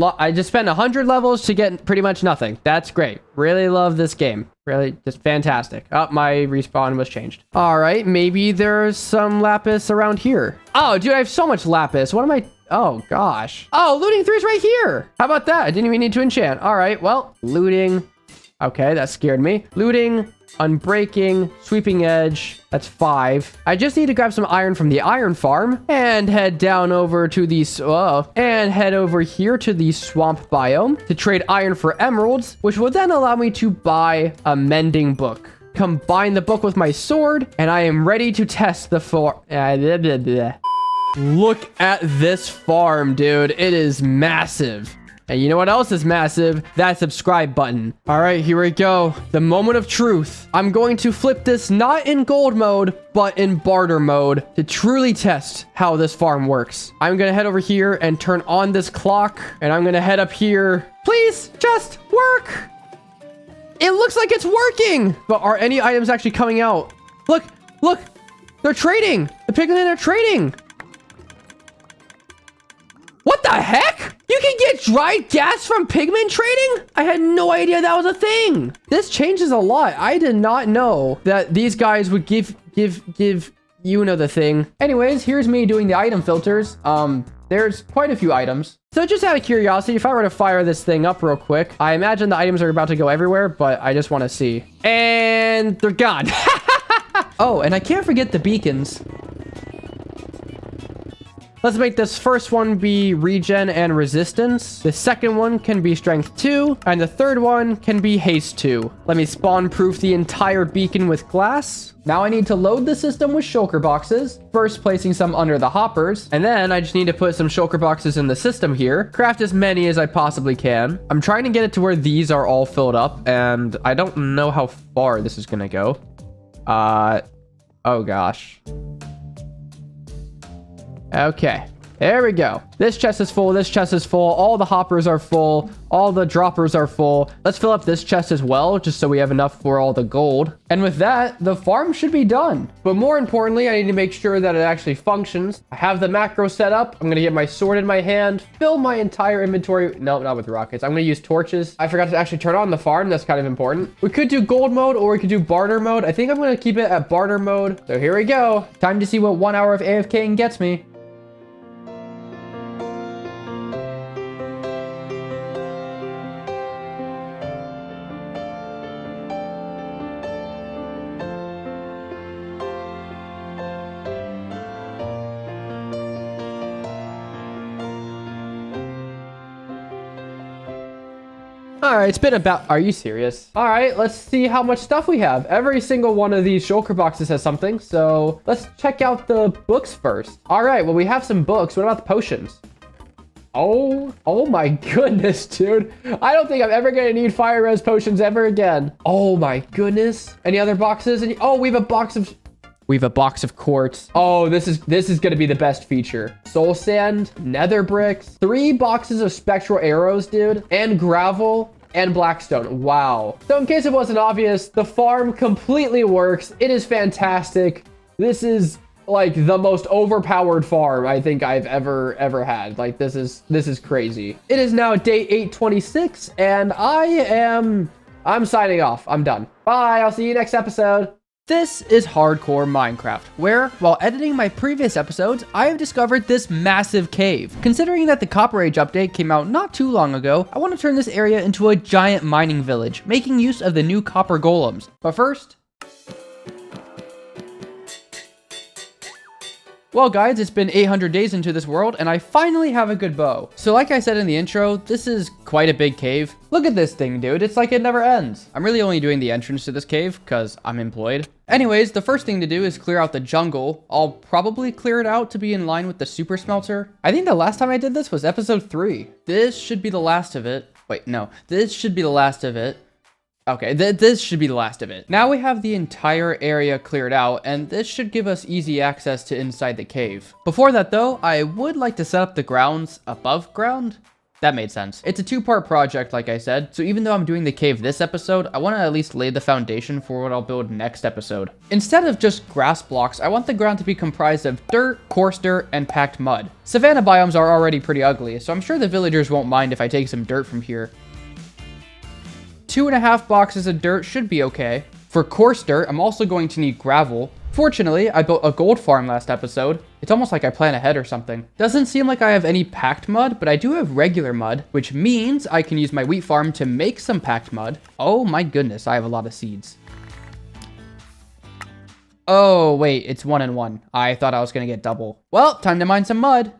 [SPEAKER 1] spent 100 levels to get pretty much nothing. That's great. Really love this game. Really, just fantastic. Oh, my respawn was changed. All right, maybe there's some lapis around here. Oh, dude, I have so much lapis. What am I... Oh, gosh. Oh, looting 3 is right here. How about that? I didn't even need to enchant. All right, well, looting. Okay, that scared me. Looting, unbreaking, sweeping edge. That's 5. I just need to grab some iron from the iron farm and head down over to the... and head over here to the swamp biome to trade iron for emeralds, which will then allow me to buy a mending book. Combine the book with my sword, and I am ready to test the Look at this farm, dude. It is massive. And you know what else is massive? That subscribe button. All right, here we go. The moment of truth. I'm going to flip this not in gold mode, but in barter mode to truly test how this farm works. I'm going to head over here and turn on this clock. And I'm going to head up here. Please just work. It looks like it's working. But are any items actually coming out? Look, look. They're trading. The piglin are trading. What the heck? You can get dried gas from pigment trading? I had no idea that was a thing. This changes a lot. I did not know that these guys would give you know the thing. Anyways, here's me doing the item filters. There's quite a few items. So just out of curiosity, if I were to fire this thing up real quick, I imagine the items are about to go everywhere, but I just want to see. And they're gone. Oh, and I can't forget the beacons. Let's make this first one be regen and resistance. The second one can be strength 2. And the third one can be haste 2. Let me spawn proof the entire beacon with glass. Now I need to load the system with shulker boxes. First placing some under the hoppers. And then I just need to put some shulker boxes in the system here. Craft as many as I possibly can. I'm trying to get it to where these are all filled up. And I don't know how far this is going to go. Oh gosh. Okay, there we go. This chest is full. This chest is full. All the hoppers are full. All the droppers are full. Let's fill up this chest as well, just so we have enough for all the gold. And with that, the farm should be done. But more importantly, I need to make sure that it actually functions. I have the macro set up. I'm going to get my sword in my hand, fill my entire inventory. No, not with rockets. I'm going to use torches. I forgot to actually turn on the farm. That's kind of important. We could do gold mode or we could do barter mode. I think I'm going to keep it at barter mode. So here we go. Time to see what 1 hour of AFKing gets me. All right, it's been about... Are you serious? All right, let's see how much stuff we have. Every single one of these shulker boxes has something, so let's check out the books first. All right, well, we have some books. What about the potions? Oh my goodness, dude. I don't think I'm ever gonna need fire res potions ever again. Oh my goodness. Any other boxes? Oh, we have a box of... We have a box of quartz. Oh, this is going to be the best feature. Soul sand, nether bricks, 3 boxes of spectral arrows, dude, and gravel and blackstone. Wow. So in case it wasn't obvious, the farm completely works. It is fantastic. This is like the most overpowered farm I think I've ever had. Like this is crazy. It is now day 826 and I'm signing off. I'm done. Bye. I'll see you next episode. This is Hardcore Minecraft, where, while editing my previous episodes, I have discovered this massive cave. Considering that the Copper Age update came out not too long ago, I want to turn this area into a giant mining village, making use of the new copper golems. But first... Well guys, it's been 800 days into this world and I finally have a good bow. So like I said in the intro, this is quite a big cave. Look at this thing, dude. It's like it never ends. I'm really only doing the entrance to this cave because I'm employed. Anyways, the first thing to do is clear out the jungle. I'll probably clear it out to be in line with the super smelter. I think the last time I did this was episode 3. This should be the last of it. Wait, no. This should be the last of it. Okay, this should be the last of it. Now we have the entire area cleared out, and this should give us easy access to inside the cave. Before that though, I would like to set up the grounds above ground. That made sense. It's a two-part project, like I said, so even though I'm doing the cave this episode, I want to at least lay the foundation for what I'll build next episode. Instead of just grass blocks, I want the ground to be comprised of dirt, coarse dirt, and packed mud. Savanna biomes are already pretty ugly, so I'm sure the villagers won't mind if I take some dirt from here. 2.5 boxes of dirt should be okay. For coarse dirt, I'm also going to need gravel. Fortunately, I built a gold farm last episode. It's almost like I plan ahead or something. Doesn't seem like I have any packed mud, but I do have regular mud, which means I can use my wheat farm to make some packed mud. Oh my goodness, I have a lot of seeds. Oh, wait, it's 1 and 1. I thought I was gonna get double. Well, time to mine some mud.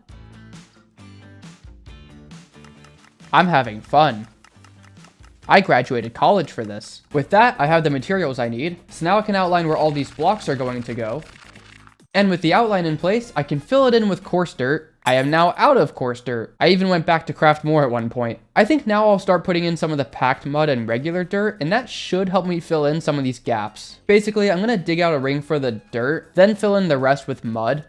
[SPEAKER 1] I'm having fun. I graduated college for this. With that, I have the materials I need, so now I can outline where all these blocks are going to go. And with the outline in place, I can fill it in with coarse dirt. I am now out of coarse dirt. I even went back to craft more at one point. I think now I'll start putting in some of the packed mud and regular dirt, and that should help me fill in some of these gaps. Basically, I'm gonna dig out a ring for the dirt, then fill in the rest with mud.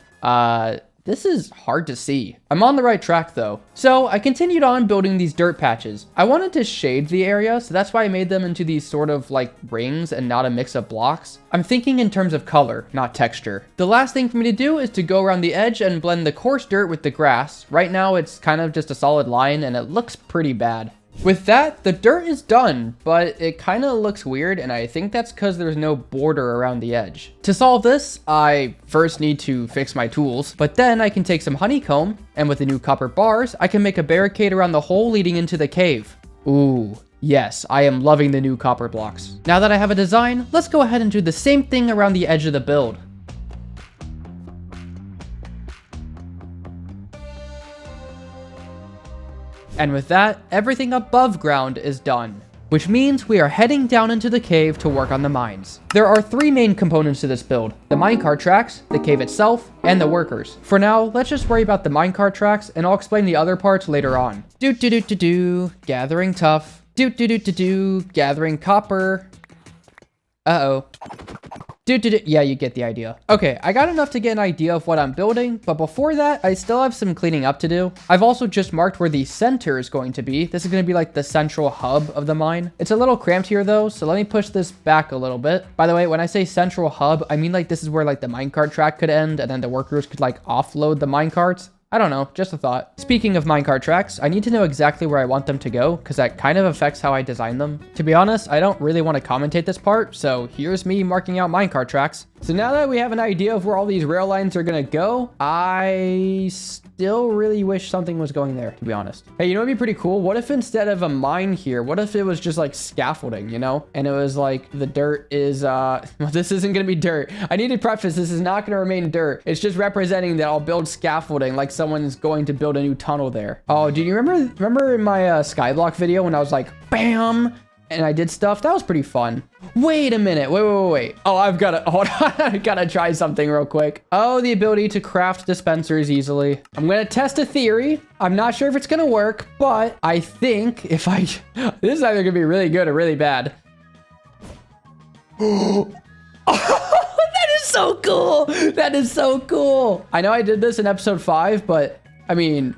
[SPEAKER 1] This is hard to see. I'm on the right track though. So I continued on building these dirt patches. I wanted to shade the area, so that's why I made them into these sort of like rings and not a mix of blocks. I'm thinking in terms of color, not texture. The last thing for me to do is to go around the edge and blend the coarse dirt with the grass. Right now it's kind of just a solid line and it looks pretty bad. With that, the dirt is done, but it kind of looks weird, and I think that's because there's no border around the edge. To solve this, I first need to fix my tools, but then I can take some honeycomb, and with the new copper bars, I can make a barricade around the hole leading into the cave. Ooh, yes, I am loving the new copper blocks. Now that I have a design, let's go ahead and do the same thing around the edge of the build. And with that, everything above ground is done, which means we are heading down into the cave to work on the mines. There are 3 main components to this build: the minecart tracks, the cave itself, and the workers. For now, let's just worry about the minecart tracks, and I'll explain the other parts later on. Gathering tough. Gathering copper. Uh-oh. Yeah, you get the idea. Okay, I got enough to get an idea of what I'm building, but before that, I still have some cleaning up to do. I've also just marked where the center is going to be. This is going to be like the central hub of the mine. It's a little cramped here though, so let me push this back a little bit. By the way, when I say central hub, I mean like this is where like the minecart track could end, and then the workers could like offload the minecarts. I don't know, just a thought. Speaking of minecart tracks, I need to know exactly where I want them to go, because that kind of affects how I design them. To be honest, I don't really want to commentate this part, so here's me marking out minecart tracks. So now that we have an idea of where all these rail lines are gonna go, I still really wish something was going there, to be honest. Hey, you know what'd be pretty cool? What if instead of a mine here, what if it was just like scaffolding, you know? And it was like the dirt is, well, this isn't gonna be dirt. I need to preface, this is not gonna remain dirt. It's just representing that I'll build scaffolding like someone's going to build a new tunnel there. Oh, do you remember in my skyblock video when I was like, bam, and I did stuff? That was pretty fun. Wait a minute. Wait. Oh, hold on. I gotta try something real quick. Oh, the ability to craft dispensers easily. I'm gonna test a theory. I'm not sure if it's gonna work, but I think if this is either gonna be really good or really bad. Oh, that is so cool. That is so cool. I know I did this in episode 5, but I mean,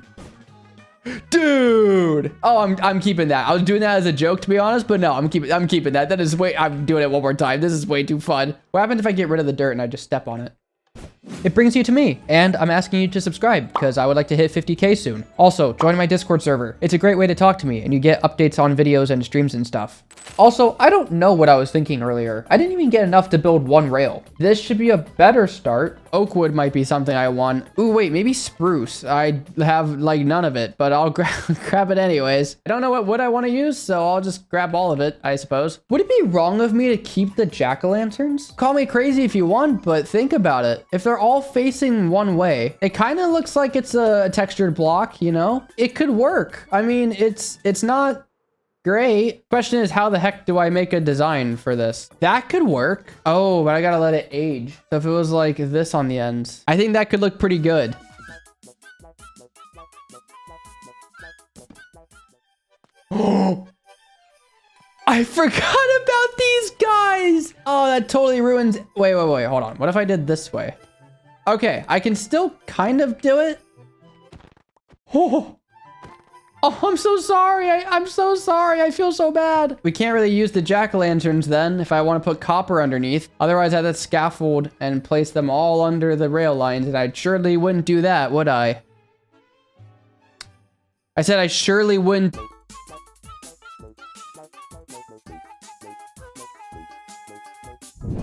[SPEAKER 1] dude. Oh, I'm keeping that. I was doing that as a joke, to be honest, but no, I'm keeping that. That is I'm doing it one more time. This is way too fun. What happens if I get rid of the dirt and I just step on it? It brings you to me, and I'm asking you to subscribe because I would like to hit 50K soon. Also, join my Discord server. It's a great way to talk to me, and you get updates on videos and streams and stuff. Also, I don't know what I was thinking earlier. I didn't even get enough to build 1 rail. This should be a better start. Oak wood might be something I want. Ooh, wait, maybe spruce. I have like none of it, but I'll grab it anyways. I don't know what wood I want to use, so I'll just grab all of it, I suppose. Would it be wrong of me to keep the jack-o'-lanterns? Call me crazy if you want, but think about it. If they're all facing one way, it kind of looks like it's a textured block, you know? It could work. I mean, it's not great. Question is, how the heck do I make a design for this? That could work. Oh, but I gotta let it age. So if it was like this on the ends, I think that could look pretty good. Oh, I forgot about these guys. Oh, that totally ruins. Wait, hold on. What if I did this way? Okay, I can still kind of do it. Oh, Oh, I'm so sorry. I'm so sorry. I feel so bad. We can't really use the jack-o'-lanterns then if I want to put copper underneath. Otherwise, I'd have to scaffold and place them all under the rail lines, and I surely wouldn't do that, would I? I said I surely wouldn't.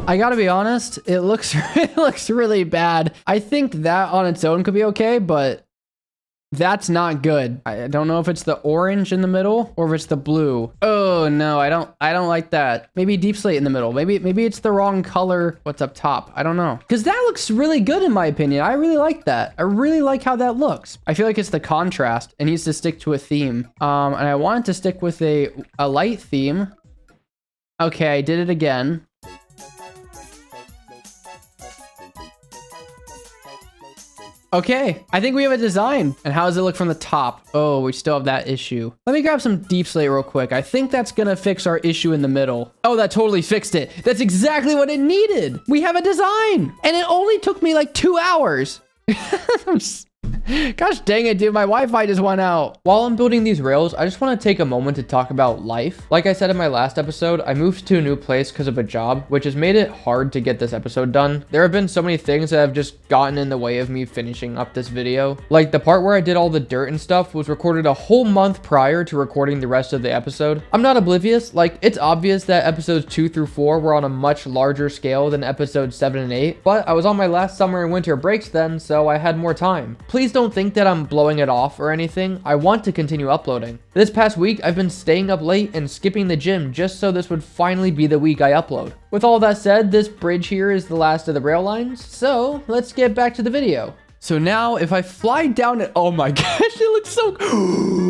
[SPEAKER 1] I gotta be honest, it looks really bad. I think that on its own could be okay, but that's not good. I don't know if it's the orange in the middle or if it's the blue. Oh no, I don't like that. Maybe deep slate in the middle. Maybe it's the wrong color. What's up top? I don't know. Because that looks really good in my opinion. I really like that. I really like how that looks. I feel like it's the contrast. It needs to stick to a theme. And I want it to stick with a light theme. Okay, I did it again. Okay, I think we have a design. And how does it look from the top? Oh, we still have that issue. Let me grab some deep slate real quick. I think that's gonna fix our issue in the middle. Oh, that totally fixed it. That's exactly what it needed. We have a design. And it only took me like 2 hours. Gosh dang it, dude. My Wi-Fi just went out. While I'm building these rails, I just want to take a moment to talk about life. Like I said in my last episode, I moved to a new place because of a job, which has made it hard to get this episode done. There have been so many things that have just gotten in the way of me finishing up this video. Like the part where I did all the dirt and stuff was recorded a whole month prior to recording the rest of the episode. I'm not oblivious. Like, it's obvious that episodes 2 through 4 were on a much larger scale than episodes 7 and 8, but I was on my last summer and winter breaks then, so I had more time. Please don't think that I'm blowing it off or anything. I want to continue uploading. This past week, I've been staying up late and skipping the gym just so this would finally be the week I upload. With all that said, this bridge here is the last of the rail lines, so let's get back to the video. So now if I fly down it, oh my gosh, it looks so,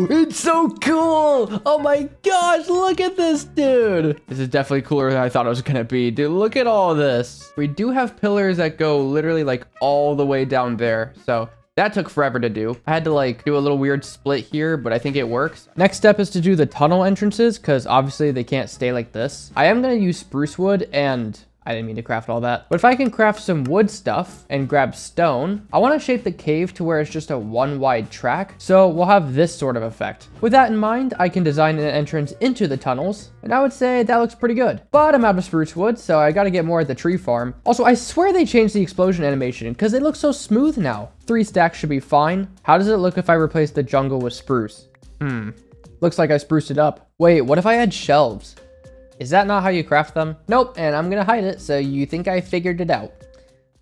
[SPEAKER 1] it's so cool. Oh my gosh, look at this, dude. This is definitely cooler than I thought it was gonna be. Dude, look at all this. We do have pillars that go literally like all the way down there. So that took forever to do. I had to like do a little weird split here, but I think it works. Next step is to do the tunnel entrances because obviously they can't stay like this. I am gonna use spruce wood and I didn't mean to craft all that. But if I can craft some wood stuff and grab stone, I want to shape the cave to where it's just a one wide track. So we'll have this sort of effect. With that in mind, I can design an entrance into the tunnels. And I would say that looks pretty good. But I'm out of spruce wood, so I got to get more at the tree farm. Also, I swear they changed the explosion animation because it looks so smooth now. 3 stacks should be fine. How does it look if I replace the jungle with spruce? Looks like I spruced it up. Wait, what if I had shelves? Is that not how you craft them? Nope, and I'm gonna hide it so you think I figured it out.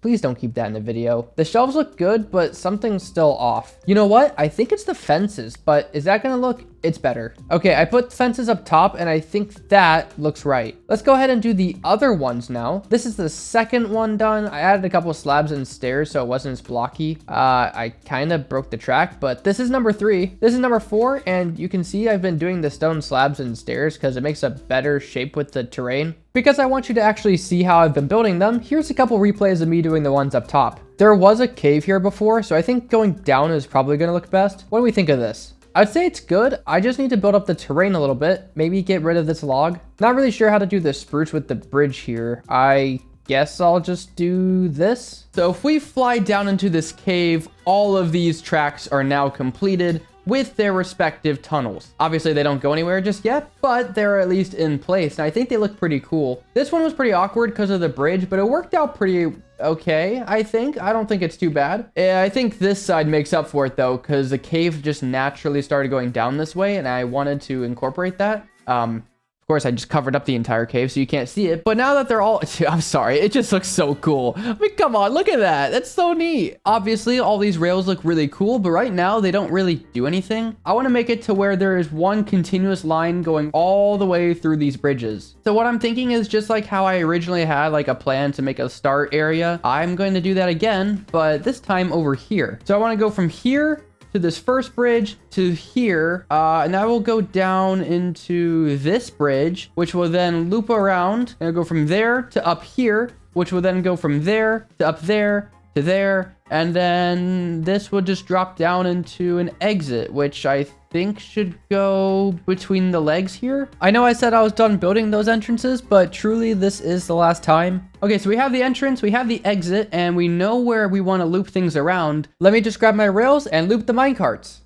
[SPEAKER 1] Please don't keep that in the video. The shelves look good, but something's still off. You know what? I think it's the fences, but is that gonna look? It's better. Okay, I put fences up top and I think that looks right. Let's go ahead and do the other ones now. This is the second one done. I added a couple of slabs and stairs so it wasn't as blocky. I kind of broke the track, but this is number 3. This is number 4, and you can see I've been doing the stone slabs and stairs because it makes a better shape with the terrain. Because I want you to actually see how I've been building them, here's a couple replays of me doing the ones up top. There was a cave here before, so I think going down is probably gonna look best. What do we think of this? I'd say it's good. I just need to build up the terrain a little bit. Maybe get rid of this log. Not really sure how to do the spruce with the bridge here. I guess I'll just do this. So if we fly down into this cave, all of these tracks are now completed with their respective tunnels. Obviously they don't go anywhere just yet, but they're at least in place. And I think they look pretty cool. This one was pretty awkward because of the bridge, but it worked out pretty okay, I think. I don't think it's too bad. I think this side makes up for it though, because the cave just naturally started going down this way and I wanted to incorporate that. Of course, I just covered up the entire cave so you can't see it. But now that they're all, I'm sorry, it just looks so cool. I mean, come on, look at that. That's so neat. Obviously, all these rails look really cool, but right now they don't really do anything. I want to make it to where there is one continuous line going all the way through these bridges. So what I'm thinking is just like how I originally had like a plan to make a start area. I'm going to do that again, but this time over here. So I want to go from here to this first bridge to here, and I will go down into this bridge, which will then loop around and go from there to up here, which will then go from there to up there to there, and then this will just drop down into an exit, which I think should go between the legs here. I know I said I was done building those entrances, but truly this is the last time. Okay, so we have the entrance, we have the exit, and we know where we want to loop things around. Let me just grab my rails and loop the minecarts.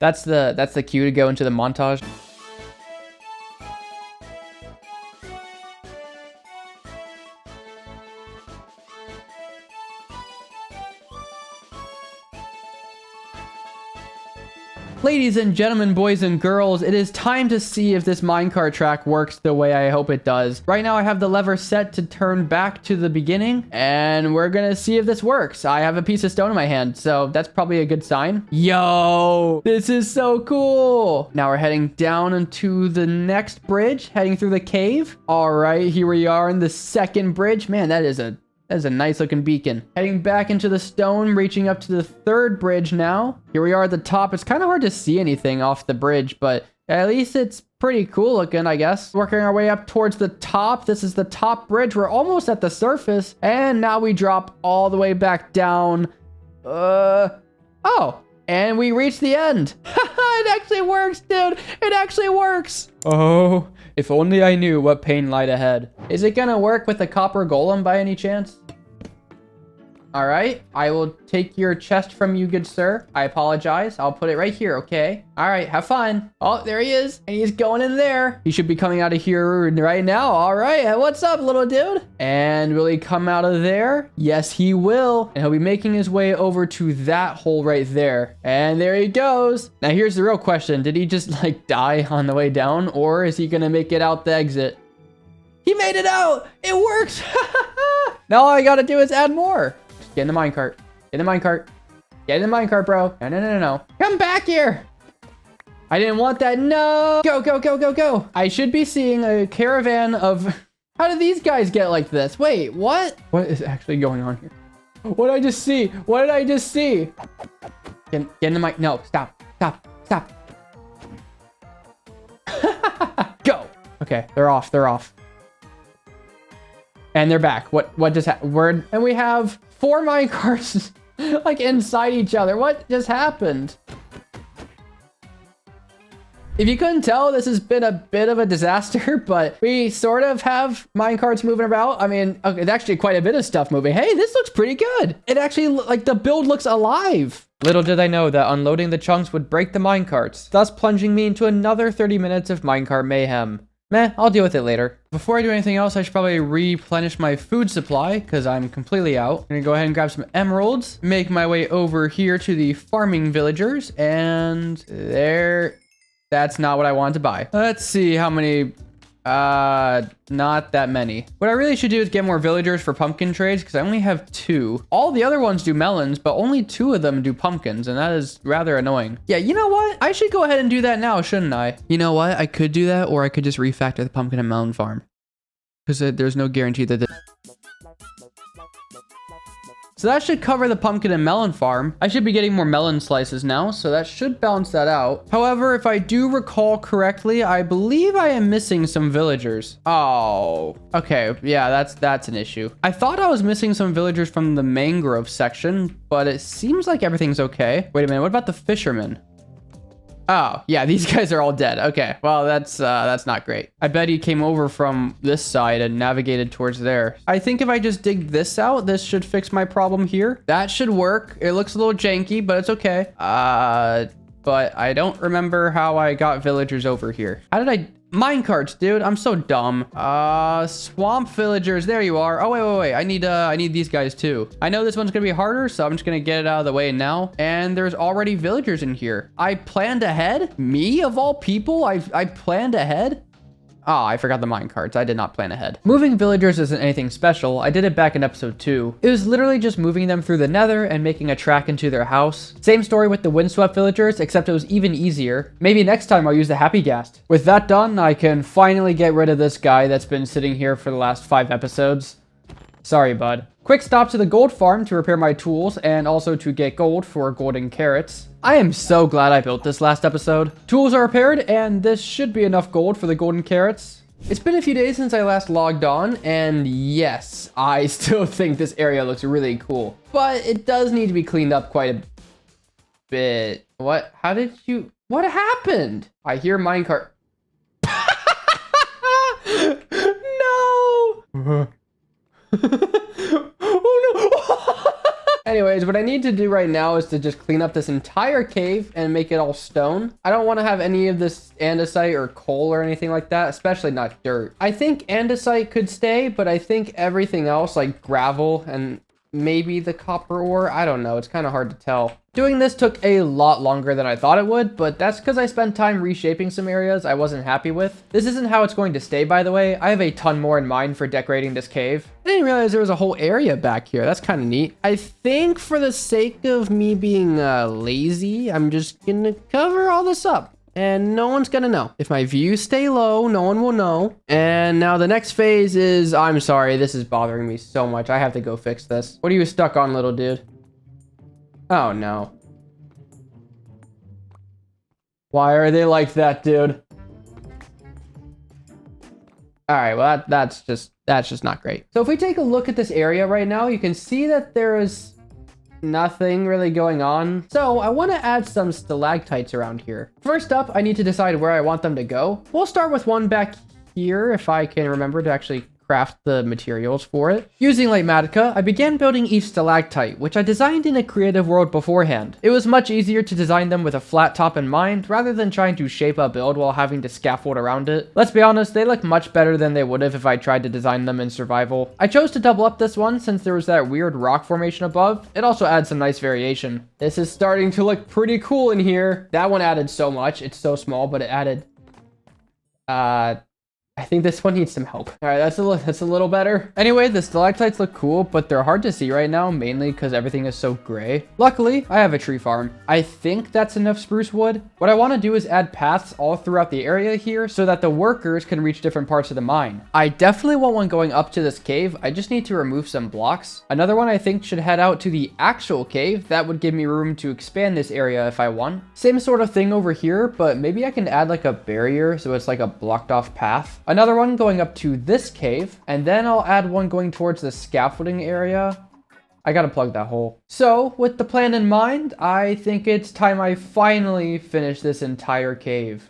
[SPEAKER 1] That's the cue to go into the montage. Ladies and gentlemen, boys and girls, it is time to see if this minecart track works the way I hope it does. Right now, I have the lever set to turn back to the beginning, and we're gonna see if this works. I have a piece of stone in my hand, so that's probably a good sign. Yo, this is so cool. Now we're heading down into the next bridge, heading through the cave. All right, here we are in the second bridge. Man, that is a nice looking beacon. Heading back into the stone, reaching up to the third bridge now. Here we are at the top. It's kind of hard to see anything off the bridge, but at least it's pretty cool looking, I guess. Working our way up towards the top. This is the top bridge. We're almost at the surface. And now we drop all the way back down. Oh, and we reach the end. It actually works, dude. It actually works. Oh, if only I knew what pain lied ahead. Is it gonna work with the copper golem by any chance? All right, I will take your chest from you, good sir. I apologize. I'll put it right here, okay? All right, have fun. Oh, there he is. And he's going in there. He should be coming out of here right now. All right, what's up, little dude? And will he come out of there? Yes, he will. And he'll be making his way over to that hole right there. And there he goes. Now, here's the real question. Did he just, like, die on the way down? Or is he gonna make it out the exit? He made it out! It works! Now all I gotta do is add more. Get in the minecart. Get in the minecart. Get in the minecart, bro. No. Come back here. I didn't want that. No. Go, go, go, go, go. I should be seeing a caravan of... How did these guys get like this? Wait, what? What is actually going on here? What did I just see? What did I just see? Get in the mic. No, stop. Stop. Stop. Go. Okay, they're off. They're off. And they're back. What just happened? And we have 4 minecarts like inside each other. What just happened? If you couldn't tell, this has been a bit of a disaster, but we sort of have minecarts moving about. I mean, okay, it's actually quite a bit of stuff moving. Hey, this looks pretty good. It actually, like, the build looks alive. Little did I know that unloading the chunks would break the minecarts, thus plunging me into another 30 minutes of minecart mayhem. Meh, I'll deal with it later. Before I do anything else, I should probably replenish my food supply because I'm completely out. I'm gonna go ahead and grab some emeralds, make my way over here to the farming villagers, and there, that's not what I wanted to buy. Let's see how many, not that many. What I really should do is get more villagers for pumpkin trades because I only have 2. All the other ones do melons, but only 2 of them do pumpkins, and that is rather annoying. Yeah, you know what? I should go ahead and do that now, shouldn't I? You know what? I could do that, or I could just refactor the pumpkin and melon farm. Because there's no guarantee that So that should cover the pumpkin and melon farm. I should be getting more melon slices now, so that should balance that out. However, if I do recall correctly, I believe I am missing some villagers. Oh, okay. Yeah, that's an issue. I thought I was missing some villagers from the mangrove section, but it seems like everything's okay. Wait a minute, what about the fishermen? Oh, yeah, these guys are all dead. Okay, well, that's not great. I bet he came over from this side and navigated towards there. I think if I just dig this out, this should fix my problem here. That should work. It looks a little janky, but it's okay. But I don't remember how I got villagers over here. How did I... Minecarts, dude. I'm so dumb. Swamp villagers. There you are. Oh, wait. I need these guys too. I know this one's gonna be harder, so I'm just gonna get it out of the way now. And there's already villagers in here. I planned ahead? Me, of all people? I planned ahead? Oh, I forgot the minecarts. I did not plan ahead. Moving villagers isn't anything special. I did it back in episode 2. It was literally just moving them through the nether and making a track into their house. Same story with the windswept villagers, except it was even easier. Maybe next time I'll use the happy ghast. With that done, I can finally get rid of this guy that's been sitting here for the last 5 episodes. Sorry, bud. Quick stop to the gold farm to repair my tools and also to get gold for golden carrots. I am so glad I built this last episode. Tools are repaired and this should be enough gold for the golden carrots. It's been a few days since I last logged on, and yes, I still think this area looks really cool. But it does need to be cleaned up quite a bit. What? How did you... What happened? I hear minecart. No! Oh no! Anyways, what I need to do right now is to just clean up this entire cave and make it all stone. I don't want to have any of this andesite or coal or anything like that, especially not dirt. I think andesite could stay, but I think everything else like gravel and maybe the copper ore, I don't know. It's kind of hard to tell. Doing this took a lot longer than I thought it would, but that's because I spent time reshaping some areas I wasn't happy with. This isn't how it's going to stay, by the way. I have a ton more in mind for decorating this cave. I didn't realize there was a whole area back here. That's kind of neat. I think for the sake of me being lazy, I'm just gonna cover all this up. And no one's gonna know. If my views stay low, no one will know. And now the next phase is, I'm sorry, this is bothering me so much. I have to go fix this. What are you stuck on, little dude? Oh no. Why are they like that, dude? All right, well, that's just not great. So if we take a look at this area right now, you can see that there is nothing really going on. So I want to add some stalactites around here. First up, I need to decide where I want them to go. We'll start with one back here, if I can remember to actually craft the materials for it. Using Lightmatica, I began building each stalactite, which I designed in a creative world beforehand. It was much easier to design them with a flat top in mind, rather than trying to shape a build while having to scaffold around it. Let's be honest, they look much better than they would have if I tried to design them in survival. I chose to double up this one since there was that weird rock formation above. It also adds some nice variation. This is starting to look pretty cool in here. That one added so much. It's so small, but it added I think this one needs some help. All right, that's a little better. Anyway, the stalactites look cool, but they're hard to see right now, mainly because everything is so gray. Luckily, I have a tree farm. I think that's enough spruce wood. What I want to do is add paths all throughout the area here so that the workers can reach different parts of the mine. I definitely want one going up to this cave. I just need to remove some blocks. Another one I think should head out to the actual cave. That would give me room to expand this area if I want. Same sort of thing over here, but maybe I can add like a barrier so it's like a blocked off path. Another one going up to this cave, and then I'll add one going towards the scaffolding area. I gotta plug that hole. So, with the plan in mind, I think it's time I finally finish this entire cave.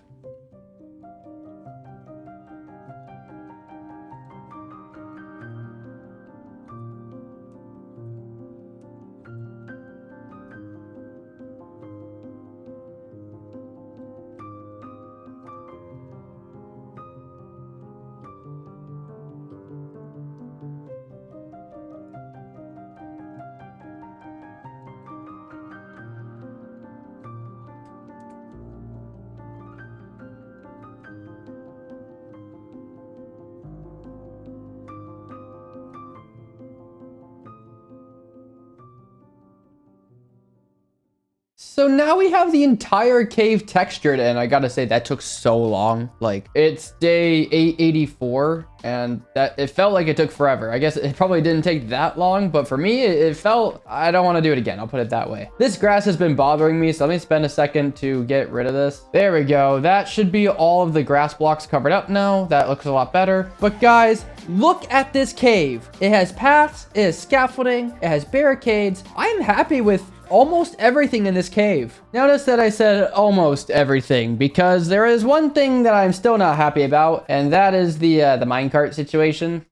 [SPEAKER 1] So now we have the entire cave textured, and I gotta say that took so long. Like, it's day 884, and that it felt like it took forever. I guess it probably didn't take that long, but for me, it felt, I don't want to do it again. I'll put it that way. This grass has been bothering me, so let me spend a second to get rid of this. There we go. That should be all of the grass blocks covered up now. That looks a lot better. But guys, look at this cave. It has paths, it has scaffolding, it has barricades. I'm happy with almost everything in this cave. Notice that I said almost everything because there is one thing that I'm still not happy about, and that is the minecart situation.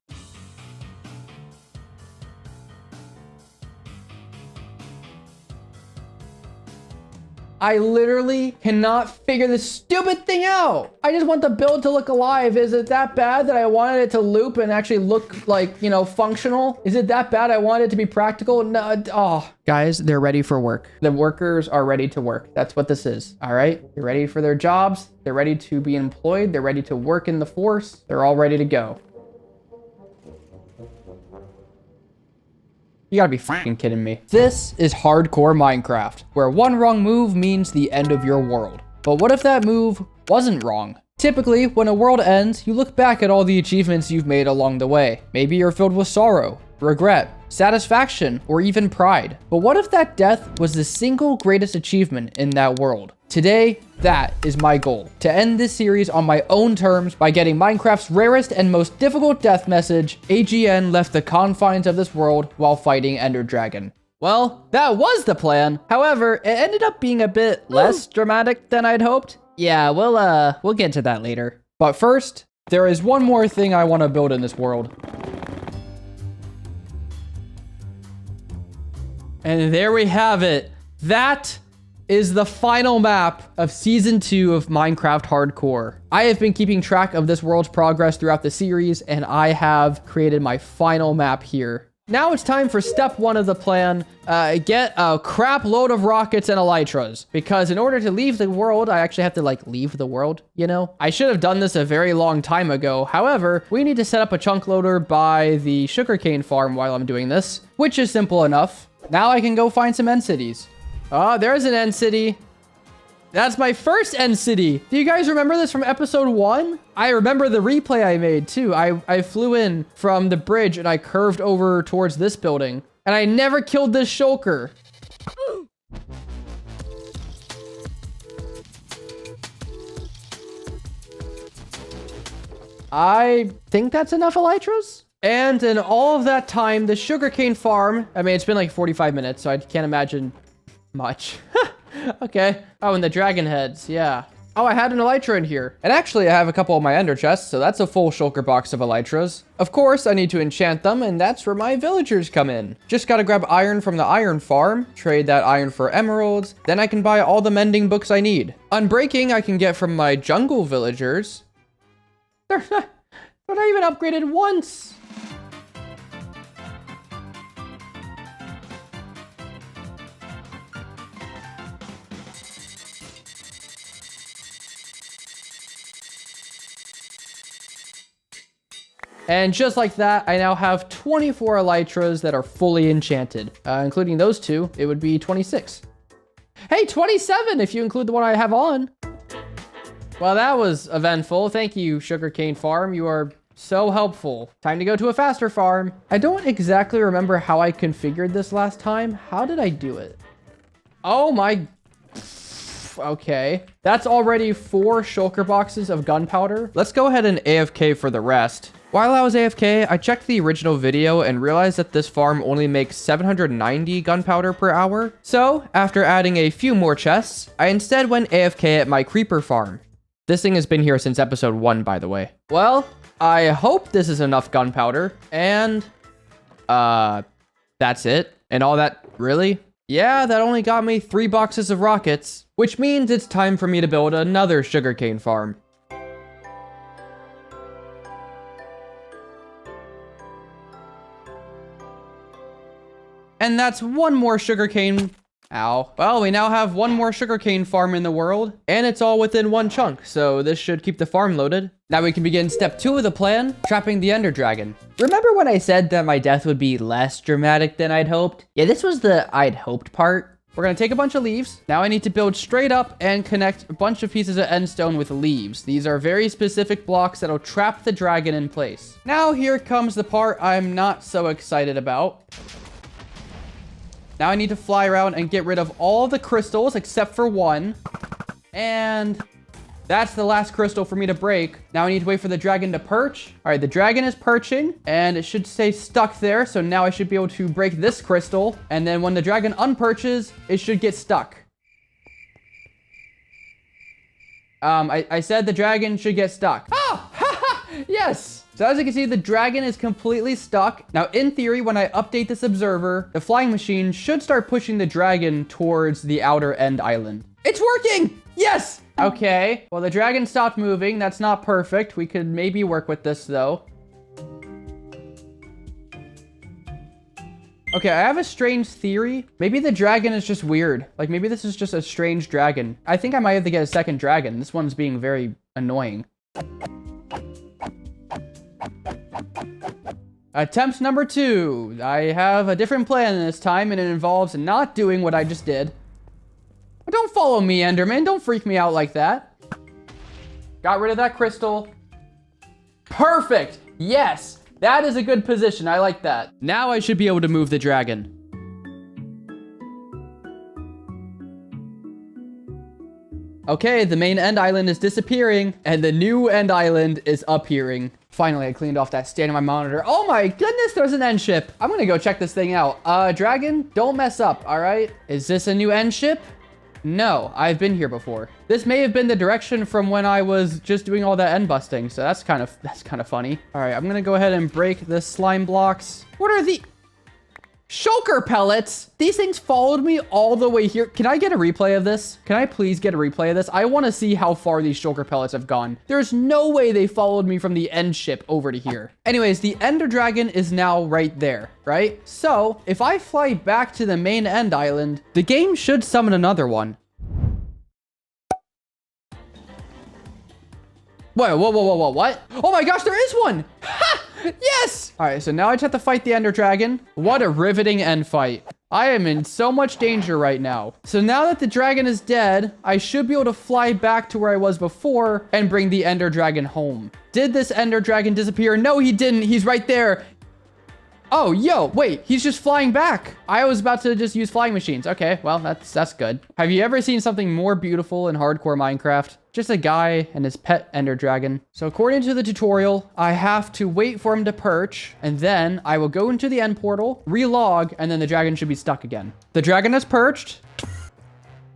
[SPEAKER 1] I literally cannot figure this stupid thing out. I just want the build to look alive. Is it that bad that I wanted it to loop and actually look like, you know, functional? Is it that bad I want it to be practical? No, oh. Guys, they're ready for work. The workers are ready to work. That's what this is, all right? They're ready for their jobs. They're ready to be employed. They're ready to work in the force. They're all ready to go. You gotta be freaking kidding me. This is hardcore Minecraft, where one wrong move means the end of your world. But what if that move wasn't wrong? Typically, when a world ends, you look back at all the achievements you've made along the way. Maybe you're filled with sorrow, regret, satisfaction, or even pride. But what if that death was the single greatest achievement in that world? Today, that is my goal, to end this series on my own terms by getting Minecraft's rarest and most difficult death message, AGN left the confines of this world while fighting Ender Dragon. Well, that was the plan. However, it ended up being a bit less dramatic than I'd hoped. Yeah, we'll get to that later. But first, there is one more thing I want to build in this world. And there we have it. That is the final map of Season 2 of Minecraft Hardcore. I have been keeping track of this world's progress throughout the series, and I have created my final map here. Now it's time for step 1 of the plan. Get a crap load of rockets and elytras. Because in order to leave the world, I actually have to like leave the world, you know? I should have done this a very long time ago. However, we need to set up a chunk loader by the sugarcane farm while I'm doing this, which is simple enough. Now I can go find some end cities. Oh, there's an end city. That's my first end city. Do you guys remember this from episode 1? I remember the replay I made too. I flew in from the bridge and I curved over towards this building. And I never killed this shulker. I think that's enough elytras. And in all of that time, the sugarcane farm, I mean, it's been like 45 minutes, so I can't imagine much. Okay. Oh, and the dragon heads. Yeah. Oh, I had an elytra in here. And actually, I have a couple of my ender chests, so that's a full shulker box of elytras. Of course, I need to enchant them, and that's where my villagers come in. Just gotta grab iron from the iron farm, trade that iron for emeralds, then I can buy all the mending books I need. Unbreaking, I can get from my jungle villagers. They're not even upgraded once. And just like that, I now have 24 elytras that are fully enchanted. Including those two, it would be 26. Hey, 27 if you include the one I have on. Well, that was eventful. Thank you, Sugarcane Farm. You are so helpful. Time to go to a faster farm. I don't exactly remember how I configured this last time. How did I do it? Oh my... Okay. That's already 4 shulker boxes of gunpowder. Let's go ahead and AFK for the rest. While I was AFK, I checked the original video and realized that this farm only makes 790 gunpowder per hour. So, after adding a few more chests, I instead went AFK at my creeper farm. This thing has been here since episode 1, by the way. Well, I hope this is enough gunpowder, and, that's it. And all that, really? Yeah, that only got me 3 boxes of rockets, which means it's time for me to build another sugarcane farm. And that's one more sugarcane. Ow. Well, we now have one more sugarcane farm in the world, and it's all within one chunk, so this should keep the farm loaded. Now we can begin step 2 of the plan, trapping the ender dragon. Remember when I said that my death would be less dramatic than I'd hoped? Yeah, this was the I'd hoped part. We're gonna take a bunch of leaves. Now I need to build straight up and connect a bunch of pieces of endstone with leaves. These are very specific blocks that'll trap the dragon in place. Now here comes the part I'm not so excited about. Now I need to fly around and get rid of all the crystals except for one. And that's the last crystal for me to break. Now I need to wait for the dragon to perch. All right, the dragon is perching and it should stay stuck there. So now I should be able to break this crystal. And then when the dragon unperches, it should get stuck. I said the dragon should get stuck. Oh, yes. So as you can see, the dragon is completely stuck. Now, in theory, when I update this observer, the flying machine should start pushing the dragon towards the outer end island. It's working! Yes! Okay, well, the dragon stopped moving. That's not perfect. We could maybe work with this, though. Okay, I have a strange theory. Maybe the dragon is just weird. Like, maybe this is just a strange dragon. I think I might have to get a second dragon. This one's being very annoying. Attempt number 2. I have a different plan this time, and it involves not doing what I just did. Don't follow me, Enderman. Don't freak me out like that. Got rid of that crystal. Perfect. Yes, that is a good position. I like that. Now I should be able to move the dragon. Okay, the main end island is disappearing, and the new end island is appearing. Finally, I cleaned off that stain on my monitor. Oh my goodness, there's an end ship. I'm gonna go check this thing out. Dragon, don't mess up, all right? Is this a new end ship? No, I've been here before. This may have been the direction from when I was just doing all that end busting, so that's kind of funny. All right, I'm gonna go ahead and break the slime blocks. What are the... Shulker pellets. These things followed me all the way here. Can I get a replay of this? Can I please get a replay of this? I want to see how far these shulker pellets have gone. There's no way they followed me from the end ship over to here. Anyways, the Ender Dragon is now right there, right? So if I fly back to the main end island, the game should summon another one. Wait, whoa, what? Oh my gosh, there is one! Ha! Yes! All right, so now I just have to fight the Ender Dragon. What a riveting end fight. I am in so much danger right now. So now that the dragon is dead, I should be able to fly back to where I was before and bring the Ender Dragon home. Did this Ender Dragon disappear? No, he didn't. He's right there. Oh, yo, wait, he's just flying back. I was about to just use flying machines. Okay, well, that's good. Have you ever seen something more beautiful in hardcore Minecraft? Just a guy and his pet Ender Dragon. So according to the tutorial, I have to wait for him to perch, and then I will go into the end portal, relog, and then the dragon should be stuck again. The dragon has perched.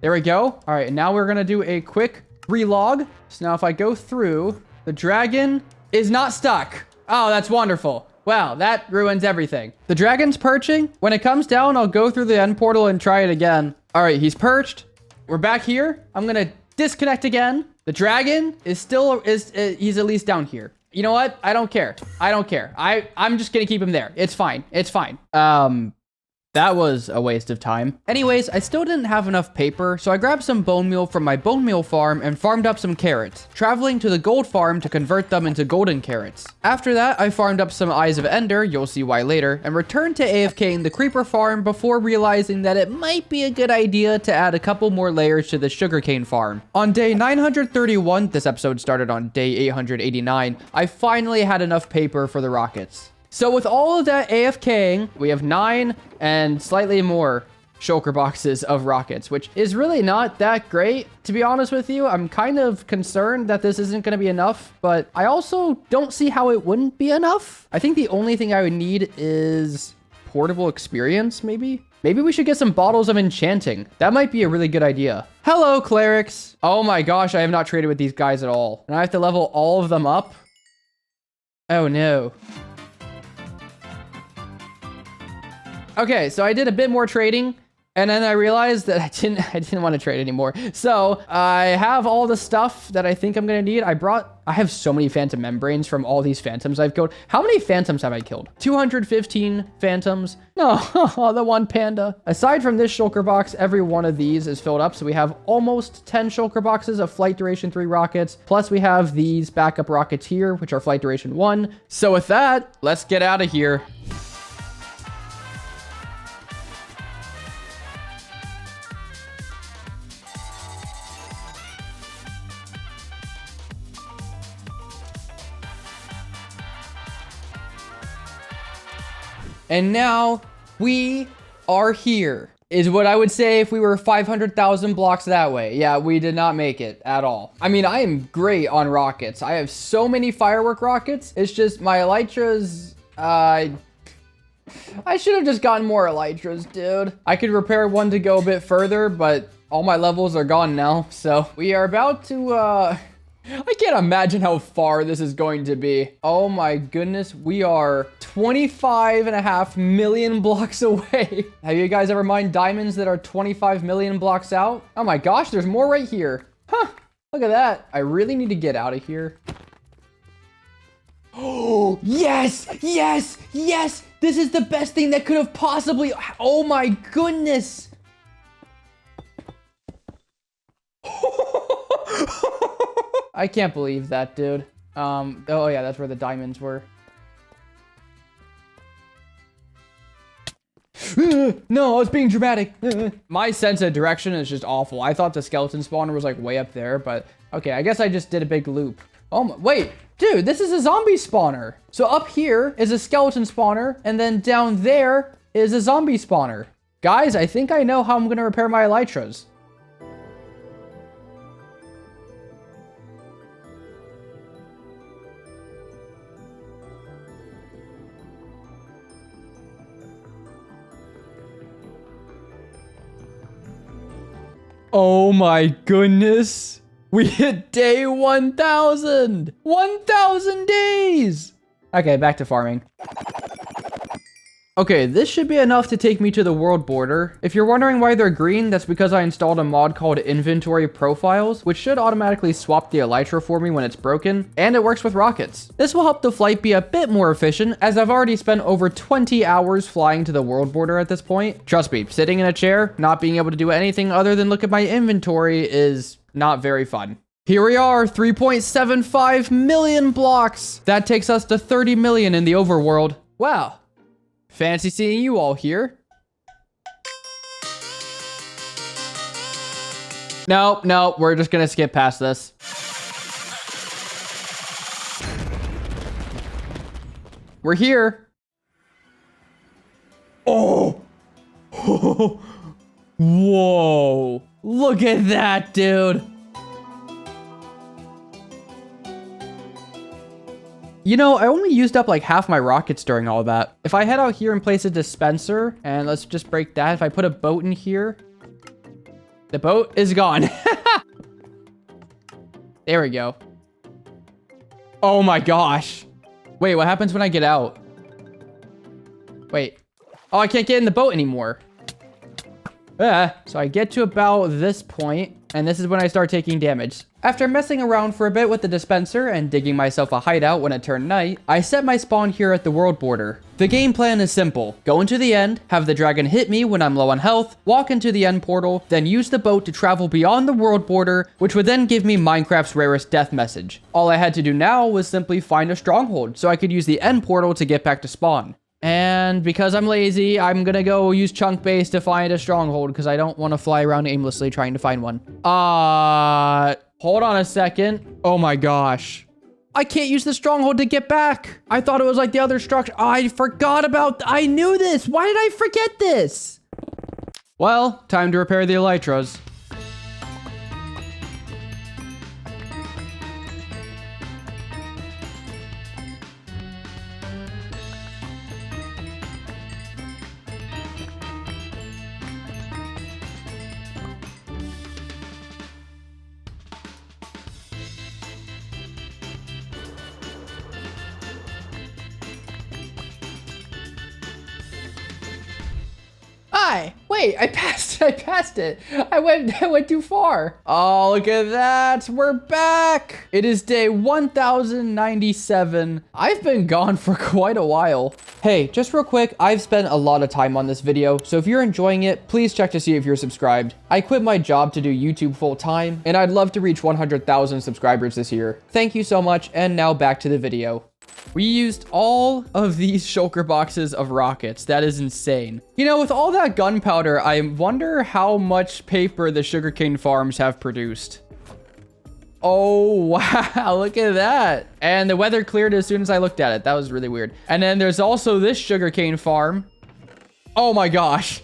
[SPEAKER 1] There we go. All right, and now we're gonna do a quick relog. So now if I go through, the dragon is not stuck. Oh, that's wonderful. Wow, that ruins everything. The dragon's perching. When it comes down, I'll go through the end portal and try it again. All right, he's perched. We're back here. I'm gonna disconnect again. The dragon is still, he's at least down here. You know what? I don't care. I don't care. I'm just gonna keep him there. It's fine. It's fine. That was a waste of time. Anyways, I still didn't have enough paper, so I grabbed some bone meal from my bone meal farm and farmed up some carrots, traveling to the gold farm to convert them into golden carrots. After that, I farmed up some Eyes of Ender, you'll see why later, and returned to AFK in the creeper farm before realizing that it might be a good idea to add a couple more layers to the sugarcane farm. On day 931, this episode started on day 889, I finally had enough paper for the rockets. So with all of that AFKing, we have 9 and slightly more shulker boxes of rockets, which is really not that great. To be honest with you, I'm kind of concerned that this isn't going to be enough, but I also don't see how it wouldn't be enough. I think the only thing I would need is portable experience, maybe? Maybe we should get some bottles of enchanting. That might be a really good idea. Hello, clerics. Oh my gosh, I have not traded with these guys at all. And I have to level all of them up? Oh no. Okay, so I did a bit more trading, and then I realized that I didn't want to trade anymore. So I have all the stuff that I think I'm gonna need. I have so many phantom membranes from all these phantoms I've killed. How many phantoms have I killed? 215 phantoms. No, the one panda. Aside from this shulker box, every one of these is filled up. So we have almost 10 shulker boxes of flight duration 3 rockets. Plus we have these backup rockets here, which are flight duration 1. So with that, let's get out of here. And now we are here, is what I would say if we were 500,000 blocks that way. Yeah, we did not make it at all. I mean, I am great on rockets. I have so many firework rockets. It's just my elytras, I should have just gotten more elytras, dude. I could repair one to go a bit further, but all my levels are gone now. So we are about to, I can't imagine how far this is going to be. Oh my goodness, we are 25.5 million blocks away. Have you guys ever mined diamonds that are 25 million blocks out? Oh my gosh, there's more right here. Huh, look at that. I really need to get out of here. Oh, yes, yes, yes. This is the best thing that could have possibly, oh my goodness. I can't believe that, dude. Oh yeah, that's where the diamonds were. No, I was being dramatic. My sense of direction is just awful. I thought the skeleton spawner was like way up there, but okay, I guess I just did a big loop. Oh my, wait, dude, this is a zombie spawner. So up here is a skeleton spawner, and then down there is a zombie spawner. Guys, I think I know how I'm gonna repair my elytras. Oh my goodness. We hit day 1,000. 1,000 days. Okay, back to farming. Okay, this should be enough to take me to the world border. If you're wondering why they're green, that's because I installed a mod called Inventory Profiles, which should automatically swap the elytra for me when it's broken, and it works with rockets. This will help the flight be a bit more efficient, as I've already spent over 20 hours flying to the world border at this point. Trust me, sitting in a chair, not being able to do anything other than look at my inventory is not very fun. Here we are, 3.75 million blocks. That takes us to 30 million in the overworld. Wow. Fancy seeing you all here. No, we're just gonna skip past this. We're here. Oh. Whoa. Look at that, dude. You know, I only used up like half my rockets during all of that. If I head out here and place a dispenser, and let's just break that. If I put a boat in here, the boat is gone. There we go. Oh my gosh. Wait, what happens when I get out? Wait. Oh, I can't get in the boat anymore. So I get to about this point, and this is when I start taking damage. After messing around for a bit with the dispenser and digging myself a hideout when it turned night, I set my spawn here at the world border. The game plan is simple. Go into the end, have the dragon hit me when I'm low on health, walk into the end portal, then use the boat to travel beyond the world border, which would then give me Minecraft's rarest death message. All I had to do now was simply find a stronghold so I could use the end portal to get back to spawn. And because I'm lazy, I'm gonna go use chunk base to find a stronghold because I don't want to fly around aimlessly trying to find one. Hold on a second. Oh my gosh. I can't use the stronghold to get back. I thought it was like the other structure. I forgot about, I knew this. Why did I forget this? Well, time to repair the elytras. Wait, I passed it. I went too far. Oh, look at that. We're back. It is day 1097. I've been gone for quite a while. Hey, just real quick, I've spent a lot of time on this video, so if you're enjoying it, please check to see if you're subscribed. I quit my job to do YouTube full time, and I'd love to reach 100,000 subscribers this year. Thank you so much, and now back to the video. We used all of these shulker boxes of rockets. That is insane. You know, with all that gunpowder, I wonder how much paper the sugarcane farms have produced. Oh, wow. Look at that. And the weather cleared as soon as I looked at it. That was really weird. And then there's also this sugarcane farm. Oh my gosh.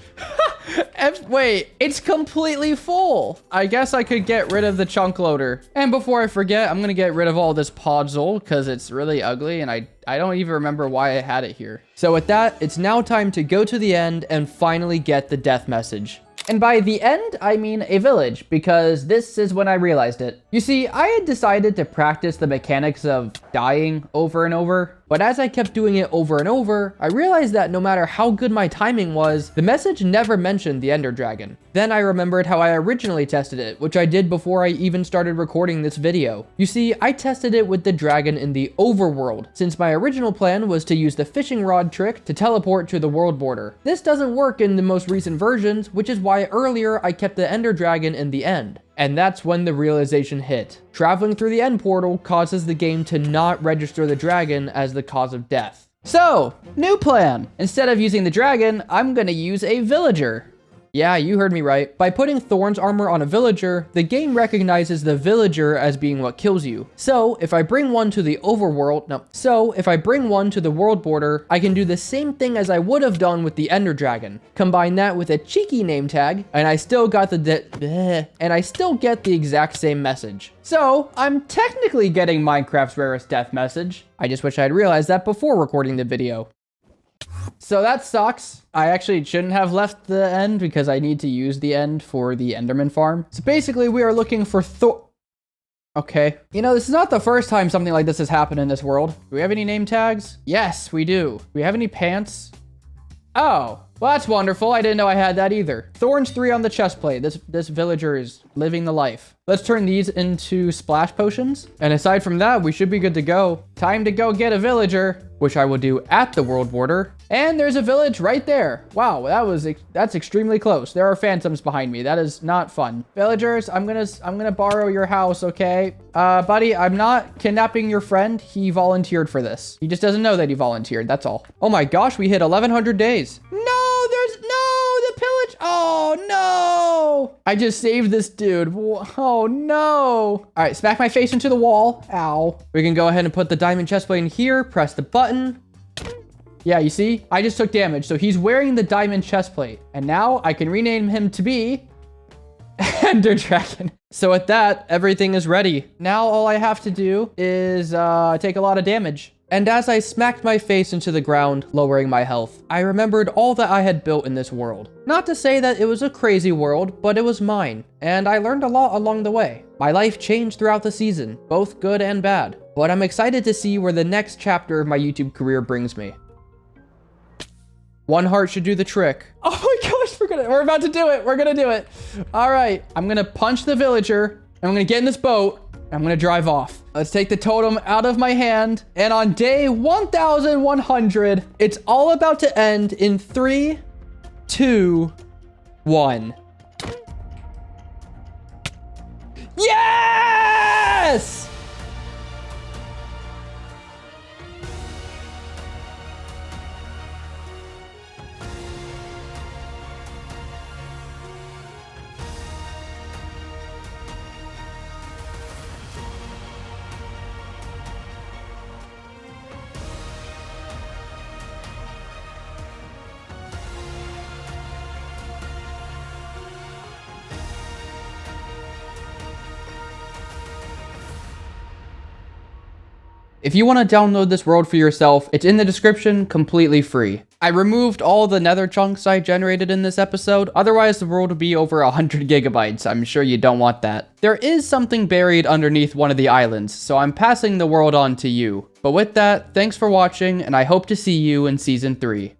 [SPEAKER 1] Wait, it's completely full. I guess I could get rid of the chunk loader. And before I forget, I'm going to get rid of all this podzol because it's really ugly and I don't even remember why I had it here. So with that, it's now time to go to the end and finally get the death message. And by the end, I mean a village, because this is when I realized it. You see, I had decided to practice the mechanics of dying over and over, but as I kept doing it over and over, I realized that no matter how good my timing was, the message never mentioned the Ender Dragon. Then I remembered how I originally tested it, which I did before I even started recording this video. You see, I tested it with the dragon in the overworld, since my original plan was to use the fishing rod trick to teleport to the world border. This doesn't work in the most recent versions, which is why earlier I kept the Ender Dragon in the end. And that's when the realization hit. Traveling through the end portal causes the game to not register the dragon as the cause of death. So, new plan. Instead of using the dragon, I'm gonna use a villager. Yeah, you heard me right. By putting Thorn's armor on a villager, the game recognizes the villager as being what kills you. So, if I bring one to the world border, I can do the same thing as I would have done with the Ender Dragon. Combine that with a cheeky name tag, and I still get the exact same message. So, I'm technically getting Minecraft's rarest death message. I just wish I had realized that before recording the video. So that sucks. I actually shouldn't have left the end because I need to use the end for the Enderman farm. So basically we are looking for Okay. You know, this is not the first time something like this has happened in this world. Do we have any name tags? Yes, we do. Do we have any pants? Oh, well, that's wonderful. I didn't know I had that either. Thorns 3 on the chest plate. This villager is living the life. Let's turn these into splash potions. And aside from that, we should be good to go. Time to go get a villager, which I will do at the world border. And there's a village right there. Wow, that's extremely close. There are phantoms behind me. That is not fun. Villagers, I'm gonna borrow your house, okay? Buddy, I'm not kidnapping your friend. He volunteered for this. He just doesn't know that he volunteered. That's all. Oh my gosh, we hit 1100 days. No, the pillage. Oh no. I just saved this dude. Oh no. All right, smack my face into the wall. Ow. We can go ahead and put the diamond chestplate in here. Press the button. Yeah, you see? I just took damage. So he's wearing the diamond chestplate. And now I can rename him to be Ender Dragon. So with that, everything is ready. Now all I have to do is take a lot of damage. And as I smacked my face into the ground, lowering my health, I remembered all that I had built in this world. Not to say that it was a crazy world, but it was mine. And I learned a lot along the way. My life changed throughout the season, both good and bad. But I'm excited to see where the next chapter of my YouTube career brings me. One heart should do the trick. Oh my gosh, we're about to do it. We're gonna do it. All right, I'm gonna punch the villager. I'm gonna get in this boat. I'm gonna drive off. Let's take the totem out of my hand. And on day 1100, it's all about to end in 3, 2, 1. Yes! If you want to download this world for yourself, it's in the description, completely free. I removed all the nether chunks I generated in this episode, otherwise the world would be over 100 gigabytes. I'm sure you don't want that. There is something buried underneath one of the islands, so I'm passing the world on to you. But with that, thanks for watching, and I hope to see you in Season 3.